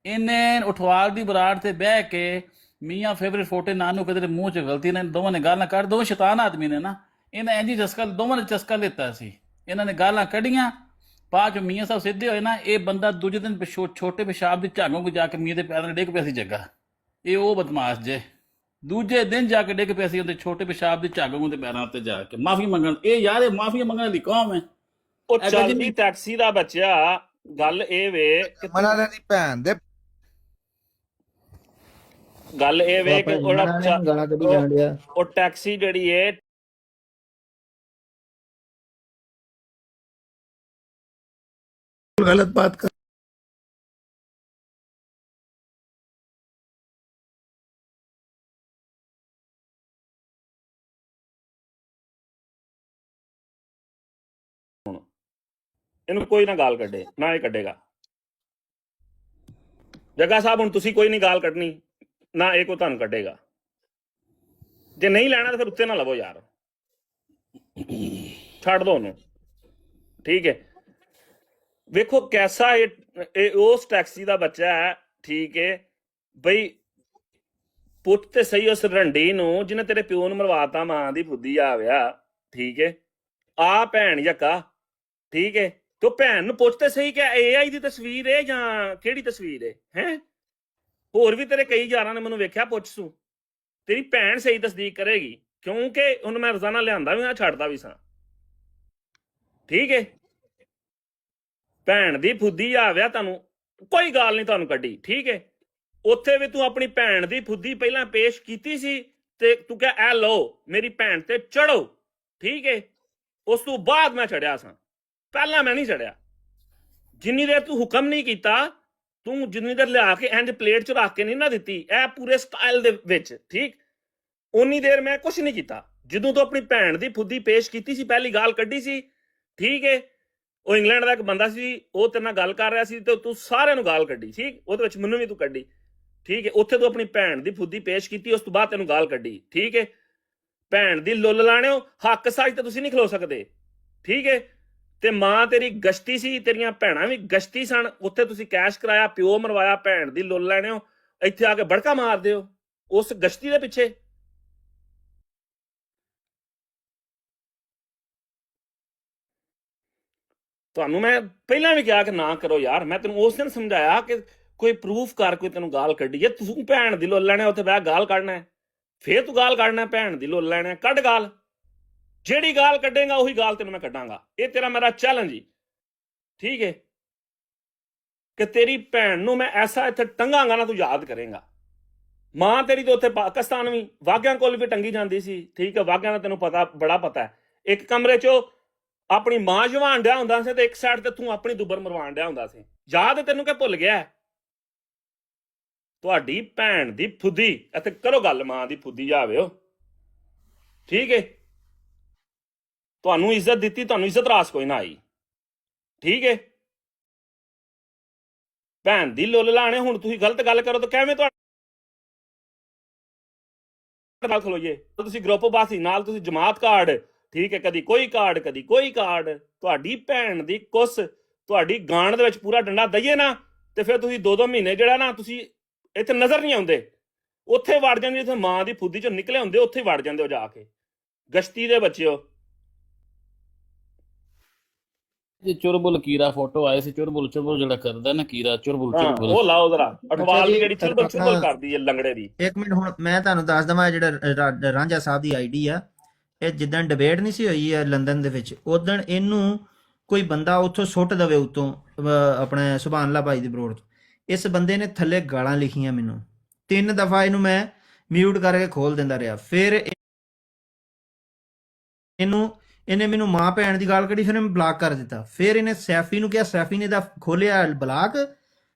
ਇਹਨੇ ਉਠਵਾਲ ਦੀ ਬਰਾੜ ਤੇ ਬਹਿ ਕੇ ਮੀਆਂ ਫੇਵਰੇਟ ਫੋਟੇ ਨਾਨੂ ਕਦੇ ਮੂੰਹ 'ਚ ਗਲਤੀ ਨੇ ਦੋਵਾਂ ਨੇ ਗਾਲਾਂ ਕੱਢ, ਦੋਵੇਂ ਸ਼ੈਤਾਨ ਆਦਮੀ ਨੇ ਨਾ, ਇਹਨਾਂ ਇੰਜੀ ਚਸਕਾ ਦੋਵਾਂ ਨੇ ਚਸਕਾ ਲਿੱਤਾ ਸੀ। ਇਹਨਾਂ ਨੇ ਗਾਲਾਂ ਕੱਢੀਆਂ, ਬਾਅਦ 'ਚ ਮੀਆਂ ਸਾਹਿਬ ਸਿੱਧੇ ਹੋਏ ਨਾ, ਇਹ ਬੰਦਾ ਦੂਜੇ ਦਿਨ ਛੋਟੇ ਪਿਸ਼ਾਬ ਦੀ ਝਾਂਗੋਂ ਜਾ ਕੇ ਮੀਆਂ ਦੇ ਪੈਰਾਂ 'ਤੇ ਡਿੱਗ ਪਿਆ ਸੀ ਜੱਗਾ। ਇਹ ਉਹ ਬਦਮਾਸ਼ ਜੇ ਦੂਜੇ ਦਿਨ ਜਾ ਕੇ ਡਿੱਗ ਪਿਆ ਸੀ ਉਹਦੇ ਛੋਟੇ ਪਿਸ਼ਾਬ ਦੀ ਝਾਂਗੋਂ ਦੇ ਪੈਰਾਂ ਉੱਤੇ ਜਾ ਕੇ ਮਾਫੀ ਮੰਗਣ। ਇਹ ਯਾਰ ਇਹ ਮਾਫੀ ਮੰਗਣ ਦੀ ਕੌਮ ਹੈ। ਉਹ ਚੱਲਦੀ ਟੈਕਸੀ ਦਾ ਬੱਚਾ, ਗੱਲ ਇਹ ਵੇ ਕਿ ਮਨਾ ਦੀ ਭੈਣ ਦੇ ਗੱਲ ਇਹ ਵੇ ਕਿ ਗਾਲਾਂ ਕੱਢੀ ਜਾਣ ਡਿਆ। ਉਹ ਟੈਕਸੀ ਜਿਹੜੀ ਏ गलत बात कर। ਇਹਨੂੰ ਕੋਈ ਨਾ ਗਾਲ ਕੱਢੇ, ਨਾ ਇਹ ਕੱਢੇਗਾ। ਜੱਗਾ ਸਾਹਿਬ ਹੁਣ ਤੁਸੀਂ ਕੋਈ ਨਹੀਂ ਗਾਲ ਕੱਢਣੀ, ਨਾ ਇਹ ਕੋ ਤੁਹਾਨੂੰ ਕੱਢੇਗਾ। ਜੇ ਨਹੀਂ ਲੈਣਾ ਤਾਂ ਫਿਰ ਉੱਤੇ ਨਾ ਲਵੋ ਯਾਰ, ਛੱਡ ਦੋ ਉਹਨੂੰ। ਠੀਕ ਹੈ, ਵੇਖੋ ਕੈਸਾ ਇਹ ਉਸ ਟੈਕਸੀ ਦਾ ਬੱਚਾ ਹੈ। ਠੀਕ ਹੈ ਬਈ, ਪੁੱਤ ਤੇ ਸਹੀ ਉਸ ਰੰਡੀ ਨੂੰ ਜਿਹਨੇ ਤੇਰੇ ਪਿਓ ਨੂੰ ਮਰਵਾਤਾ, ਮਾਂ ਦੀ ਫੁੱਦੀ ਆ ਵਿਆ। ਠੀਕ ਹੈ, ਆ ਭੈਣ ਯਕਾ। ਠੀਕ ਹੈ, ਤੋ ਭੈਣ ਨੂੰ ਪੁੱਛ ਤੇ ਸਹੀ ਕਿ AI ਦੀ ਤਸਵੀਰ ਹੈ ਜਾਂ ਕਿਹੜੀ ਤਸਵੀਰ ਹੈ। ਹੋਰ ਵੀ ਤੇਰੇ ਕਈ ਯਾਰਾਂ ਨੇ ਮੈਨੂੰ ਵੇਖਿਆ, ਪੁੱਛ ਤੂੰ, ਤੇਰੀ ਭੈਣ ਸਹੀ ਤਸਦੀਕ ਕਰੇਗੀ, ਕਿਉਂਕਿ ਉਹਨੂੰ ਮੈਂ ਰੋਜ਼ਾਨਾ ਲਿਆਂਦਾ ਵੀ ਹਾਂ, ਛੱਡਦਾ ਵੀ ਸਾਂ। ਠੀਕ ਹੈ, ਭੈਣ ਦੀ ਫੁੱਦੀ ਆ ਵਿਆ, ਤੁਹਾਨੂੰ ਕੋਈ ਗੱਲ ਨਹੀਂ ਤੁਹਾਨੂੰ ਕੱਢੀ। ਠੀਕ ਹੈ, ਉੱਥੇ ਵੀ ਤੂੰ ਆਪਣੀ ਭੈਣ ਦੀ ਫੁੱਦੀ ਪਹਿਲਾਂ ਪੇਸ਼ ਕੀਤੀ ਸੀ ਤੇ ਤੂੰ ਕਿਹਾ ਐ ਲਓ ਮੇਰੀ ਭੈਣ ਤੇ ਚੜੋ। ਠੀਕ ਹੈ, ਉਸ ਤੋਂ ਬਾਅਦ ਮੈਂ ਚੜਿਆ ਸਾਂ, ਪਹਿਲਾਂ ਮੈਂ ਨਹੀਂ ਚੜਿਆ। ਜਿੰਨੀ ਦੇਰ ਤੂੰ ਹੁਕਮ ਨਹੀਂ ਕੀਤਾ, ਤੂੰ ਜਿੰਨੀ ਦੇਰ ਲਿਆ ਕੇ ਇੰਜ ਪਲੇਟ 'ਚ ਰੱਖ ਕੇ ਨਹੀਂ ਨਾ ਦਿੱਤੀ ਇਹ ਪੂਰੇ ਸਟਾਈਲ ਦੇ ਵਿੱਚ, ਠੀਕ, ਉਨੀ ਦੇਰ ਮੈਂ ਕੁਝ ਨਹੀਂ ਕੀਤਾ। ਜਦੋਂ ਤੂੰ ਆਪਣੀ ਭੈਣ ਦੀ ਫੁੱਦੀ ਪੇਸ਼ ਕੀਤੀ ਸੀ, ਪਹਿਲੀ ਗਾਲ ਕੱਢੀ ਸੀ। ਠੀਕ ਹੈ, ਉਹ ਇੰਗਲੈਂਡ ਦਾ ਇੱਕ ਬੰਦਾ ਸੀ, ਉਹ ਤੇਰੇ ਨਾਲ ਗੱਲ ਕਰ ਰਿਹਾ ਸੀ ਤੇ ਤੂੰ ਸਾਰਿਆਂ ਨੂੰ ਗਾਲ ਕੱਢੀ। ਠੀਕ, ਉਹਦੇ ਵਿੱਚ ਮੈਨੂੰ ਵੀ ਤੂੰ ਕੱਢੀ। ਠੀਕ ਹੈ, ਉੱਥੇ ਤੂੰ ਆਪਣੀ ਭੈਣ ਦੀ ਫੁੱਦੀ ਪੇਸ਼ ਕੀਤੀ, ਉਸ ਤੋਂ ਬਾਅਦ ਤੈਨੂੰ ਗਾਲ ਕੱਢੀ। ਠੀਕ ਹੈ, ਭੈਣ ਦੀ ਲੁੱਲ ਲਾਣਿਓ, ਹੱਕ ਸੱਚ ਤੇ ਤੁਸੀਂ ਨਹੀਂ ਖਲੋ ਸਕਦੇ। ਠੀਕ ਹੈ, ਤੇ ਮਾਂ ਤੇਰੀ ਗਸ਼ਤੀ ਸੀ, ਤੇਰੀਆਂ ਭੈਣਾਂ ਵੀ ਗਸ਼ਤੀ ਸਨ, ਉੱਥੇ ਤੁਸੀਂ ਕੈਸ਼ ਕਰਾਇਆ, ਪਿਓ ਮਰਵਾਇਆ, ਭੈਣ ਦੀ ਲੁੱਲ ਲੈਣਿਓ, ਇੱਥੇ ਆ ਕੇ ਬੜਕਾ ਮਾਰਦੇ ਹੋ ਉਸ ਗਸ਼ਤੀ ਦੇ ਪਿੱਛੇ। ਤੁਹਾਨੂੰ ਮੈਂ ਪਹਿਲਾਂ ਵੀ ਕਿਹਾ ਕਿ ਨਾ ਕਰੋ ਯਾਰ, ਮੈਂ ਤੈਨੂੰ ਉਸ ਦਿਨ ਸਮਝਾਇਆ ਕਿ ਕੋਈ ਪ੍ਰੂਫ ਕਰ, ਕੋਈ ਤੈਨੂੰ ਗਾਲ ਕੱਢੀ ਹੈ, ਤੂੰ ਭੈਣ ਦੀ ਲੁੱਲ ਲੈਣਾ, ਉੱਥੇ ਬਹਿ ਗਾਲ ਕੱਢਣਾ, ਫੇਰ ਤੂੰ ਗਾਲ ਕੱਢਣਾ, ਭੈਣ ਦੀ ਲੁੱਲ ਲੈਣਾ, ਕੱਢ ਗਾਲ। ਜਿਹੜੀ ਗਾਲ ਕੱਢੇਗਾ ਉਹੀ ਗਾਲ ਤੈਨੂੰ ਮੈਂ ਕੱਢਾਂਗਾ, ਇਹ ਤੇਰਾ ਮੇਰਾ ਚੈਲੰਜ ਹੀ। ਠੀਕ ਹੈ, ਕਿ ਤੇਰੀ ਭੈਣ ਨੂੰ ਮੈਂ ਐਸਾ ਇੱਥੇ ਟੰਗਾਂਗਾ ਨਾ, ਤੂੰ ਯਾਦ ਕਰੇਗਾ। ਮਾਂ ਤੇਰੀ ਤੇ ਉੱਥੇ ਪਾਕਿਸਤਾਨ ਵੀ ਵਾਘਿਆਂ ਕੋਲ ਵੀ ਟੰਗੀ ਜਾਂਦੀ ਸੀ। ਠੀਕ ਹੈ, ਵਾਘਿਆਂ ਦਾ ਤੈਨੂੰ ਪਤਾ, ਬੜਾ ਪਤਾ ਹੈ। ਇੱਕ ਕਮਰੇ 'ਚ ਆਪਣੀ ਮਾਂ ਜਵਾਨ ਡਿਆ ਹੁੰਦਾ ਸੀ ਤੇ ਇੱਕ ਸਾਈਡ ਤੇ ਤੂੰ ਆਪਣੀ ਦੁੱਬਰ ਮਰਵਾਣ ਡਿਆ ਹੁੰਦਾ ਸੀ। ਯਾਦ ਤੈਨੂੰ ਕਿ ਭੁੱਲ ਗਿਆ? ਤੁਹਾਡੀ ਭੈਣ ਦੀ ਫੁੱਦੀ ਇੱਥੇ ਕਰੋ ਗੱਲ, ਮਾਂ ਦੀ ਫੁੱਦੀ ਜਾਵੇ ਠੀਕ ਹੈ। ਤੁਹਾਨੂੰ ਇੱਜ਼ਤ ਦਿੱਤੀ, ਤੁਹਾਨੂੰ ਇੱਜ਼ਤ ਰਾਸ ਕੋਈ ਨਾ ਆਈ, ਠੀਕ ਹੈ। ਭੈਣ ਦੀ ਲੁੱਲ ਲਾਣੇ, ਹੁਣ ਤੁਸੀਂ ਗਲਤ ਗੱਲ ਕਰੋ ਤਾਂ ਕਿਵੇਂ ਤੁਹਾਡੇ ਨਾਲ ਖਲੋਈਏ? ਤੁਸੀਂ ਗਰੁੱਪ ਬਾਸੀ ਨਾਲ, ਤੁਸੀਂ ਜਮਾਤ ਕਾਰਡ, ਠੀਕ ਹੈ, ਕਦੀ ਕੋਈ ਕਾਰਡ ਕਦੀ ਕੋਈ ਕਾਰਡ। ਤੁਹਾਡੀ ਭੈਣ ਦੀ ਕੁੱਸ ਤੁਹਾਡੀ ਗਾਂਡ ਦੇ ਵਿੱਚ ਪੂਰਾ ਡੰਡਾ ਦਈਏ ਨਾ, ਤੇ ਫਿਰ ਤੁਸੀਂ 2-2 ਮਹੀਨੇ ਜਿਹੜਾ ਨਾ ਤੁਸੀਂ ਇੱਥੇ ਨਜ਼ਰ ਨਹੀਂ ਆਉਂਦੇ, ਉੱਥੇ ਵੜ ਜਾਂਦੇ ਜਿੱਥੇ ਮਾਂ ਦੀ ਫੁੱਦੀ ਚੋਂ ਨਿਕਲੇ ਹੁੰਦੇ, ਉੱਥੇ ਵੜ ਜਾਂਦੇ ਹੋ ਜਾ ਕੇ। ਗਸ਼ਤੀ ਦੇ ਬੱਚਿਓ, ਜੀ ਚੁਰਬੁਲ ਕੀਰਾ ਫੋਟੋ ਆਏ ਸੀ, ਚੁਰਬੁਲ ਜਿਹੜਾ ਕਰਦਾ ਨਾ ਕੀਰਾ, ਚੁਰਬੁਲ ਉਹ ਲਾਓ ਜ਼ਰਾ। ਅਠਵਾਲ ਦੀ ਜਿਹੜੀ ਚੁਰਬੁਲ ਕਰਦੀ ਹੈ ਲੰਗੜੇ ਦੀ। ਇੱਕ ਮਿੰਟ, ਹੁਣ ਮੈਂ ਤੁਹਾਨੂੰ ਦੱਸ ਦਵਾਂ, ਜਿਹੜਾ ਰਾਂਝਾ ਸਾਹਿਬ ਦੀ ਆਈਡੀ ਆ, ਇਹ ਜਿੱਦਣ ਡਿਬੇਟ ਨਹੀਂ ਸੀ ਹੋਈ ਹੈ ਲੰਡਨ ਦੇ ਵਿੱਚ, ਉਦੋਂ ਇਹਨੂੰ ਕੋਈ ਬੰਦਾ ਉੱਥੋਂ ਸੁੱਟ ਦਵੇ ਉੱਤੋਂ, ਆਪਣੇ ਸੁਭਾਨ ਅੱਲਾ ਭਾਈ ਦੀ ਬਰੋਡ ਤੋਂ। ਇਸ ਬੰਦੇ ਨੇ ਥੱਲੇ ਗਾਲਾਂ ਲਿਖੀਆਂ ਮੈਨੂੰ 3 ਦਫਾ, ਇਹਨੂੰ ਮੈਂ ਮਿਊਟ ਕਰਕੇ ਖੋਲ ਦਿੰਦਾ ਰਿਹਾ। ਫਿਰ ਇਹਨੇ ਮੈਨੂੰ ਮਾਂ ਭੈਣ ਦੀ ਗਾਲ ਕੱਢੀ, ਫਿਰ ਇਹਨੇ ਬਲਾਕ ਕਰ ਦਿੱਤਾ। ਫਿਰ ਇਹਨੇ ਸੈਫੀ ਨੂੰ ਕਿਹਾ, ਸੈਫੀ ਨੇ ਦਾ ਖੋਲਿਆ ਬਲਾਕ।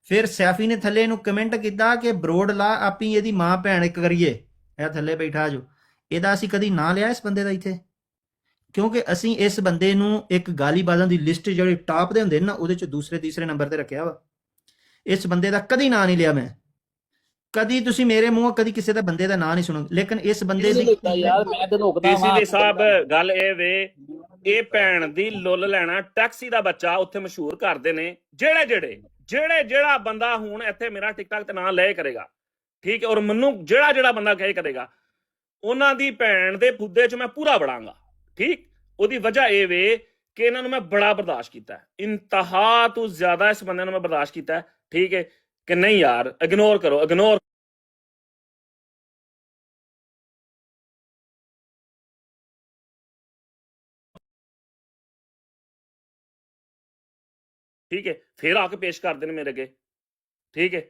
ਫਿਰ ਸੈਫੀ ਨੇ ਥੱਲੇ ਇਹਨੂੰ ਕਮੈਂਟ ਕੀਤਾ ਕਿ ਬਰੋਡ ਲਾ, ਆਪੀ ਇਹਦੀ ਮਾਂ ਭੈਣ ਇੱਕ ਕਰੀਏ। ਇਹ ਥੱਲੇ ਬੈਠਾ ਜੋ, ਇਹਦਾ ਅਸੀਂ ਕਦੀ ਨਾਂ ਲਿਆ ਇਸ ਬੰਦੇ ਦਾ ਇੱਥੇ, ਕਿਉਂਕਿ ਅਸੀਂ ਇਸ ਬੰਦੇ ਨੂੰ ਇੱਕ ਗਾਲੀਬਾਜ਼ਾਂ ਦੀ ਲਿਸਟ ਜਿਹੜੀ ਟਾਪ ਦੇ ਹੁੰਦੇ ਨੇ ਨਾ, ਉਹਦੇ ਚ ਦੂਸਰੇ ਤੀਸਰੇ ਨੰਬਰ ਤੇ ਰੱਖਿਆ ਵਾ। ਇਸ ਬੰਦੇ ਦਾ ਕਦੀ ਨਾਂ ਨਹੀਂ ਲਿਆ ਮੈਂ, ਕਦੀ ਤੁਸੀਂ ਮੇਰੇ ਮੂੰਹੋਂ ਕਦੀ ਕਿਸੇ ਦਾ ਬੰਦੇ ਦਾ ਨਾਂ ਨਹੀਂ ਸੁਣੋ, ਲੇਕਿਨ ਇਸ ਬੰਦੇ ਦੀ ਯਾਰ ਮੈਂ ਤੇ ਰੋਕਦਾ ਡੀਸੀ ਸਾਹਿਬ ਗੱਲ ਇਹ ਵੇ, ਇਹ ਭੈਣ ਦੀ ਲੁੱਲ ਲੈਣਾ ਟੈਕਸੀ ਦਾ ਬੱਚਾ ਉੱਥੇ ਮਸ਼ਹੂਰ ਕਰਦੇ ਨੇ। ਜਿਹੜਾ ਬੰਦਾ ਹੁਣ ਇੱਥੇ ਮੇਰਾ ਟਿਕਟਾਕ ਤੇ ਨਾਂ ਲੈ ਕਰੇਗਾ, ਠੀਕ ਹੈ, ਔਰ ਮੈਨੂੰ ਜਿਹੜਾ ਬੰਦਾ ਕਹੇ ਕਰੇਗਾ, ਉਹਨਾਂ ਦੀ ਭੈਣ ਦੇ ਫੁੱਦੇ 'ਚ ਮੈਂ ਪੂਰਾ ਵੜਾਂਗਾ, ਠੀਕ। ਉਹਦੀ ਵਜ੍ਹਾ ਇਹ ਵੇ ਕਿ ਇਹਨਾਂ ਨੂੰ ਮੈਂ ਬੜਾ ਬਰਦਾਸ਼ਤ ਕੀਤਾ, ਇੰਤਹਾ ਤੋਂ ਜ਼ਿਆਦਾ ਇਸ ਬੰਦੇ ਨੂੰ ਮੈਂ ਬਰਦਾਸ਼ਤ ਕੀਤਾ, ਠੀਕ ਹੈ ਕਿ ਨਹੀਂ ਯਾਰ, ਇਗਨੋਰ ਕਰੋ, ਇਗਨੋਰ। ਠੀਕ ਹੈ, ਫਿਰ ਆ ਕੇ ਪੇਸ਼ ਕਰਦੇ ਨੇ ਮੇਰੇ ਅੱਗੇ, ਠੀਕ ਹੈ।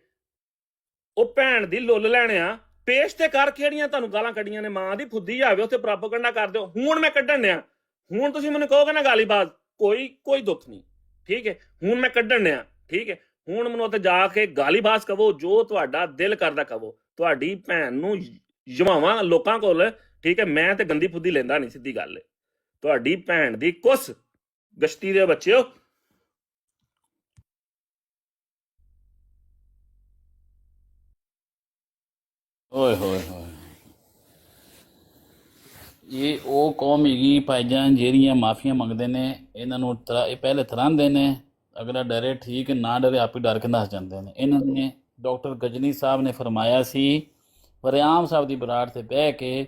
ਉਹ ਭੈਣ ਦੀ ਲੁੱਲ ਲੈਣੇ ਆ, ਪੇਸ਼ ਤੇ ਕਰ ਕਿਹੜੀਆਂ ਤੁਹਾਨੂੰ ਗਾਲਾਂ ਕੱਢੀਆਂ ਨੇ, ਮਾਂ ਦੀ ਫੁੱਦੀ ਆਵੇ ਉੱਥੇ ਪ੍ਰੋਪਗੈਂਡਾ ਕਰ ਦਿਓ। ਹੁਣ ਮੈਂ ਕੱਢਣ ਡਿਆ, ਹੁਣ ਤੁਸੀਂ ਮੈਨੂੰ ਕਹੋਗੇ ਨਾ ਗਾਲੀਬਾਜ਼, ਕੋਈ ਦੁੱਖ ਨਹੀਂ, ਠੀਕ ਹੈ। ਹੁਣ ਮੈਂ ਕੱਢਣ ਡਿਆ, ਠੀਕ ਹੈ। ਹੁਣ ਮੈਨੂੰ ਉੱਥੇ ਜਾ ਕੇ ਗਾਲੀਬਾਜ਼ ਕਹੋ, ਜੋ ਤੁਹਾਡਾ ਦਿਲ ਕਰਦਾ ਕਹੋ। ਤੁਹਾਡੀ ਭੈਣ ਨੂੰ ਜਮਾਵਾਂ ਲੋਕਾਂ ਕੋਲ, ਠੀਕ ਹੈ। ਮੈਂ ਤੇ ਗੰਦੀ ਫੁੱਦੀ ਲੈਂਦਾ ਨਹੀਂ, ਸਿੱਧੀ ਗੱਲ ਹੈ। ਤੁਹਾਡੀ ਭੈਣ ਦੀ ਕੁੱਸ, ਗਸ਼ਤੀ ਦੇ ਬੱਚਿਓ। ਓਏ ਹੋਏ ਹੋਏ, ਇਹ ਉਹ ਕੌਮ ਹੈਗੀ ਭਾਈਜਾਨ ਜਿਹੜੀਆਂ ਮਾਫੀਆਂ ਮੰਗਦੇ ਨੇ, ਇਹਨਾਂ ਨੂੰ ਇਹ ਪਹਿਲੇ ਥਰਾਂਦੇ ਨੇ, ਅਗਲਾ ਡਰੇ ਠੀਕ, ਨਾ ਡਰੇ ਆਪੇ ਡਰ ਕੇ ਨੱਸ ਜਾਂਦੇ ਨੇ। ਇਹਨਾਂ ਨੇ ਡਾਕਟਰ ਗਜਨੀ ਸਾਹਿਬ ਨੇ ਫਰਮਾਇਆ ਸੀ ਵਰਿਆਮ ਸਾਹਿਬ ਦੀ ਬਰਾੜ ਤੇ ਬਹਿ ਕੇ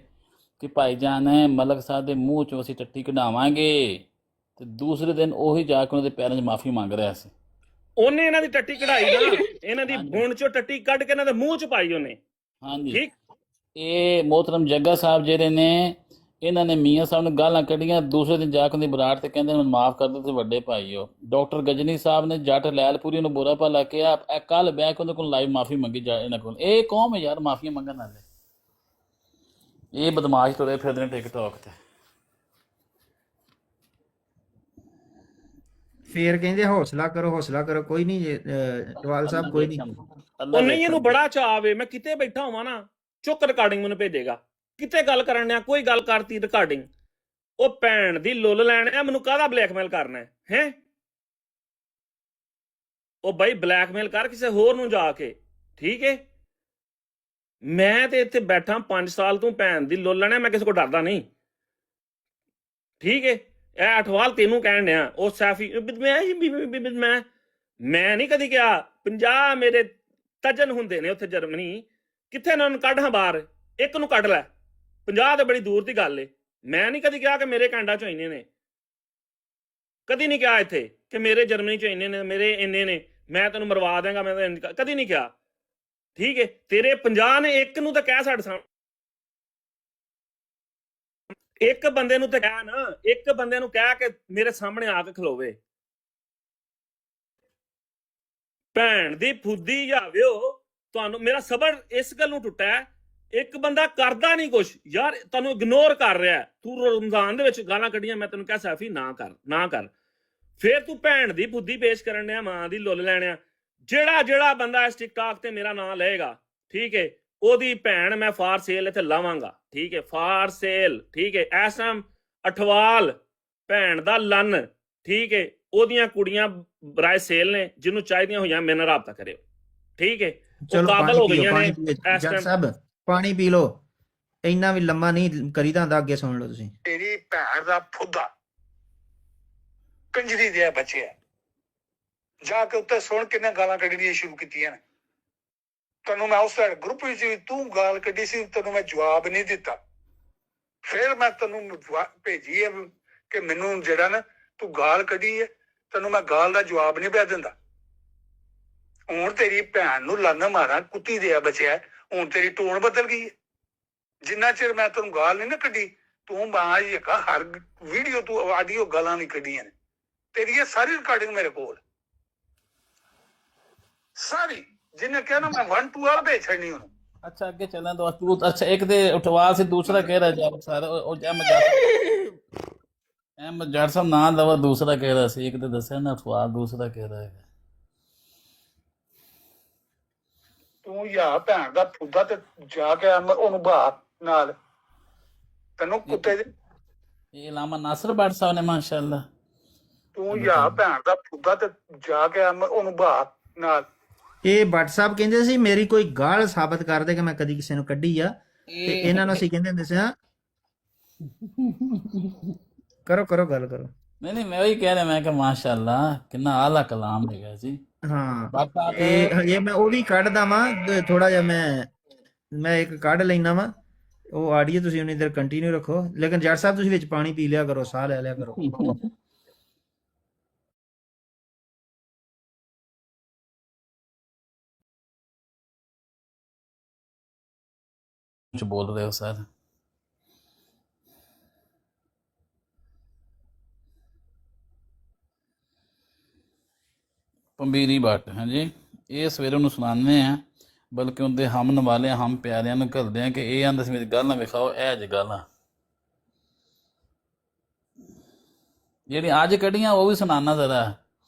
ਕਿ ਭਾਈਜਾਨ ਮਲਕ ਸਾਹਿਬ ਦੇ ਮੂੰਹ ਚੋਂ ਅਸੀਂ ਟੱਟੀ ਕਢਾਵਾਂਗੇ, ਤੇ ਦੂਸਰੇ ਦਿਨ ਉਹੀ ਜਾ ਕੇ ਉਹਨਾਂ ਦੇ ਪੈਰਾਂ 'ਚ ਮਾਫੀ ਮੰਗ ਰਿਹਾ ਸੀ। ਉਹਨੇ ਇਹਨਾਂ ਦੀ ਟੱਟੀ ਕਢਾਈ ਨਾ, ਇਹਨਾਂ ਦੀ ਬੁਣ ਚੋਂ ਟੱਟੀ ਕੱਢ ਕੇ ਇਹਨਾਂ ਦੇ ਮੂੰਹ 'ਚ ਪਾਈ ਉਹਨੇ। ਹਾਂਜੀ, ਇਹ ਮੋਹਤਰਮ ਜੱਗਾ ਸਾਹਿਬ ਜਿਹੜੇ ਨੇ, ਇਹਨਾਂ ਨੇ ਮੀਆਂ ਸਾਹਿਬ ਨੂੰ ਗਾਲਾਂ ਕੱਢੀਆਂ, ਦੂਸਰੇ ਦਿਨ ਜਾ ਕੇ ਉਹਦੀ ਬਰਾੜ ਤੇ ਕਹਿੰਦੇ ਮੈਨੂੰ ਮਾਫ ਕਰ ਦਿਓ, ਤੁਸੀਂ ਵੱਡੇ ਭਾਈ ਹੋ। ਡਾਕਟਰ ਗਜਨੀ ਸਾਹਿਬ ਨੇ ਜੱਟ ਲੈਲਪੁਰੀ ਨੂੰ ਬੁਰਾ ਭਲਾ ਕਿਹਾ, ਕੱਲ ਬਹਿ ਕੇ ਉਹਦੇ ਕੋਲ ਲਾਈਵ ਮਾਫੀ ਮੰਗੀ ਜਾ ਇਹਨਾਂ ਕੋਲ। ਇਹ ਕੌਮ ਹੈ ਯਾਰ ਮਾਫੀਆਂ ਮੰਗਣ ਵਾਲੇ, ਇਹ ਬਦਮਾਸ਼ ਤੁਰੇ ਫਿਰਦੇ ਨੇ ਟਿਕਟੌਕ ਤੇ। ਫੇਰ ਕਹਿੰਦੇ ਹੌਸਲਾ ਕਰੋ, ਕੋਈ ਨਹੀਂ ਟਵਾਲ ਸਾਹਿਬ, ਕੋਈ ਨਹੀਂ। ਉਹ ਨਹੀਂ, ਇਹਨੂੰ ਬੜਾ ਚਾਅ ਆਵੇ, ਮੈਂ ਕਿਤੇ ਬੈਠਾ ਹੋਵਾਂ ਨਾ, ਚੁੱਕ ਰਿਕਾਰਡਿੰਗ ਮੈਨੂੰ ਭੇਜੇਗਾ, ਕਿਤੇ ਗੱਲ ਕਰਨ ਆ, ਕੋਈ ਗੱਲ ਕਰਤੀ ਰਿਕਾਰਡਿੰਗ। ਉਹ ਭੈਣ ਦੀ ਲੁੱਲ ਲੈਣ ਆ, ਮੈਨੂੰ ਕਾਹਦਾ ਬਲੈਕਮੇਲ ਕਰਨਾ ਹੈ? ਉਹ ਬਾਈ ਬਲੈਕਮੇਲ ਕਰ ਕਿਸੇ ਹੋਰ ਨੂੰ ਜਾ ਕੇ, ਠੀਕ ਹੈ। ਮੈਂ ਤੇ ਇੱਥੇ ਬੈਠਾ 5 ਸਾਲ ਤੋਂ, ਭੈਣ ਦੀ ਲੁੱਲ ਲੈਣਾ, ਮੈਂ ਕਿਸੇ ਕੋਲ ਡਰਦਾ ਨਹੀਂ, ਠੀਕ ਹੈ। ਇਹ ਅਠਵਾਲ ਤੈਨੂੰ ਕਹਿਣ ਡਿਆ, ਉਹ ਸੈਫੀ ਮੈਂ ਨਹੀਂ ਕਦੀ ਕਿਹਾ 50 ਮੇਰੇ ਤਜਨ ਹੁੰਦੇ ਨੇ ਉੱਥੇ ਜਰਮਨੀ, ਕਿੱਥੇ ਨਾ ਉਹਨੂੰ ਕੱਢਾਂ ਬਾਹਰ, ਇੱਕ ਨੂੰ ਕੱਢ ਲੈ, 50 ਤੇ ਬੜੀ ਦੂਰ ਦੀ ਗੱਲ ਏ। ਮੈਂ ਨਹੀਂ ਕਦੀ ਕਿਹਾ ਕਿ ਮੇਰੇ ਕਾਂਡਾ ਚੋਂ ਇੰਨੇ ਨੇ, ਕਦੀ ਨਹੀਂ ਕਿਹਾ ਇੱਥੇ ਕਿ ਮੇਰੇ ਜਰਮਨੀ ਚੋਂ ਇੰਨੇ ਨੇ, ਮੇਰੇ ਇੰਨੇ ਨੇ, ਮੈਂ ਤੈਨੂੰ ਮਰਵਾ ਦਿਆਂਗਾ, ਮੈਂ ਕਦੀ ਨਹੀਂ ਕਿਹਾ, ਠੀਕ ਹੈ। ਤੇਰੇ 50 ਨੇ, ਇੱਕ ਨੂੰ ਤਾਂ ਕਹਿ ਸਾਡੇ ਸਾਹਮਣੇ, ਇੱਕ ਬੰਦੇ ਨੂੰ ਤਾਂ ਕਹਿ ਨਾ, ਇੱਕ ਬੰਦੇ ਨੂੰ ਕਹਿ ਕੇ ਮੇਰੇ ਸਾਹਮਣੇ ਆ ਕੇ ਖਲੋਵੇ। ਭੈਣ ਦੀ ਫੁੱਦੀ ਜਾਵਿਓ, ਤੁਹਾਨੂੰ ਮੇਰਾ ਸਬਰ ਇਸ ਗੱਲ ਨੂੰ ਟੁੱਟਾ ਹੈ, ਇੱਕ ਬੰਦਾ ਕਰਦਾ ਨਹੀਂ ਕੁਛ ਯਾਰ, ਤੁਹਾਨੂੰ ਇਗਨੋਰ ਕਰ ਰਿਹਾ। ਤੂੰ ਰਮਜ਼ਾਨ ਦੇ ਵਿੱਚ ਗਾਲਾਂ ਕੱਢੀਆਂ, ਮੈਂ ਤੈਨੂੰ ਕਿਹਾ ਸੈਫੀ ਨਾ ਕਰ, ਫਿਰ ਤੂੰ ਭੈਣ ਦੀ ਫੁੱਦੀ ਪੇਸ਼ ਕਰਨ ਡਿਆ, ਮਾਂ ਦੀ ਲੁੱਲ ਲੈਣਿਆ। ਜਿਹੜਾ ਬੰਦਾ ਇਸ ਟਿਕਟੌਕ ਤੇ ਮੇਰਾ ਨਾਂ ਲਏਗਾ, ਠੀਕ ਹੈ, ਉਹਦੀ ਭੈਣ ਮੈਂ ਫਾਰ ਸੇਲ ਇੱਥੇ ਲਾਵਾਂਗਾ, ਠੀਕ ਹੈ, ਫਾਰ ਸੇਲ, ਠੀਕ ਹੈ। ਇਸ ਟਾਈਮ ਅਠਵਾਲ ਭੈਣ ਦਾ ਲੰਨ, ਠੀਕ ਹੈ, ਉਹਦੀਆਂ ਕੁੜੀਆਂ ਬਰਾਏ ਸੇਲ ਨੇ, ਜਿਹਨੂੰ ਚਾਹੀਦੀਆਂ ਹੋਈਆਂ ਮੇਰੇ ਨਾਲ ਰਾਬਤਾ ਕਰਿਓ, ਠੀਕ ਹੈ। ਉਹ ਚਲੋ ਕਾਬਲ ਹੋ ਪਾਣੀ ਪੀਓ, ਗਈਆਂ ਨੇ ਪਾਣੀ ਪੀਓ ਇਸ ਜੱਟ ਟਾਈਮ। ਸਾਹਿਬ, ਪਾਣੀ ਪੀ ਲਓ, ਇੰਨਾ ਵੀ ਲੰਮਾ ਨਹੀਂ ਕਰੀਦਾ ਹੁੰਦਾ, ਅੱਗੇ ਸੁਣ ਲਓ ਤੁਸੀਂ। ਤੇਰੀ ਭੈਣ ਦਾ ਫੁੱਦਾ ਕੰਜਰੀ ਦੇ ਬੱਚਿਆ, ਜਾ ਕੇ ਉੱਤੇ ਸੁਣ ਕਿੰਨੇ ਗਾਲਾਂ ਕੱਢਣੀਆਂ ਸ਼ੁਰੂ ਕੀਤੀਆਂ ਨੇ। ਤੈਨੂੰ ਮੈਂ ਉਸ ਗਰੁੱਪ ਵਿੱਚ ਵੀ ਤੂੰ ਗਾਲ ਕੱਢੀ ਸੀ, ਤੈਨੂੰ ਮੈਂ ਜਵਾਬ ਨਹੀਂ ਦਿੱਤਾ। ਫਿਰ ਮੈਂ ਤੈਨੂੰ ਭੇਜੀ ਹੈ ਕਿ ਮੈਨੂੰ ਜਿਹੜਾ ਨਾ ਤੂੰ ਗਾਲ ਕੱਢੀ ਹੈ, ਤੈਨੂੰ ਮੈਂ ਗਾਲ ਦਾ ਜਵਾਬ ਨਹੀਂ ਪਿਆ ਦਿੰਦਾ। ਹੁਣ ਤੇਰੀ ਭੈਣ ਨੂੰ ਲੰਨ ਮਾਰਾਂ ਕੁੱਤੀ ਦੇ ਬਚਿਆ, ਹੁਣ ਤੇਰੀ ਟੋਨ ਬਦਲ ਗਈ ਹੈ। ਜਿੰਨਾ ਚਿਰ ਮੈਂ ਤੈਨੂੰ ਗਾਲ ਨਹੀਂ ਨਾ ਕੱਢੀ, ਤੂੰ ਬਾਹਰ ਹੀ ਹਰ ਵੀਡੀਓ ਤੂੰ ਆਡੀਓ ਗਾਲਾਂ ਨਹੀਂ ਕੱਢੀਆਂ ਨੇ। ਤੇਰੀ ਇਹ ਸਾਰੀ ਰਿਕਾਰਡਿੰਗ ਮੇਰੇ ਕੋਲ ਸਾਰੀ, ਜਿਹਨੇ ਕਿਹਾ ਨਾ ਮੈਂ 1 2 ਵਾਲਾ ਭੇਜ ਛੱਡਣੀ ਉਹਨੂੰ। अच्छा आगे चलें तो तू अच्छा एक दे उठवा से दूसरा कह रहा है सर जट साहब ना दवा दूसरा कह रहा सी, एक तो दसिया ना उठवा दूसरा कह रहा है। ਤੂੰ ਯਾ ਭੈਣ ਦਾ ਫੁੱਦਾ ਤੇ ਜਾ ਕੇ ਉਹਨੂੰ ਬਾਹਰ ਨਾਲ ਤੈਨੂੰ ਕੁੱਤੇ ਦੇ ये इलामा नासिर भट्ट साहब ने माशाल्लाह। ਤੂੰ ਯਾ ਭੈਣ ਦਾ ਫੁੱਦਾ ਤੇ ਜਾ ਕੇ ਉਹਨੂੰ ਬਾਹਰ ਨਾਲ। ਇਹ ਭੱਟ ਸਾਹਿਬ ਕਹਿੰਦੇ ਸੀ ਮੇਰੀ ਕੋਈ ਗਾਲ ਸਾਬਤ ਕਰ ਦੇ ਕਿ ਮੈਂ ਕਦੀ ਕਿਸੇ ਨੂੰ ਕੱਢੀ ਆ, ਤੇ ਇਹਨਾਂ ਨੂੰ ਅਸੀਂ ਕਹਿੰਦੇ ਹੁੰਦੇ ਸੀ ਹਾਂ ਕਰੋ ਕਰੋ ਗੱਲ ਕਰੋ। नहीं मैं वही कह रहा, मैं कि माशाल्लाह कितना आला कलाम है जी। ਹਾਂ ਇਹ ਮੈਂ ਉਹ ਵੀ ਕੱਢਦਾ ਵਾਂ ਥੋੜਾ ਜਿਹਾ, ਮੈਂ ਇੱਕ ਕੱਢ ਲੈਣਾ ਵਾਂ ਉਹ ਆਡੀਓ, ਤੁਸੀਂ ਉਨੀ ਦੇਰ ਕੰਟੀਨਿਊ ਰੱਖੋ। ਲੇਕਿਨ ਜੱਟ ਸਾਹਿਬ ਤੁਸੀਂ ਵਿੱਚ ਪਾਣੀ ਪੀ ਲਿਆ ਕਰੋ, ਸਾਹ ਲੈ ਲਿਆ ਕਰੋ। कुछ बोल रहे हो सर? पंबीरी भट्ट, हाँ जी, ये सवेरे ਉਹਨੂੰ ਸੁਣਾਉਂਦੇ ਆ, ਬਲਕਿ ਉਹਦੇ ਹਮ ਨਵਾਲੇ ਹਮ ਪਿਆਰਿਆਂ ਨੂੰ ਘੱਲਦੇ ਆ ਕਿ ਇਹ ਆਂਦਾ ਸੀ ਮੇਰੀ ਗੱਲ ਨਾ ਵਿਖਾਓ, ਇਹ ਜ ਗੱਲਾਂ ਜਿਹੜੀਆਂ ਅੱਜ ਕੱਢੀਆਂ ਉਹ ਵੀ ਸੁਣਾਉਣਾ ਜ਼ਰਾ,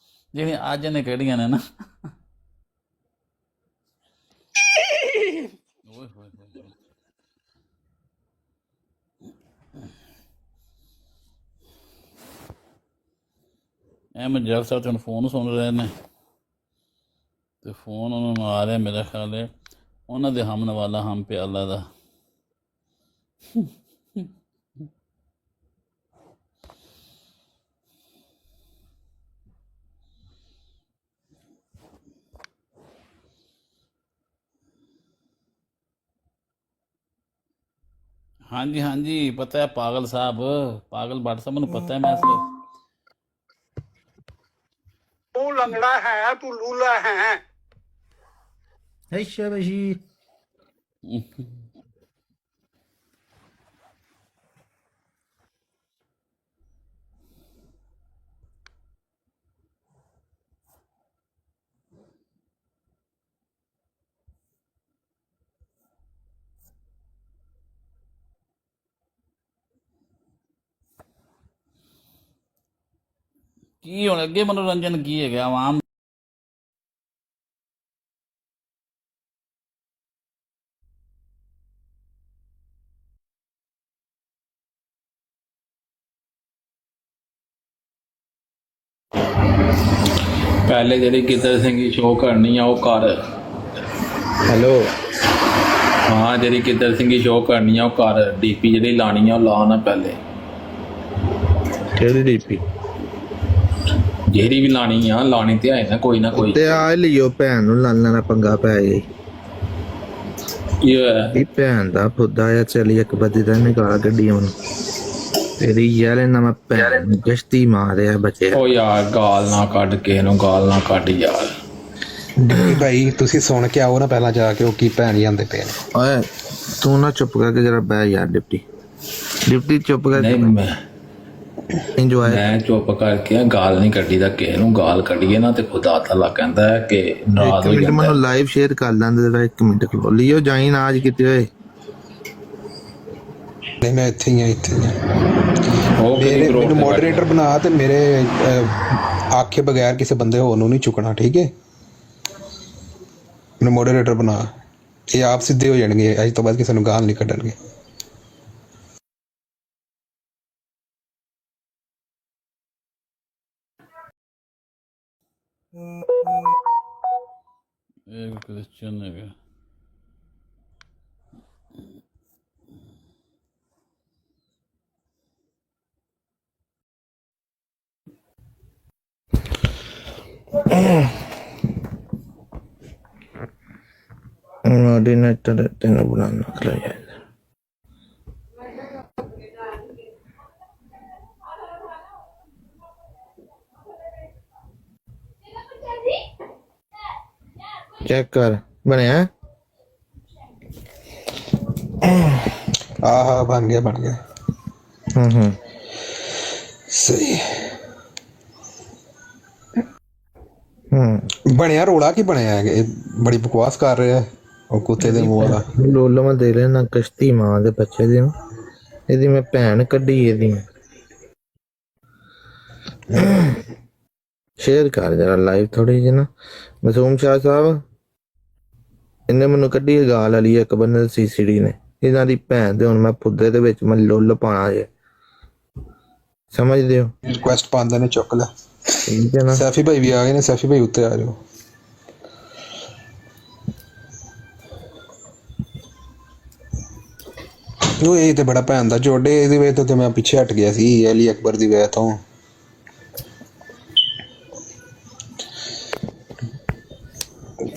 ਜਿਹੜੀਆਂ ਅੱਜ ਨੇ ਕੱਢੀਆਂ ਨੇ ਨਾ। ਓਏ ਹੋਏ ਹੋਏ, ਅਹਿਮਦ ਜਗ ਸਾਹਿਬ ਤੁਹਾਨੂੰ ਫੋਨ ਸੁਣ ਰਹੇ ਨੇ, ਤੇ ਫੋਨ ਉਹਨਾਂ ਨੂੰ ਆ ਰਿਹਾ, ਮੇਰਾ ਖਿਆਲ ਹੈ ਉਹਨਾਂ ਦੇ ਹਮਨ ਵਾਲਾ ਹਮ ਪਿਆਲਾ ਦਾ। हाँ जी हाँ जी, पता है पागल साहब, पागल भट्ट साहब मैंने पता है। मैं ਤੂੰ ਲੰਗੜਾ ਹੈ, ਤੂੰ ਲੂਲਾ ਹੈ। ਅੱਛਾ ਬਸ਼ੀ ਕੀ ਹੁਣ ਅੱਗੇ ਮਨੋਰੰਜਨ ਕੀ ਹੈਗਾ ਆਵਾਮ ਪਹਿਲੇ ਜਿਹੜੀ ਕਿੱਦਰ ਸਿੰਘ ਸ਼ੋਅ ਕਰਨੀ ਆ ਉਹ ਕਰ। ਹੈਲੋ, ਹਾਂ ਜਿਹੜੀ ਕਿੱਦਰ ਸਿੰਘ ਸ਼ੋਅ ਕਰਨੀ ਆ ਉਹ ਕਰ, ਡੀਪੀ ਜਿਹੜੀ ਲਾਣੀ ਆ ਉਹ ਲਾ ਨਾ ਪਹਿਲੇ। ਕਿਹੜੀ ਡੀਪੀ? ਜਿਹੜੀ ਵੀ ਲਾਣੀ ਆ, ਲਾਣੀ ਤੇ ਆਏ ਨਾ ਕੋਈ ਨਾ ਕੋਈ। ਤੇ ਆ ਲਿਓ ਭੈਣ ਨੂੰ ਲਾਲਣਾ ਦਾ ਪੰਗਾ ਪੈ ਗਿਆ। ਕੀ ਹੋਇਆ? ਇਹ ਭੈਣ ਦਾ ਫੁੱਦਾ ਆ, ਚਲੀ ਇੱਕ ਬੱਦੀ ਦਾ ਨਿਕਾਲ ਗੱਡੀ ਉਹਨੂੰ, ਤੇਰੀ ਯਾਰ ਨਾ ਮੈਂ ਭੈਣ ਨੂੰ ਗਸ਼ਤੀ ਮਾਰਿਆ ਬਚਿਆ। ਓ ਯਾਰ ਗਾਲ ਨਾ ਕੱਢ ਕੇ ਇਹਨੂੰ, ਗਾਲ ਨਾ ਕੱਢ ਯਾਰ। ਡਿਪਟੀ ਭਾਈ ਤੁਸੀਂ ਸੁਣ ਕੇ ਆਓ ਨਾ ਪਹਿਲਾਂ ਜਾ ਕੇ ਉਹ ਕੀ ਭੈਣ ਜਾਂਦੇ ਪਏ ਨੇ। ਓਏ ਤੂੰ ਨਾ ਚੁੱਪ ਕਰਕੇ ਜਰਾ ਬਹਿ ਯਾਰ। ਡਿਪਟੀ ਚੁੱਪ ਕਰਕੇ। ਨਹੀਂ ਮੈਂ ਚੁੱਪ ਕਰਕੇ ਗਾਲ ਨਹੀਂ ਕੱਢੀ ਦਾ, ਕਿਸੇ ਨੂੰ ਗਾਲ ਕੱਢੀਏ ਨਾ ਤੇ ਖੁਦਾ ਤਾਲਾ ਕਹਿੰਦਾ ਹੈ ਕਿ ਨਾਰਾਜ਼ ਹੋ ਜਾਂਦਾ। ਮੈਨੂੰ ਲਾਈਵ ਸ਼ੇਅਰ ਕਰ ਲੈਂਦੇ ਜਰਾ, 1 ਮਿੰਟ ਖਲੋ ਲਿਓ। ਜਾਈ ਨਾ ਅੱਜ ਕਿਤੇ ਹੋਏ। ਨਹੀਂ ਮੈਂ ਇੱਥੇ ਹੀ ਆ, ਇੱਥੇ ਮੈਨੂੰ ਮੋਡਰੇਟਰ ਬਣਾ ਤੇ ਮੇਰੇ ਆਖੇ ਬਗੈਰ ਕਿਸੇ ਬੰਦੇ ਹੋਰ ਨੂੰ ਨਹੀਂ ਚੁੱਕਣਾ, ਠੀਕ ਹੈ? ਮੈਨੂੰ ਮੋਡਰੇਟਰ ਬਣਾ, ਇਹ ਆਪ ਸਿੱਧੇ ਹੋ ਜਾਣਗੇ, ਅੱਜ ਤੋਂ ਬਾਅਦ ਕਿਸੇ ਨੂੰ ਗਾਲ ਨਹੀਂ ਕੱਢਣਗੇ। ਇਹ ਕ੍ਰਿਸਚੀਅਨ ਹੈਗਾ। ऑर्डिनेटर तेन बनाना खिलाया चेक कर बनया। हाँ बन गया बन गया। सही ਬਣਿਆ ਰੋਲਾ ਕੀ ਬਣਿਆ ਹੈ? ਇਹ ਬੜੀ ਬਕਵਾਸ ਕਰ ਰਿਹਾ ਹੈ ਉਹ ਕੁੱਤੇ ਦੇ ਮੂੰਹ ਵਾਲਾ। ਲੋਲ ਮੈਂ ਦੇ ਲੈਣਾ ਕਸ਼ਤੀ ਮਾਂ ਦੇ ਬੱਚੇ ਦੀ ਨੂੰ, ਇਹਦੀ ਮੈਂ ਭੈਣ ਕੱਢੀ ਇਹਦੀ। ਸ਼ੇਅਰ ਕਰ ਜਰਾ ਲਾਈਵ ਥੋੜੀ ਜਿਹੀ ਨਾ। ਮਾਸੂਮ ਸ਼ਾਹ ਸਾਹਿਬ ਇਹਨੇ ਮੈਨੂੰ ਕੱਢੀ ਗਾਲ ਵਾਲੀ ਇੱਕ ਬੰਦੇ ਸੀਸੀਡੀ ਨੇ, ਇਹਨਾਂ ਦੀ ਭੈਣ ਦੇ ਹੁਣ ਮੈਂ ਪੁੱਦੇ ਦੇ ਵਿੱਚ ਮੈਂ ਲੁੱਲ ਪਾਣਾ ਜੇ, ਸਮਝਦੇ ਹੋ? ਰਿਕੁਐਸਟ ਪਾਉਂਦੇ ਨੇ ਚੁੱਕ ਲੈ। ਠੀਕ ਹੈ ਨਾ। ਸੈਫੀ ਭਾਈ ਵੀ ਆ ਗਏ ਨੇ, ਸੈਫੀ ਭਾਈ ਉੱਤੇ ਆ ਜਾਓ। ਉਹ ਇਹ ਤੇ ਬੜਾ ਭੈਣ ਦਾ ਜੋੜੇ, ਇਹਦੀ ਵਜ੍ਹਾ ਤੋਂ ਤੇ ਮੈਂ ਪਿੱਛੇ ਹਟ ਗਿਆ ਸੀ ਅਲੀ ਅਕਬਰ ਦੀ ਵਜ੍ਹਾ ਤੋਂ।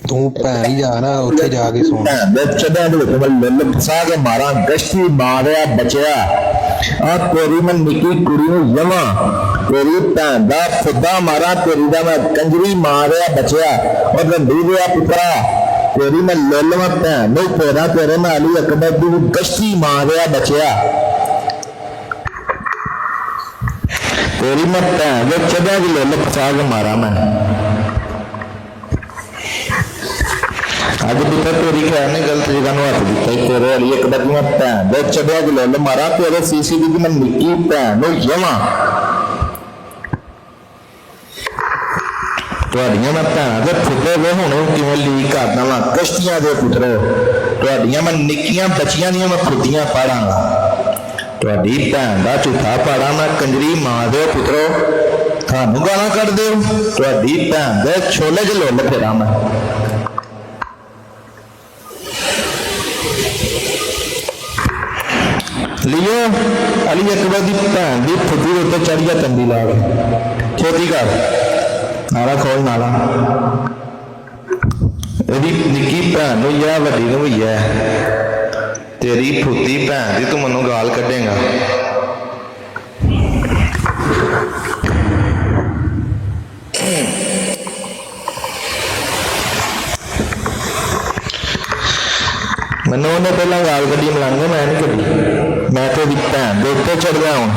ਤੂੰ ਭੈਣ ਹੀ ਜਾ ਨਾ ਉੱਥੇ ਜਾ ਕੇ ਸੁਣ। ਕੇ ਮਾਰਾ ਗਸ਼ਤੀ ਮਾਰਿਆ ਬਚਿਆ ਆ ਤੇਰੀ ਮੈਂ ਨਿੱਕੀ ਕੁੜੀ ਨੂੰ ਜਮਾ ਤੇਰੀ ਭੈਣ ਦਾ ਖੁਦਾ ਮਾਰਾ ਤੇਰੀ ਦਾ ਮੈਂ ਕੰਜਰੀ ਮਾਰਿਆ ਬਚਿਆ ਉਹ ਰੰਡੀ ਦਿਆ ਪੁੱਤਰਾ ਤੇਰੀ ਮੈਂ ਲੁੱਲ ਮੈਂ ਭੈਣ ਨੂੰ ਤੇਰਾ ਤੇਰੇ ਮੈਂ ਅਲੀ ਅਕਬਰ ਦੀ ਗਸ਼ਤੀ ਮਾਰਿਆ ਬਚਿਆ ਤੇਰੀ ਮੈਂ ਭੈਣ ਦੇ ਚੜਿਆ ਦੀ ਲੁੱਲ ਫਸਾ ਕੇ ਮਾਰਾ ਮੈਂ ਅੱਜ ਪੁੱਤਰ ਤੇਰੀ ਖੈਰ ਨੇ ਗਲਤ ਜਗ੍ਹਾ ਨੂੰ ਹੱਥ ਦਿੱਤਾ ਤੇਰੇ ਅਲੀ ਅਕਬਰ ਦੀ ਮੈਂ ਭੈਣ ਦੇ ਚੜਿਆ ਦੀ ਲੁੱਲ ਮਾਰਾ ਤੇਰੇ ਸੀਸੀਟੀ ਦੀ ਮੈਂ ਨਿੱਕੀ ਭੈਣ ਨੂੰ ਜਮਾ ਤੁਹਾਡੀਆਂ ਮੈਂ ਭੈਣਾਂ ਦੇ ਫੁੱਟੇ ਵੇ ਹੁਣ ਕਿਵੇਂ ਲੀਕ ਕਰਦਾ ਵਾਂ ਕਸ਼ਤੀਆਂ ਦੇ ਪੁੱਤਰੋ ਤੁਹਾਡੀਆਂ ਮੈਂ ਨਿੱਕੀਆਂ ਬੱਚੀਆਂ ਦੀਆਂ ਮੈਂ ਫੁੱਟੀਆਂ ਪਾੜਾਂਗਾ ਤੁਹਾਡੀ ਭੈਣ ਦਾ ਝੂਠਾ ਪਾੜਾ ਮੈਂ ਕੰਜਰੀ ਮਾਂ ਦੇ ਪੁੱਤਰੋ ਤੁਹਾਨੂੰ ਗਾਲਾਂ ਕੱਢਦੇ ਹੋ ਤੁਹਾਡੀ ਭੈਣ ਦੇ ਛੋਲੇ 'ਚ ਲੁੱਲ ਫੇਰਾਂ ਮੈਂ ਲਿਓ ਅਲੀ ਅਕਬਰ ਦੀ ਭੈਣ ਦੀ ਫੁੱਟੀ ਦੇ ਉੱਤੇ ਚੜ੍ਹ ਗਿਆ ਤੰਦੀ ਲਾ ਕੇ ਛੇਤੀ ਕਰ ਨਾਲਾ ਖੋਲ ਨਾਲਾ ਇਹਦੀ ਨਿੱਕੀ ਭੈਣ ਨੂੰ ਜਾਂ ਵੱਡੀ ਨੂੰ ਵੀ ਹੈ ਤੇਰੀ ਫੁੱਟੀ ਭੈਣ ਦੀ ਤੂੰ ਮੈਨੂੰ ਗਾਲ ਕੱਢੇਗਾ ਮੈਨੂੰ ਉਹਨੇ ਪਹਿਲਾਂ ਗਾਲ ਕੱਢੀ ਮਲਾਂਗਾ ਮੈਂ ਨਹੀਂ ਕੱਢੀ ਮੈਂ ਤੇ ਉਹਦੀ ਭੈਣ ਦੇ ਉੱਤੇ ਚੜ ਗਿਆ ਹੁਣ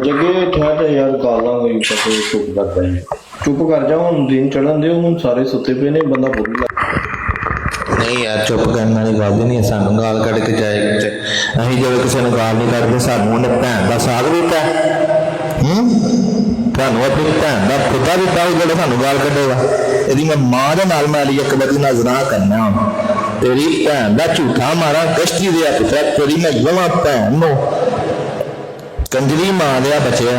ਜੱਗੇ ਠਹਿਰ ਯਾਰ ਗਾਲਾਂ ਹੋਈ ਕਦੇ ਚੁੱਪ ਕਰਦਾ ਹੈ ਚੁੱਪ ਕਰ ਜਾ ਹੁਣ ਦਿਨ ਚੜਨ ਦੇ ਹੁਣ ਸਾਰੇ ਸੁੱਤੇ ਪਏ ਨੇ ਬੰਦਾ ਬੋਲੀ ਨਹੀਂ ਯਾਰ ਚੁੱਪ ਕਰਨ ਵਾਲੀ ਗੱਲ ਨਹੀਂ ਸਾਨੂੰ ਗਾਲ ਕੱਢ ਕੇ ਜਾਏ ਤੇ ਅਸੀਂ ਜਦੋਂ ਕਿਸੇ ਨੂੰ ਗਾਲ ਨਹੀਂ ਕੱਢਦੇ ਸਾਨੂੰ ਉਹਨੇ ਭੈਣ ਦਾ ਸਾਥ ਦਿੱਤਾ ਤੁਹਾਨੂੰ ਆਪਣੀ ਭੈਣ ਦਾ ਖੁਦਾ ਦਿੱਤਾ ਜਿਹੜਾ ਸਾਨੂੰ ਗਾਲ ਕੱਢੇਗਾ ਇਹਦੀ ਮੈਂ ਮਾਂ ਦੇ ਨਾਲ ਮੈਂ ਅਲੀ ਅਕਬਰ ਦੀ ਨਜ਼ਰਾਂ ਕਰਨਾ ਹੁਣ ਤੇਰੀ ਭੈਣ ਦਾ ਝੂਠਾ ਮਾਰਾ ਗਸ਼ਤੀ ਦੇ ਪੁੱਤਰਾ ਤੇਰੀ ਮੈਂ ਜਵਾਂ ਭੈਣ ਨੂੰ ਕੰਜਰੀ ਮਾਂ ਦਿਆ ਬਚਿਆ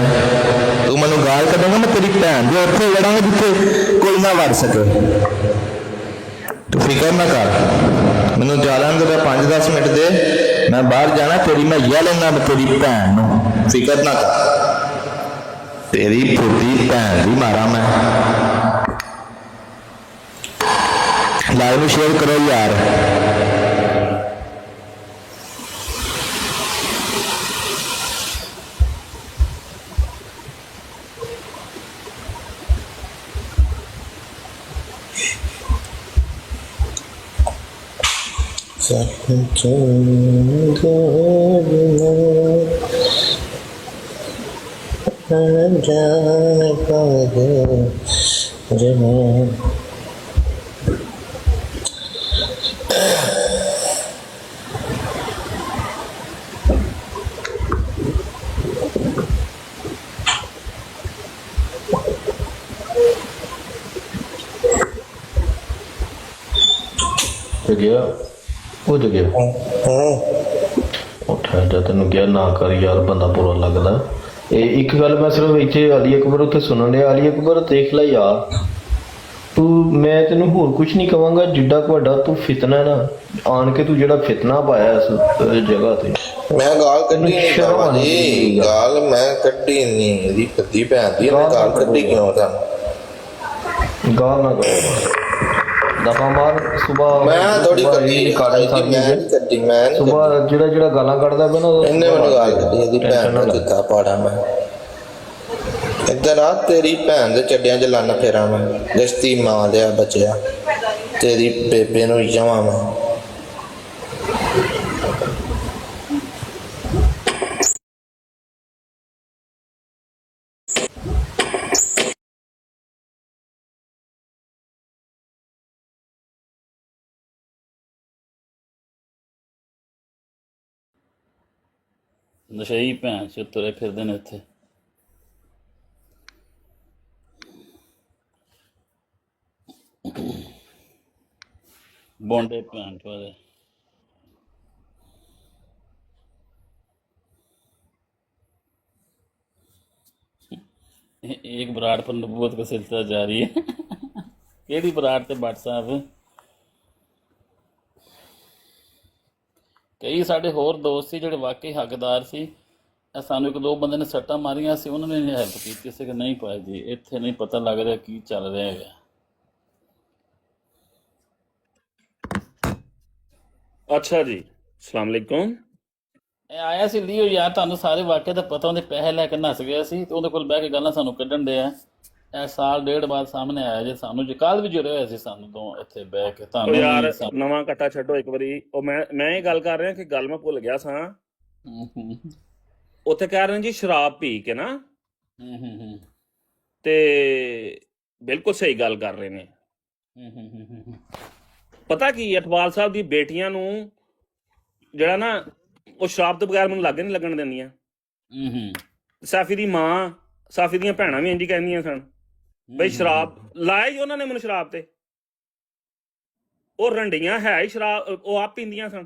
ਤੂੰ ਮੈਨੂੰ ਗਾਲ ਕੱਢੇਗਾ ਮੈਂ ਤੇਰੀ ਭੈਣ ਦੇ ਉੱਥੇ ਲੜਾਂਗਾ ਜਿੱਥੇ ਕੋਈ ਨਾ ਵੜ ਸਕੇ ਤੂੰ ਫਿਕਰ ਨਾ ਕਰ ਮੈਨੂੰ ਜਾਣ ਦੇ 5-10 ਮਿੰਟ ਦੇ ਮੈਂ ਬਾਹਰ ਜਾਣਾ ਤੇਰੀ ਮੈਂ ਯਾ ਲੈਣਾ ਤੇਰੀ ਭੈਣ ਨੂੰ ਫਿਕਰ ਨਾ ਕਰ ਤੇਰੀ ਫੁੱਟੀ ਭੈਣ ਦੀ ਮਾਰਾ ਮੈਂ ਲਾਈਵ ਨੂੰ ਸ਼ੇਅਰ ਕਰੋ ਯਾਰ ਗਿਆ ਉਹ ਤੇ ਗਿਆ ਉੱਠਿਆ ਜਾਂ ਤੈਨੂੰ ਕਿਹਾ ਨਾ ਕਰ ਯਾਰ ਬੰਦਾ ਬੁਰਾ ਲੱਗਦਾ। ਇਹ ਇੱਕ ਗੱਲ ਮੈਂ ਸਿਰਫ ਇੱਥੇ ਅਲੀ ਅਕਬਰ ਉੱਥੇ ਸੁਣਨ ਡਿਆ, ਅਲੀ ਅਕਬਰ ਦੇਖ ਲੈ ਯਾਰ ਤੂੰ, ਮੈਂ ਤੈਨੂੰ ਹੋਰ ਕੁਝ ਨਹੀਂ ਕਵਾਂਗਾ, ਜਿੱਡਾ ਕੁ ਵੱਡਾ ਤੂੰ ਫਿਤਨਾ ਹੈ ਨਾ, ਆਣ ਕੇ ਤੂੰ ਜਿਹੜਾ ਫਿਤਨਾ ਪਾਇਆ ਇਸ ਜਗ੍ਹਾ ਤੇ। ਮੈਂ ਗਾਲ ਕੱਢੀ ਨਹੀਂ ਬਾਬਾ ਜੀ, ਗਾਲ ਮੈਂ ਕੱਢੀ ਨਹੀਂ, ਇਹਦੀ ਪੱਤੀ ਭੈਣ ਦੀ ਮੈਂ ਗਾਲ ਕੱਢੀ ਕਿਉਂ ਤੁਹਾਨੂੰ? ਗਾਲ ਨਾ ਕਰੋ ਦਫਾ ਮਾਰ। ਸੁਬਹ ਮੈਂ ਥੋੜੀ ਕੱਢੀ ਕਾਰਨ ਸਾਹਿਬ ਮੈਂ ਨਹੀਂ ਕੱਢੀ, ਮੈਂ ਨਹੀਂ ਸੁਬਹ ਜਿਹੜਾ ਗਾਲਾਂ ਕੱਢਦਾ ਪਿਆ ਨਾ ਇਹਨੇ ਮੈਨੂੰ ਗਾਲ ਕੱਢੀ, ਇਹਦੀ ਭੈਣ ਨੂੰ ਦਿੱਤਾ ਪਾੜਾ ਮੈਂ। ਇੱਧਰ ਆ, ਤੇਰੀ ਭੈਣ ਦੇ ਚੱਡਿਆਂ 'ਚ ਲੰਨ ਫੇਰਾਂ ਮੈਂ, ਗਸ਼ਤੀ ਮਾਂ ਲਿਆ ਬਚਿਆ, ਤੇਰੀ ਬੇਬੇ ਨੂੰ ਜਮਾਂ ਮੈਂ। ਨਸ਼ਈ ਭੈਣ ਚ ਤੁਰੇ ਫਿਰਦੇ ਨੇ ਇੱਥੇ। ਬੋਂਡੇ ਭੈਣ ਚੋਦੇ। एक बराड़ पर नबूवत का सिलसिला जारी है। केड़ी बराड़ ते भट्ट साहब? कई साडे होर दोस्त सी ਜਿਹੜੇ ਵਾਕਈ ਹੱਕਦਾਰ ਸੀ, ਸਾਨੂੰ ਇੱਕ ਦੋ ਬੰਦੇ ਨੇ ਸੱਟਾਂ ਮਾਰੀਆਂ ਸੀ, ਉਹਨਾਂ ਨੇ ਹੈਲਪ ਕੀਤੀ ਸੀ ਕਿ ਨਹੀਂ ਭਾਈ ਜੀ ਇੱਥੇ ਨਹੀਂ ਪਤਾ ਲੱਗ ਰਿਹਾ ਕੀ ਚੱਲ ਰਿਹਾ ਹੈਗਾ। ਅੱਛਾ ਜੀ, ਅਸਲਾਮ ਅਲੈਕੁਮ। ਇਹ ਆਇਆ ਸੀ ਲਿਓ ਯਾਰ, ਤੁਹਾਨੂੰ ਸਾਰੇ ਵਾਕਿਆ ਦਾ ਪਤਾ, ਉਹਦੇ ਪੈਸੇ ਲੈ ਕੇ ਨੱਸ ਗਿਆ ਸੀ ਤੇ ਉਹਦੇ ਕੋਲ ਬਹਿ ਕੇ ਗੱਲਾਂ ਸਾਨੂੰ ਕੱਢਣ ਦੇ ਆ। ਇਹ ਸਾਲ ਡੇਢ ਬਾਅਦ ਸਾਹਮਣੇ ਆਇਆ ਜੇ, ਸਾਨੂੰ ਜੇ ਕੱਲ ਵੀ ਜੁੜੇ ਹੋਏ ਸੀ ਸਾਨੂੰ ਦੋ ਇੱਥੇ ਬਹਿ ਕੇ। ਤੁਹਾਨੂੰ ਯਾਰ ਨਵਾਂ ਕੱਟਾ ਛੱਡੋ ਇੱਕ ਵਾਰੀ, ਉਹ ਮੈਂ ਇਹ ਗੱਲ ਕਰ ਰਿਹਾ ਕਿ ਗੱਲ ਮੈਂ ਭੁੱਲ ਗਿਆ ਸਾਂ। ਉੱਥੇ ਕਹਿ ਰਹੇ ਜੀ ਸ਼ਰਾਬ ਪੀ ਕੇ ਨਾ, ਤੇ ਬਿਲਕੁਲ ਸਹੀ ਗੱਲ ਕਰ ਰਹੇ ਨੇ। ਪਤਾ ਕੀ ਅਟਵਾਲ ਸਾਹਿਬ ਦੀ ਬੇਟੀਆਂ ਨੂੰ ਜਿਹੜਾ ਨਾ ਉਹ ਸ਼ਰਾਬ ਤੋਂ ਬਗੈਰ ਮੈਨੂੰ ਲਾਗੇ ਨਹੀਂ ਲੱਗਣ ਦਿੰਦੀਆਂ। ਸਾਫੀ ਦੀ ਮਾਂ, ਸਾਫੀ ਦੀਆਂ ਭੈਣਾਂ ਵੀ ਇੰਝ ਹੀ ਕਹਿੰਦੀਆਂ ਸਨ ਬਈ ਸ਼ਰਾਬ ਲਾਇਆ ਹੀ ਉਹਨਾਂ ਨੇ ਮੈਨੂੰ ਸ਼ਰਾਬ ਤੇ। ਉਹ ਰੰਡੀਆਂ ਹੈ ਹੀ ਸ਼ਰਾਬ, ਉਹ ਆਪ ਪੀਂਦੀਆਂ ਸਨ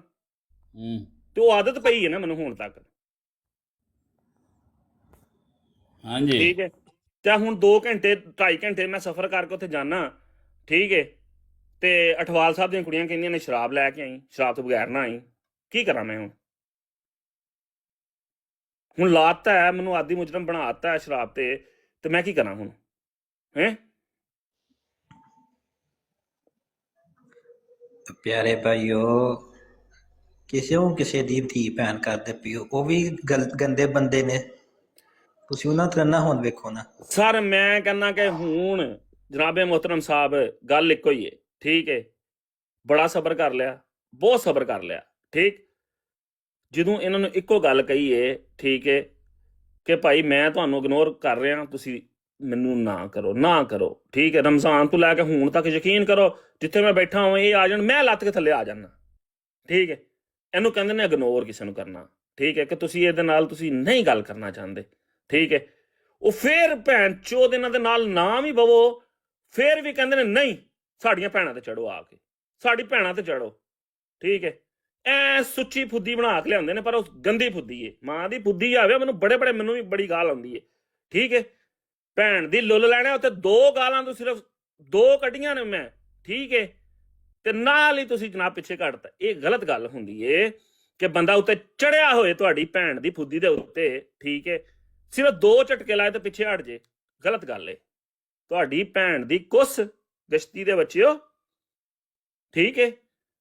ਤੇ ਉਹ ਆਦਤ ਪਈ ਹੈ ਨਾ ਮੈਨੂੰ ਹੁਣ ਤੱਕ। ਹਾਂਜੀ ਠੀਕ ਹੈ। ਤੇ ਹੁਣ 2 ਘੰਟੇ 2.5 ਘੰਟੇ ਮੈਂ ਸਫ਼ਰ ਕਰਕੇ ਉੱਥੇ ਜਾਣਾ, ਠੀਕ ਹੈ, ਤੇ ਅਠਵਾਲ ਸਾਹਿਬ ਦੀਆਂ ਕੁੜੀਆਂ ਕਹਿੰਦੀਆਂ ਨੇ ਸ਼ਰਾਬ ਲੈ ਕੇ ਆਈ, ਸ਼ਰਾਬ ਤੋਂ ਬਗੈਰ ਨਾ ਆਈ। ਕੀ ਕਰਾਂ ਮੈਂ ਹੁਣ ਲਾਤਾ ਹੈ ਮੈਨੂੰ, ਆਦੀ ਮੁਜਰਮ ਬਣਾ ਦਿੱਤਾ ਹੈ ਸ਼ਰਾਬ ਤੇ ਮੈਂ ਕੀ ਕਰਾਂ ਹੁਣ? ਹੈ ਪਿਆਰੇ ਭਾਈਓ, ਕਿਸੇ ਦੀ ਧੀ ਭੈਣ ਕਰਦੇ ਪਿਓ, ਉਹ ਵੀ ਗੰਦੇ ਬੰਦੇ ਨੇ, ਤੁਸੀਂ ਉਹਨਾਂ ਤਰ੍ਹਾਂ ਨਾ ਹੁਣ ਵੇਖੋ ਨਾ। ਸਰ ਮੈਂ ਕਹਿੰਦਾ ਕਿ ਹੁਣ ਜਨਾਬੇ ਮੁਹਤਰਮ ਸਾਹਿਬ ਗੱਲ ਇੱਕੋ ਹੀ ਹੈ, ਠੀਕ ਹੈ। ਬੜਾ ਸਬਰ ਕਰ ਲਿਆ, ਬਹੁਤ ਸਬਰ ਕਰ ਲਿਆ, ਠੀਕ। ਜਦੋਂ ਇਹਨਾਂ ਨੂੰ ਇੱਕੋ ਗੱਲ ਕਹੀ ਹੈ, ਠੀਕ ਹੈ, ਕਿ ਭਾਈ ਮੈਂ ਤੁਹਾਨੂੰ ਇਗਨੋਰ ਕਰ ਰਿਹਾ, ਤੁਸੀਂ ਮੈਨੂੰ ਨਾ ਕਰੋ, ਠੀਕ ਹੈ। ਰਮਜ਼ਾਨ ਤੋਂ ਲੈ ਕੇ ਹੁਣ ਤੱਕ ਯਕੀਨ ਕਰੋ, ਜਿੱਥੇ ਮੈਂ ਬੈਠਾ ਹਾਂ ਇਹ ਆ ਜਾਣ, ਮੈਂ ਲੱਤ ਕੇ ਥੱਲੇ ਆ ਜਾਣਾ, ਠੀਕ ਹੈ। ਇਹਨੂੰ ਕਹਿੰਦੇ ਨੇ ਇਗਨੋਰ ਕਿਸੇ ਨੂੰ ਕਰਨਾ, ਠੀਕ ਹੈ, ਕਿ ਤੁਸੀਂ ਇਹਦੇ ਨਾਲ ਤੁਸੀਂ ਨਹੀਂ ਗੱਲ ਕਰਨਾ ਚਾਹੁੰਦੇ, ਠੀਕ ਹੈ। ਉਹ ਫੇਰ ਭੈਣ ਚੋਦ ਇਹਨਾਂ ਦੇ ਨਾਲ ਨਾ ਵੀ ਬਵੋ, ਫੇਰ ਵੀ ਕਹਿੰਦੇ ਨੇ ਨਹੀਂ ਸਾਡੀਆਂ ਭੈਣਾਂ ਤੇ ਚੜੋ, ਆ ਕੇ ਸਾਡੀ ਭੈਣਾਂ ਤੇ ਚੜੋ, ਠੀਕ ਹੈ। ਐ ਸੁੱਚੀ ਫੁੱਦੀ ਬਣਾ ਕੇ ਲਿਆਉਂਦੇ ਨੇ, ਪਰ ਉਹ ਗੰਦੀ ਫੁੱਦੀ ਏ। ਮਾਂ ਦੀ ਫੁੱਦੀ ਆਵੇ ਮੈਨੂੰ ਮੈਨੂੰ ਵੀ ਬੜੀ ਗਾਲ ਆਉਂਦੀ ਏ, ਠੀਕ ਹੈ। ਭੈਣ ਦੀ ਲੁੱਲ ਲੈਣਾ, ਉੱਥੇ 2 ਗਾਲਾਂ ਤੋਂ ਸਿਰਫ 2 ਕੱਢੀਆਂ ਨੇ ਮੈਂ, ਠੀਕ ਹੈ, ਤੇ ਨਾਲ ਹੀ ਤੁਸੀਂ ਜਨਾਬ ਪਿੱਛੇ ਕੱਢਤਾ। ਇਹ ਗਲਤ ਗੱਲ ਹੁੰਦੀ ਏ ਕਿ ਬੰਦਾ ਉੱਤੇ ਚੜਿਆ ਹੋਏ ਤੁਹਾਡੀ ਭੈਣ ਦੀ ਫੁੱਦੀ ਦੇ ਉੱਤੇ, ਠੀਕ ਹੈ, ਸਿਰਫ 2 ਝਟਕੇ ਲਾਏ ਤੇ ਪਿੱਛੇ ਹਟ ਜੇ, ਗਲਤ ਗੱਲ ਏ। ਤੁਹਾਡੀ ਭੈਣ ਦੀ ਕੁਸ ਗਸ਼ਤੀ ਦੇ ਬੱਚਿਓ, ਠੀਕ ਹੈ।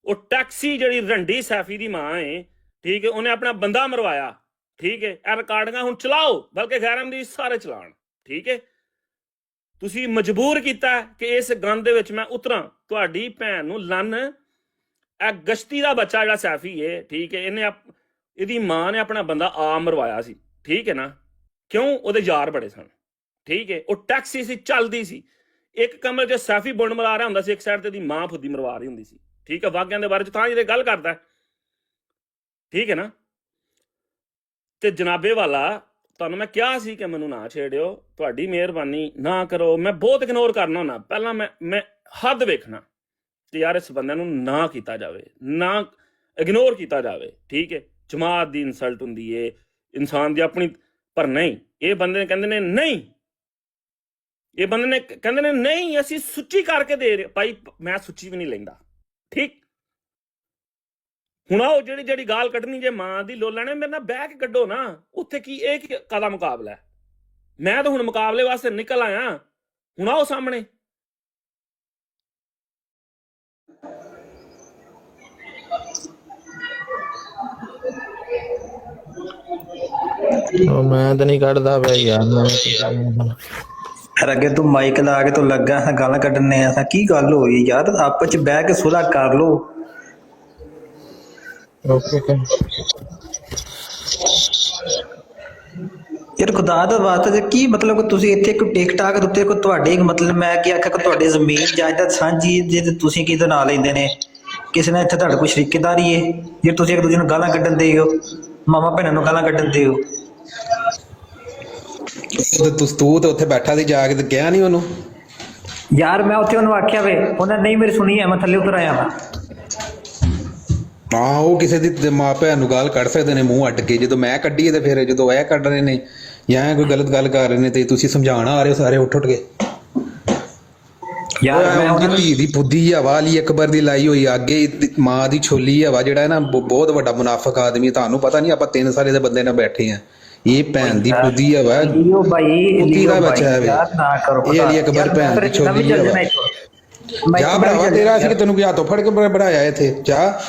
ਉਹ ਟੈਕਸੀ ਜਿਹੜੀ ਰੰਡੀ ਸੈਫੀ ਦੀ ਮਾਂ ਏ, ਠੀਕ ਹੈ, ਉਹਨੇ ਆਪਣਾ ਬੰਦਾ ਮਰਵਾਇਆ, ਠੀਕ ਹੈ। ਇਹ ਰਿਕਾਰਡਿੰਗਾਂ ਹੁਣ ਚਲਾਓ, ਬਲਕਿ ਗੈਰਮ ਦੀ ਸਾਰੇ ਚਲਾਉਣ, ਠੀਕ ਹੈ। ਤੁਸੀਂ ਮਜਬੂਰ ਕੀਤਾ ਕਿ ਇਸ ਗੰਦ ਦੇ ਵਿੱਚ ਮੈਂ ਉਤਰਾਂ, ਤੁਹਾਡੀ ਭੈਣ ਨੂੰ ਲੰਨ। ਇਹ ਗਸ਼ਤੀ ਦਾ ਬੱਚਾ ਜਿਹੜਾ ਸੈਫੀ ਏ, ਠੀਕ ਹੈ, ਇਹਦੀ ਮਾਂ ਨੇ ਆਪਣਾ ਬੰਦਾ ਆਪ ਮਰਵਾਇਆ ਸੀ, ਠੀਕ ਹੈ ਨਾ। ਕਿਉਂ? ਉਹਦੇ ਯਾਰ ਬੜੇ ਸਨ, ਠੀਕ ਹੈ। ਉਹ ਟੈਕਸੀ ਸੀ, ਚੱਲਦੀ ਸੀ, ਇੱਕ ਕਮਰੇ 'ਚ ਸੈਫੀ ਬੁੰਡ ਮਰਾ ਰਿਹਾ ਹੁੰਦਾ ਸੀ, ਇੱਕ ਸਾਈਡ ਤੇ ਦੀ ਮਾਂ ਫੁੱਦੀ ਮਰਵਾ ਰਹੀ ਹੁੰਦੀ ਸੀ, ਠੀਕ ਹੈ। ਵਾਕਿਆਂ ਦੇ ਬਾਰੇ 'ਚ ਤਾਂ ਜਿਹਦੇ ਗੱਲ ਕਰਦਾ, ਠੀਕ ਹੈ ਨਾ। ਤੇ ਜਨਾਬੇ ਵਾਲਾ ਤੁਹਾਨੂੰ ਮੈਂ ਕਿਹਾ ਸੀ ਕਿ ਮੈਨੂੰ ਨਾ ਛੇੜਿਓ, ਤੁਹਾਡੀ ਮਿਹਰਬਾਨੀ ਨਾ ਕਰੋ। ਮੈਂ ਬਹੁਤ ਇਗਨੋਰ ਕਰਨਾ ਹੁੰਦਾ, ਪਹਿਲਾਂ ਮੈਂ ਹੱਦ ਵੇਖਣਾ, ਤੇ ਯਾਰ ਇਸ ਬੰਦੇ ਨੂੰ ਨਾ ਕੀਤਾ ਜਾਵੇ, ਨਾ ਇਗਨੋਰ ਕੀਤਾ ਜਾਵੇ, ਠੀਕ ਹੈ। ਜਮਾਤ ਦੀ ਇਨਸਲਟ ਹੁੰਦੀ ਏ, ਇਨਸਾਨ ਦੀ ਆਪਣੀ, ਪਰ ਨਹੀਂ, ਇਹ ਬੰਦੇ ਕਹਿੰਦੇ ਨੇ ਨਹੀਂ, ਇਹ ਬੰਦੇ ਨੇ ਕਹਿੰਦੇ ਨੇ ਨਹੀਂ ਅਸੀਂ ਸੁੱਚੀ ਕਰਕੇ ਦੇ ਰਹੇ। ਭਾਈ ਮੈਂ ਸੁੱਚੀ ਵੀ ਨਹੀਂ ਲੈਂਦਾ, ਠੀਕ। ਹੁਣ ਆਓ ਜਿਹੜੀ ਗਾਲ ਕੱਢਣੀ ਜੇ ਮਾਂ ਦੀ ਲੋਲਾਂ ਨੇ, ਮੇਰੇ ਨਾਲ ਬਹਿ ਕੇ ਕੱਢੋ ਨਾ। ਉੱਥੇ ਕੀ ਇਹ ਕਾਹਦਾ ਮੁਕਾਬਲਾ ਹੈ? ਮੈਂ ਤਾਂ ਹੁਣ ਮੁਕਾਬਲੇ ਵਾਸਤੇ ਨਿਕਲ ਆਇਆ। ਹੁਣ ਆਓ ਸਾਹਮਣੇ। ਮੈਂ ਤਾਂ ਨਹੀਂ ਕੱਢਦਾ ਪਿਆ ਯਾਰ। ਫਿਰ ਅੱਗੇ ਤੂੰ ਮਾਈਕ ਲਾ ਕੇ ਤੂੰ ਲੱਗਾ ਹੈ ਗਾਲਾਂ ਕੱਢਣੇ ਆ, ਕੀ ਗੱਲ ਹੋਈ ਯਾਰ? ਆਪਸ ਚ ਬਹਿ ਕੇ ਸੁਲ੍ਹਾ ਕਰ ਲੋ। ਯਾਰ ਖੁਦਾ ਦਾ ਵਾਸਤਾ ਕੀ ਮਤਲਬ ਕਿ ਤੁਸੀਂ ਇੱਥੇ ਕੋਈ ਟਿਕਟਾਕ ਦੇ ਉੱਤੇ ਕੋਈ ਤੁਹਾਡੇ ਮਤਲਬ ਮੈਂ ਕੀ ਆਖਿਆ ਕਿ ਤੁਹਾਡੀ ਜ਼ਮੀਨ ਜਾਇਦਾਦ ਸਾਂਝੀ ਜੇ ਤੁਸੀਂ ਕਿਹਦੇ ਨਾਲ ਲੈਂਦੇ ਨੇ? ਕਿਸੇ ਨੇ ਇੱਥੇ ਤੁਹਾਡੇ ਕੋਈ ਸ਼ਰੀਕੇਦਾਰੀ ਹੈ ਜੇ ਤੁਸੀਂ ਇੱਕ ਦੂਜੇ ਨੂੰ ਗਾਲਾਂ ਕੱਢਣ ਦੇ ਹੋ, ਮਾਮਾ ਭੈਣਾਂ ਨੂੰ ਗਾਲਾਂ ਕੱਢਣ ਦੇ ਹੋ? ਤੂੰ ਤੇ ਉੱਥੇ ਬੈਠਾ ਸੀ ਜਾ ਕੇ ਤੇ ਕਿਹਾ ਨਹੀਂ ਉਹਨੂੰ? ਯਾਰ ਮੈਂ ਉੱਥੇ ਉਹਨੂੰ ਆਖਿਆ ਵੇ, ਉਹਨੇ ਨਹੀਂ ਮੇਰੀ ਸੁਣੀ ਹੈ, ਮੈਂ ਥੱਲੇ ਉਤਰ ਆਇਆ ਵਾ। ਹਾਂ ਉਹ ਕਿਸੇ ਦੀ ਮਾਂ ਭੈਣ ਨੂੰ ਗਾਲ ਕੱਢ ਸਕਦੇ ਨੇ ਮੂੰਹ ਅੱਡ ਕੇ, ਜਦੋਂ ਮੈਂ ਕੱਢੀ ਤੇ ਫਿਰ ਜਦੋਂ ਇਹ ਕੱਢ ਰਹੇ ਨੇ ਜਾਂ ਕੋਈ ਗਲਤ ਗੱਲ ਕਰ ਰਹੇ ਨੇ ਤੇ ਤੁਸੀਂ ਸਮਝਾਉਣ ਆ ਰਹੇ ਹੋ ਸਾਰੇ ਉੱਠ ਕੇ। ਯਾਰ ਮੈਂ ਉਹਦੀ ਧੀ ਦੀ ਬੁੱਧੀ ਹਵਾ ਅਲੀ ਅਕਬਰ ਦੀ ਲਾਈ ਹੋਈ ਅੱਗੇ, ਮਾਂ ਦੀ ਛੋਲੀ ਹਵਾ ਜਿਹੜਾ ਹੈ ਨਾ ਬਹੁਤ ਵੱਡਾ ਮੁਨਾਫਕ ਆਦਮੀ। ਤੁਹਾਨੂੰ ਪਤਾ ਨਹੀਂ, ਆਪਾਂ 3 ਸਾਲੇ ਦੇ ਬੰਦੇ ਨਾਲ ਬੈਠੇ ਆ। ਇਹ ਭੈਣ ਦੀ ਬੁੱਧੀ ਹਵਾ ਦਾ ਬੱਚਾ ਹੈ ਇਹ ਅਲੀ ਅਕਬਰ ਭੈਣ ਦੀ ਛੋਲੀ ਹਵਾ। ਜਾ ਭਰਾਵਾ ਤੇਰਾ ਅਸੀਂ ਤੈਨੂੰ ਹੱਥੋਂ ਫੜ ਕੇ ਬਣਾਇਆ ਇੱਥੇ ਜਾ।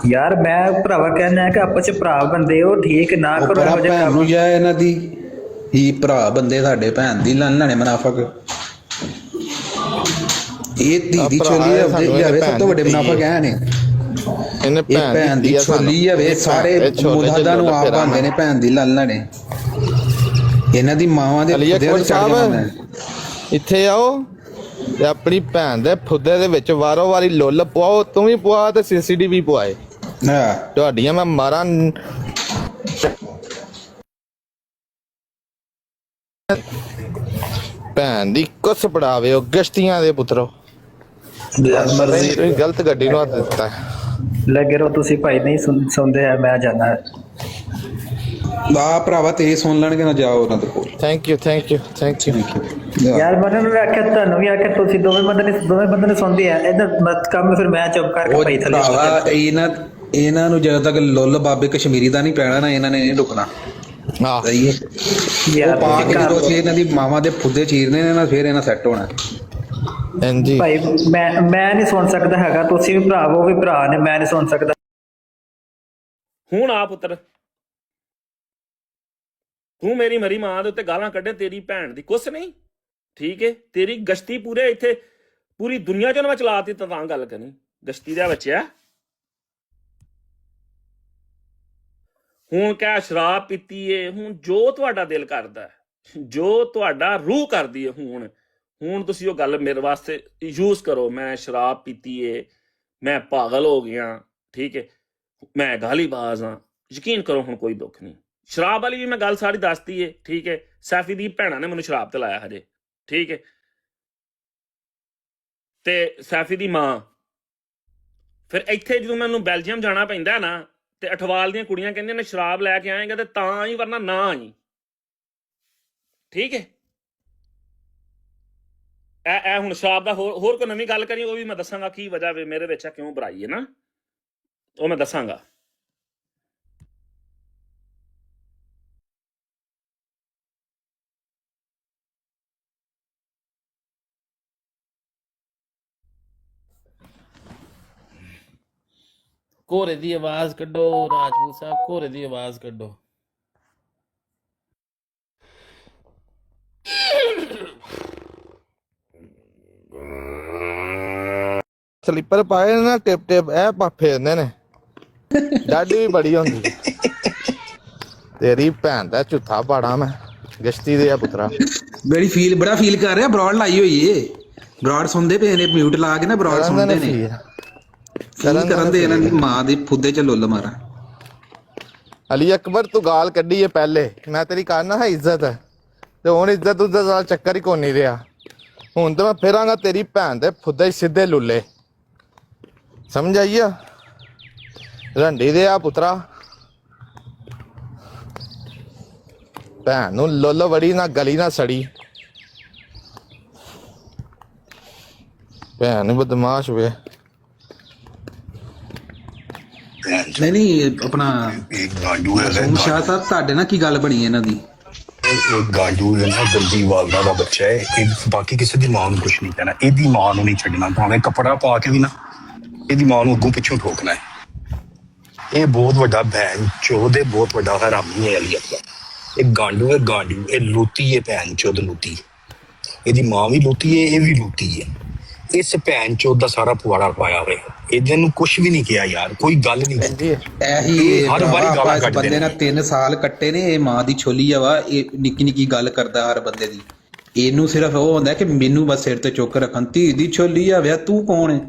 ਯਾਰ ਮੈਂ ਭਰਾਵਾ ਕਹਿੰਦਾ ਕਿ ਆਪਸ ਚ ਭਰਾ ਬੰਦੇ ਹੋ, ਠੀਕ ਨਾ ਕਰੋ ਇਹੋ ਜਿਹੇ ਕੰਮ। ਜਾ ਇਹਨਾਂ ਦੀ ਹੀ ਭਰਾ ਬੰਦੇ ਸਾਡੇ ਭੈਣ ਦੀ ਲਾਣੇ ਮੁਨਾਫਕ। ਇਹ ਧੀ ਦੀ ਛੋਲੀ ਜਾਵੇ ਸਭ ਤੋਂ ਵੱਡੇ ਮੁਨਾਫਕ ਹੈ ਨੇ। ਇਹਨੇ ਭੈਣ ਦੀ ਛੋਲੀ ਜਾਵੇ ਸਾਰੇ ਮੁਲਾਦਾ ਨੂੰ ਆਪ ਆਉਂਦੇ ਨੇ ਭੈਣ ਦੀ ਲਾਣੇ। ਇਹਨਾਂ ਦੀ ਮਾਵਾਂ ਦੇ ਇੱਥੇ ਆਓ ਤੇ ਆਪਣੀ ਭੈਣ ਦੇ ਫੁੱਦੇ ਦੇ ਵਿੱਚ ਵਾਰੋ ਵਾਰੀ ਲੁੱਲ ਪਵਾਓ। ਤੂੰ ਵੀ ਪਵਾ ਤੇ CCTV ਪਵਾਏ ਤੁਹਾਡੀਆਂ ਮੈਂ ਮਾਰਾਂ। ਭੈਣ ਦੀ ਕੁੱਸ ਪੜਾਵੇ ਉਹ ਗਸ਼ਤੀਆਂ ਦੇ ਪੁੱਤਰੋ। ਗਲਤ ਗੱਡੀ ਨੂੰ ਹੱਥ ਦਿੱਤਾ ਲੱਗੇ ਰਹੋ ਤੁਸੀਂ ਭਾਈ, ਨਹੀਂ ਸੁਣਦੇ ਆ, ਮੈਂ ਜਾਣਾ ਆ ਭਰਾਵਾ ਤੇ ਸੁਣ ਲੈਣਗੇ ਨਾ, ਜਾਓ ਉਹਨਾਂ ਦੇ ਕੋਲ। ਥੈਂਕ ਯੂ ਯਾਰ ਮੈਨੂੰ ਵੀ ਆਖਿਆ, ਤੁਹਾਨੂੰ ਵੀ ਆਖਿਆ, ਤੁਸੀਂ ਦੋਵੇਂ ਬੰਦੇ ਨੇ ਸੁਣਦੇ ਆ ਇਧਰ ਮਤ ਕੰਮ। ਫਿਰ ਮੈਂ ਚੁੱਪ ਕਰਕੇ ਭਾਈ ਥੱਲੇ। ਇਹਨਾਂ ਨੂੰ ਜਦੋਂ ਤੱਕ ਲੁੱਲ ਬਾਬੇ ਕਸ਼ਮੀਰੀ ਦਾ ਨਹੀਂ ਪੈਣਾ ਨਾ, ਇਹਨਾਂ ਨੇ ਨਹੀਂ ਰੁਕਣਾ। ਸਹੀ ਹੈ। ਉਹ ਪਾ ਕੇ ਜਦੋਂ ਅਸੀਂ ਇਹਨਾਂ ਦੀ ਮਾਵਾਂ ਦੇ ਫੁੱਦੇ ਚੀਰਨੇ ਨੇ ਨਾ, ਫਿਰ ਇਹਨਾਂ ਸੈੱਟ ਹੋਣਾ। ਭਾਈ ਮੈਂ ਨਹੀਂ ਸੁਣ ਸਕਦਾ ਹੈਗਾ, ਤੁਸੀਂ ਵੀ ਭਰਾ ਹੋ, ਵੀ ਭਰਾ ਨੇ, ਮੈਂ ਨਹੀਂ ਸੁਣ ਸਕਦਾ। ਹੁਣ ਆ ਪੁੱਤਰ, ਤੂੰ ਮੇਰੀ ਮਰੀ ਮਾਂ ਦੇ ਉੱਤੇ ਗਾਲਾਂ ਕੱਢੇ, ਤੇਰੀ ਭੈਣ ਦੀ ਕੁਛ ਨਹੀਂ, ਠੀਕ ਹੈ। ਤੇਰੀ ਗਸ਼ਤੀ ਪੂਰੇ ਇੱਥੇ ਪੂਰੀ ਦੁਨੀਆ 'ਚ ਉਹਨੇ ਮੈਂ ਚਲਾਤੀ ਤਾਂ ਗੱਲ ਕਰਨੀ ਗਸ਼ਤੀ ਦਾ ਬੱਚਿਆ। ਹੁਣ ਕਹਿ ਸ਼ਰਾਬ ਪੀਤੀ ਏ, ਹੁਣ ਜੋ ਤੁਹਾਡਾ ਦਿਲ ਕਰਦਾ, ਜੋ ਤੁਹਾਡਾ ਰੂਹ ਕਰਦੀ ਏ, ਹੁਣ ਤੁਸੀਂ ਉਹ ਗੱਲ ਮੇਰੇ ਵਾਸਤੇ ਯੂਜ਼ ਕਰੋ। ਮੈਂ ਸ਼ਰਾਬ ਪੀਤੀ ਏ, ਮੈਂ ਪਾਗਲ ਹੋ ਗਿਆ, ਠੀਕ ਹੈ, ਮੈਂ ਗਾਲੀਬਾਜ਼ ਹਾਂ, ਯਕੀਨ ਕਰੋ ਹੁਣ ਕੋਈ ਦੁੱਖ ਨਹੀਂ। ਸ਼ਰਾਬ ਵਾਲੀ ਵੀ ਮੈਂ ਗੱਲ ਸਾਰੀ ਦੱਸਤੀ ਏ, ਠੀਕ ਹੈ। ਸੈਫੀ ਦੀ ਭੈਣਾਂ ਨੇ ਮੈਨੂੰ ਸ਼ਰਾਬ ਤੇ ਲਾਇਆ ਹਜੇ, ਠੀਕ ਹੈ। ਤੇ ਸੈਫੀ ਦੀ ਮਾਂ, ਫਿਰ ਇੱਥੇ ਜਦੋਂ ਮੈਨੂੰ ਬੈਲਜੀਅਮ ਜਾਣਾ ਪੈਂਦਾ ਨਾ, ਤੇ ਅਠਵਾਲ ਦੀਆਂ ਕੁੜੀਆਂ ਕਹਿੰਦੀਆਂ ਨੇ ਸ਼ਰਾਬ ਲੈ ਕੇ ਆਏਗਾ ਤੇ ਤਾਂ ਆਈ, ਵਰਨਾ ਨਾ ਆਈ, ਠੀਕ ਹੈ। ਇਹ ਹੁਣ ਸ਼ਰਾਬ ਦਾ ਹੋਰ ਕੋਈ ਨਵੀਂ ਗੱਲ ਕਰੀ, ਉਹ ਵੀ ਮੈਂ ਦੱਸਾਂਗਾ ਕੀ ਵਜ੍ਹਾ ਵੇ ਮੇਰੇ ਵਿੱਚ, ਕਿਉਂ ਬੁਰਾਈ ਹੈ ਨਾ, ਉਹ ਮੈਂ ਦੱਸਾਂਗਾ। ਘੋੜੇ ਦੀ ਆਵਾਜ਼ ਕੱਢੋ ਰਾਜਪੂਤ ਸਾਹਿਬ, ਘੋੜੇ ਦੀ ਆਵਾਜ਼ ਕੱਢੋ। ਸਲੀਪਰ ਪਾਏ ਨਾ ਟਿਪ ਇਹ ਫੇਰਦੇ ਨੇ, ਡਾਡੀ ਵੀ ਬੜੀ ਹੁੰਦੀ। ਤੇਰੀ ਭੈਣ ਦਾ ਝੂਠਾ ਪਾੜਾ ਮੈਂ ਗਸ਼ਤੀ ਦੇ ਆ ਪੁੱਤਰਾ। ਬੜਾ ਫੀਲ ਕਰ ਰਿਹਾ, ਬਰੋਡ ਲਾਈ ਹੋਈ ਏ, ਬਰੋਡ ਸੁਣਦੇ ਪਏ ਨੇ, ਮਿਊਟ ਲਾ ਕੇ ਨਾ ਬਰੋਡ ਸੁਣਦੇ ਨੇ। ਕਰਨ ਦੇ ਇਹਨਾਂ ਦੀ ਮਾਂ ਦੇ ਫੁੱਦੇ 'ਚ ਲੁੱਲ ਮਾਰਾਂ। ਅਲੀ ਅਕਬਰ ਤੂੰ ਗਾਲ ਕੱਢੀ ਏ ਪਹਿਲੇ, ਮੈਂ ਤੇਰੀ ਕਰਨਾ ਹੈ ਇੱਜ਼ਤ, ਤੇ ਹੁਣ ਇੱਜ਼ਤ ਦਾ ਚੱਕਰ ਹੀ ਕੋਈ ਨਹੀਂ ਰਿਹਾ। ਹੁਣ ਤੇ ਮੈਂ ਫੇਰਾਂਗਾ ਤੇਰੀ ਭੈਣ ਦੇ ਫੁੱਦੇ ਹੀ ਸਿੱਧੇ ਲੁੱਲੇ, ਸਮਝ ਆਈ ਆ ਰੰਡੀ ਦੇ ਆ ਪੁੱਤਰਾ। ਭੈਣ ਨੂੰ ਲੁੱਲ ਵੜੀ ਨਾ ਗਲੀ ਨਾ ਸੜੀ, ਭੈਣ ਬਦਮਾਸ਼ ਵੇ। ਨਹੀਂ ਆਪਣਾ ਮਾਸੂਮ ਸ਼ਾਹ ਸਾਹਿਬ ਤੁਹਾਡੇ ਨਾਲ ਕੀ ਗੱਲ ਬਣੀ ਇਹਨਾਂ ਦੀ? ਇਹ ਗਾਂਡੂ ਹੈ ਨਾ, ਗੰਦੀ ਵਾਲਦਾ ਦਾ ਬੱਚਾ ਹੈ ਇਹ, ਬਾਕੀ ਕਿਸੇ ਦੀ ਮਾਂ ਨੂੰ ਕੁਛ ਨਹੀਂ ਕਹਿਣਾ, ਇਹਦੀ ਮਾਂ ਨੂੰ ਨਹੀਂ ਛੱਡਣਾ, ਭਾਵੇਂ ਕੱਪੜਾ ਪਾ ਕੇ ਵੀ ਨਾ ਇਹਦੀ ਮਾਂ ਨੂੰ ਅੱਗੋਂ ਪਿੱਛੋਂ ਠੋਕਣਾ ਹੈ। ਇਹ ਬਹੁਤ ਵੱਡਾ ਭੈਣ ਚੋਦ ਹੈ, ਬਹੁਤ ਵੱਡਾ ਹਰਾਮੀ ਹੈ ਅਲੀ ਅਕਬਰ। ਇਹ ਗਾਂਡੂ ਹੈ, ਗਾਂਡੂ, ਇਹ ਲੂਤੀ ਹੈ, ਭੈਣ ਚੋਦ ਲੂਤੀ। ਇਹਦੀ ਮਾਂ ਵੀ ਲੂਤੀ ਹੈ, ਇਹ ਵੀ ਲੂਤੀ ਹੈ। ਇਸ ਭੈਣ ਚੋਦ ਦਾ ਸਾਰਾ ਪੁਆੜਾ ਪਾਇਆ ਹੋਇਆ, ਇਹਦੇ ਨੂੰ ਕੁਛ ਵੀ ਨਹੀਂ ਕਿਹਾ ਯਾਰ, ਕੋਈ ਗੱਲ ਨਹੀਂ ਕੀਤੀ। ਇਹੀ ਹਰ ਵਾਰੀ ਗਾਲਾਂ ਇਸ ਕੱਢਦੇ ਬੰਦੇ ਨੇ 3 ਸਾਲ ਕੱਟੇ ਨੇ, ਇਹ ਮਾਂ ਦੀ ਛੋਲੀ ਆ ਵਾ, ਇਹ ਨਿੱਕੀ ਨਿੱਕੀ ਗੱਲ ਕਰਦਾ ਹਰ ਬੰਦੇ ਦੀ। ਇਹਨੂੰ ਸਿਰਫ ਉਹ ਹੁੰਦਾ ਕਿ ਮੈਨੂੰ ਬਸ ਸਿਰ ਤੇ ਚੁੱਕ ਰੱਖਣ, ਧੀ ਦੀ ਛੋਲੀ ਆ ਵਿਆ, ਤੂੰ ਕੌਣ ਹੈ?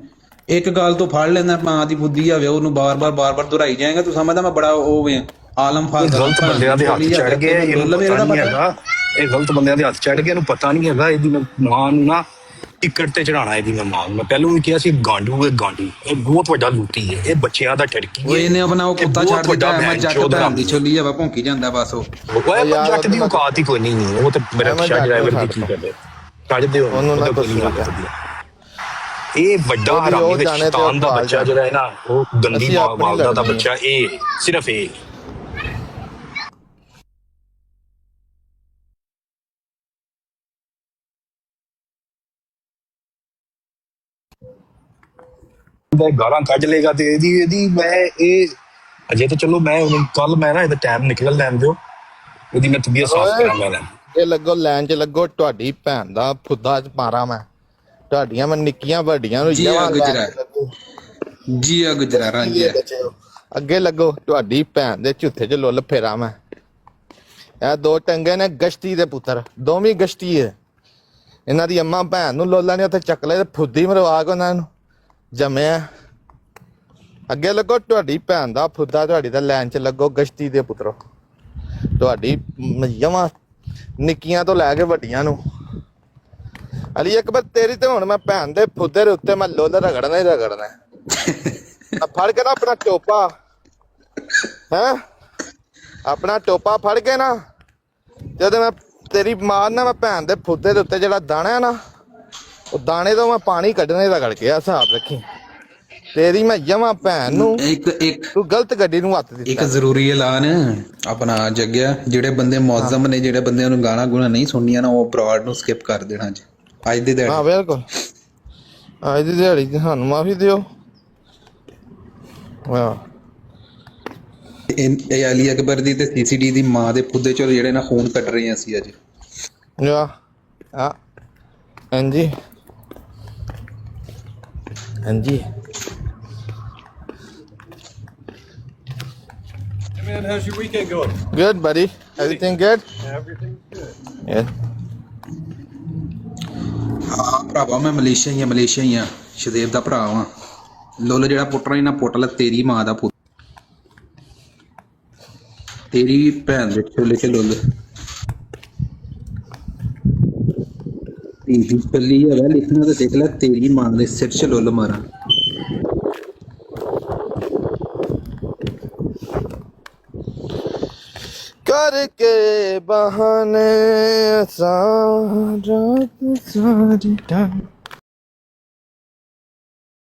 ਇੱਕ ਗੱਲ ਤੋਂ ਫੜ ਲੈਂਦਾ ਮਾਂ ਦੀ ਬੁੱਧੀ ਆ ਵਿਆ, ਉਹਨੂੰ ਬਾਰ-ਬਾਰ ਦੁਹਰਾਈ ਜਾਏਗਾ, ਤੂੰ ਸਮਝਦਾ ਮੈਂ ਬੜਾ ਉਹ ਵੇ ਆਲਮ ਫਾਲ। ਗਲਤ ਬੰਦਿਆਂ ਦੇ ਹੱਥ ਚੜ ਗਏ, ਇਹਨੂੰ ਪਤਾ ਨਹੀਂ ਹੈਗਾ, ਇਹ ਗਲਤ ਬੰਦਿਆਂ ਦੇ ਹੱਥ ਚੜ ਗਏ, ਇਹਨੂੰ ਪਤਾ ਨਹੀਂ ਹੈਗਾ। ਇਹਦੀ ਮਾਂ ਨੂੰ ਨਾ ਟਿਕਟ ਤੇ ਚੜਾਣਾ, ਇਹਦੀ ਮਾਂ ਨੂੰ। ਮੈਂ ਪਹਿਲਾਂ ਵੀ ਕਿਹਾ ਸੀ ਗਾਂਡੂ ਹੈ, ਗਾਂਡੂ, ਇਹ ਬਹੁਤ ਵੱਡਾ ਲੂਟੀ ਹੈ, ਇਹ ਬੱਚਿਆਂ ਦਾ ਟੜਕੀ ਉਹ ਇਹਨੇ ਆਪਣਾ ਉਹ ਕੁੱਤਾ ਛੱਡ ਦਿੱਤਾ, ਮੈਂ ਜੱਟ ਭੈਣ ਦੀ ਛੋਲੀ ਆ ਵਾ, ਭੌਂਕੀ ਜਾਂਦਾ ਬਸ। ਉਹ ਜੱਟ ਦੀ ਔਕਾਤ ਹੀ ਕੋਈ ਨਹੀਂ, ਉਹ ਤੇ ਮੇਰਾ ਰਿਕਸ਼ਾ ਡਰਾਈਵਰ ਦੀ ਕੀ ਕਰਦੇ, ਛੱਡ ਦਿਓ ਉਹਨੂੰ। ਇਹ ਵੱਡਾ ਹਰਾਮੀ ਦੇ ਸ਼ੈਤਾਨ ਦਾ ਬੱਚਾ ਜਿਹੜਾ ਹੈ ਨਾ, ਉਹ ਗੰਦੀ ਵਾਲਦਾ ਦਾ ਬੱਚਾ, ਇਹ ਸਿਰਫ ਇਹ ਗਾਲਾਂ ਕੱਢ ਲੇਗਾ ਤੇ ਇਹਦੀ ਮੈਂ ਇਹ ਅਜੇ ਤਾਂ ਚਲੋ ਮੈਂ ਕੱਲ ਮੈਂ ਨਾ ਇਹਦਾ ਟਾਈਮ ਨਿਕਲ ਲੈਣ ਦਿਓ, ਇਹਦੀ ਮੈਂ ਤਬੀਅਤ ਸਾਫ਼ ਕਰਾਂਗਾ। ਇਹ ਲੱਗੋ ਲਾਈਨ 'ਚ ਲੱਗੋ, ਤੁਹਾਡੀ ਭੈਣ ਦਾ ਫੁੱਦਾ 'ਚ ਮਾਰਾਂ ਮੈਂ, ਤੁਹਾਡੀਆਂ ਮੈਂ ਨਿੱਕੀਆਂ ਵੱਡੀਆਂ ਨੂੰ ਜੀ ਆ ਗੁਜਰਾ ਰਾਂਝਾ ਅੱਗੇ ਲੱਗੋ, ਤੁਹਾਡੀ ਭੈਣ ਦੇ ਝੁੱਥੇ 'ਚ ਲੁੱਲ ਫੇਰਾਂ ਮੈਂ। ਇਹ 2 ਟੰਗੇ ਨੇ ਗਸ਼ਤੀ ਦੇ ਪੁੱਤਰ, ਦੋਵੇਂ ਗਸ਼ਤੀ ਹੈ। ਇਹਨਾਂ ਦੀ ਅੰਮਾ ਭੈਣ ਨੂੰ ਲੋਲਾ ਨੇ ਉੱਥੇ ਚੱਕ ਲਏ ਤੇ ਫੁੱਦੀ ਮਰਵਾ ਕੇ ਉਹਨਾਂ ਨੂੰ ਜੰਮਿਆ। ਅੱਗੇ ਲੱਗੋ, ਤੁਹਾਡੀ ਭੈਣ ਦਾ ਫੁੱਦਾ ਤੁਹਾਡੀ ਤਾਂ ਲਾਈਨ 'ਚ ਲੱਗੋ ਗਸ਼ਤੀ ਦੇ ਪੁੱਤਰੋ। ਤੁਹਾਡੀ ਜਮਾਂ ਨਿੱਕੀਆਂ ਤੋਂ ਲੈ ਕੇ ਵੱਡੀਆਂ ਨੂੰ। ਅਲੀ ਅਕਬਰ ਤੇਰੀ ਤੇ ਹੁਣ ਮੈਂ ਭੈਣ ਦੇ ਫੁੱਦੇ ਦੇ ਉੱਤੇ ਮੈਂ ਲੁੱਲ ਰਗੜਨਾ ਹੀ ਰਗੜਨਾ। ਫੜ ਕੇ ਨਾ ਆਪਣਾ ਟੋਪਾ, ਹੈਂ ਆਪਣਾ ਟੋਪਾ ਫੜ ਕੇ ਨਾ, ਜਦੋਂ ਮੈਂ ਤੇਰੀ ਮਾਂ ਨਾ ਮੈਂ ਭੈਣ ਦੇ ਫੁੱਦੇ ਦੇ ਉੱਤੇ ਜਿਹੜਾ ਦਾਣਾ ਹੈ ਨਾ, ਉਹ ਦਾਣੇ ਤੋਂ ਮੈਂ ਪਾਣੀ ਕੱਢਣੇ ਰਗੜ ਕੇ, ਹਿਸਾਬ ਰੱਖੀ ਤੇਰੀ ਮੈਂ ਜਮਾਂ ਭੈਣ ਨੂੰ। ਤੂੰ ਗਲਤ ਗੱਡੀ ਨੂੰ ਹੱਥ ਦਿੱਤਾ। ਇੱਕ ਜ਼ਰੂਰੀ ਐਲਾਨ ਆਪਣਾ ਜੱਗਿਆ, ਜਿਹੜੇ ਬੰਦੇ ਮੁਅੱਜ਼ਮ ਨੇ, ਜਿਹੜੇ ਬੰਦਿਆਂ ਨੂੰ ਗਾਣਾ ਗੁਣਾ ਨਹੀਂ ਸੁਣਨੀਆਂ ਨਾ, ਉਹ ਬਰਾਡ ਨੂੰ ਸਕਿਪ ਕਰ ਦੇਣਾ ਜੀ ਅੱਜ ਦੀ ਦਿਹਾੜੀ। ਹਾਂ ਬਿਲਕੁਲ, ਅੱਜ ਦੀ ਦਿਹਾੜੀ ਸਾਨੂੰ ਮਾਫੀ ਦਿਓ। ਵਾਹ, ਇਹ ਅਲੀ ਅਕਬਰ ਦੀ ਤੇ ਸੀਸੀਡੀ ਦੀ ਮਾਂ ਦੇ ਫੁੱਦੇ ਚੋਂ ਜਿਹੜੇ ਨਾ ਖੂਨ ਕੱਢ ਰਹੇ ਅਸੀਂ ਅੱਜ। ਵਾਹ ਆ ਹਾਂਜੀ ਹਾਂਜੀ। Man, how's your weekend going? Good, buddy. Everything good? Everything good. Yeah. ਹਾਂ ਭਰਾਵਾ, ਮੈਂ ਮਲੇਸ਼ੀਆ ਹੀ ਆ, ਸ਼ਦੇਵ ਦਾ ਭਰਾ ਵਾਂ। ਲੁੱਲ ਜਿਹੜਾ ਪੁੱਟਣਾ ਹੀ ਨਾ ਪੁੱਟ ਲੈ, ਤੇਰੀ ਮਾਂ ਦਾ ਪੁੱਤ, ਤੇਰੀ ਭੈਣ ਦੇ ਛੋਲੇ ਚ ਲੁੱਲ ਧੀ ਦੀ ਛੱਲੀ ਹੈ ਲਿਖਣਾ ਤਾਂ ਦੇਖ ਲੈ, ਤੇਰੀ ਮਾਂ ਦੇ ਸਿਰ ਚ ਲੁੱਲ ਮਾਰਾਂ। करके बहाने सारी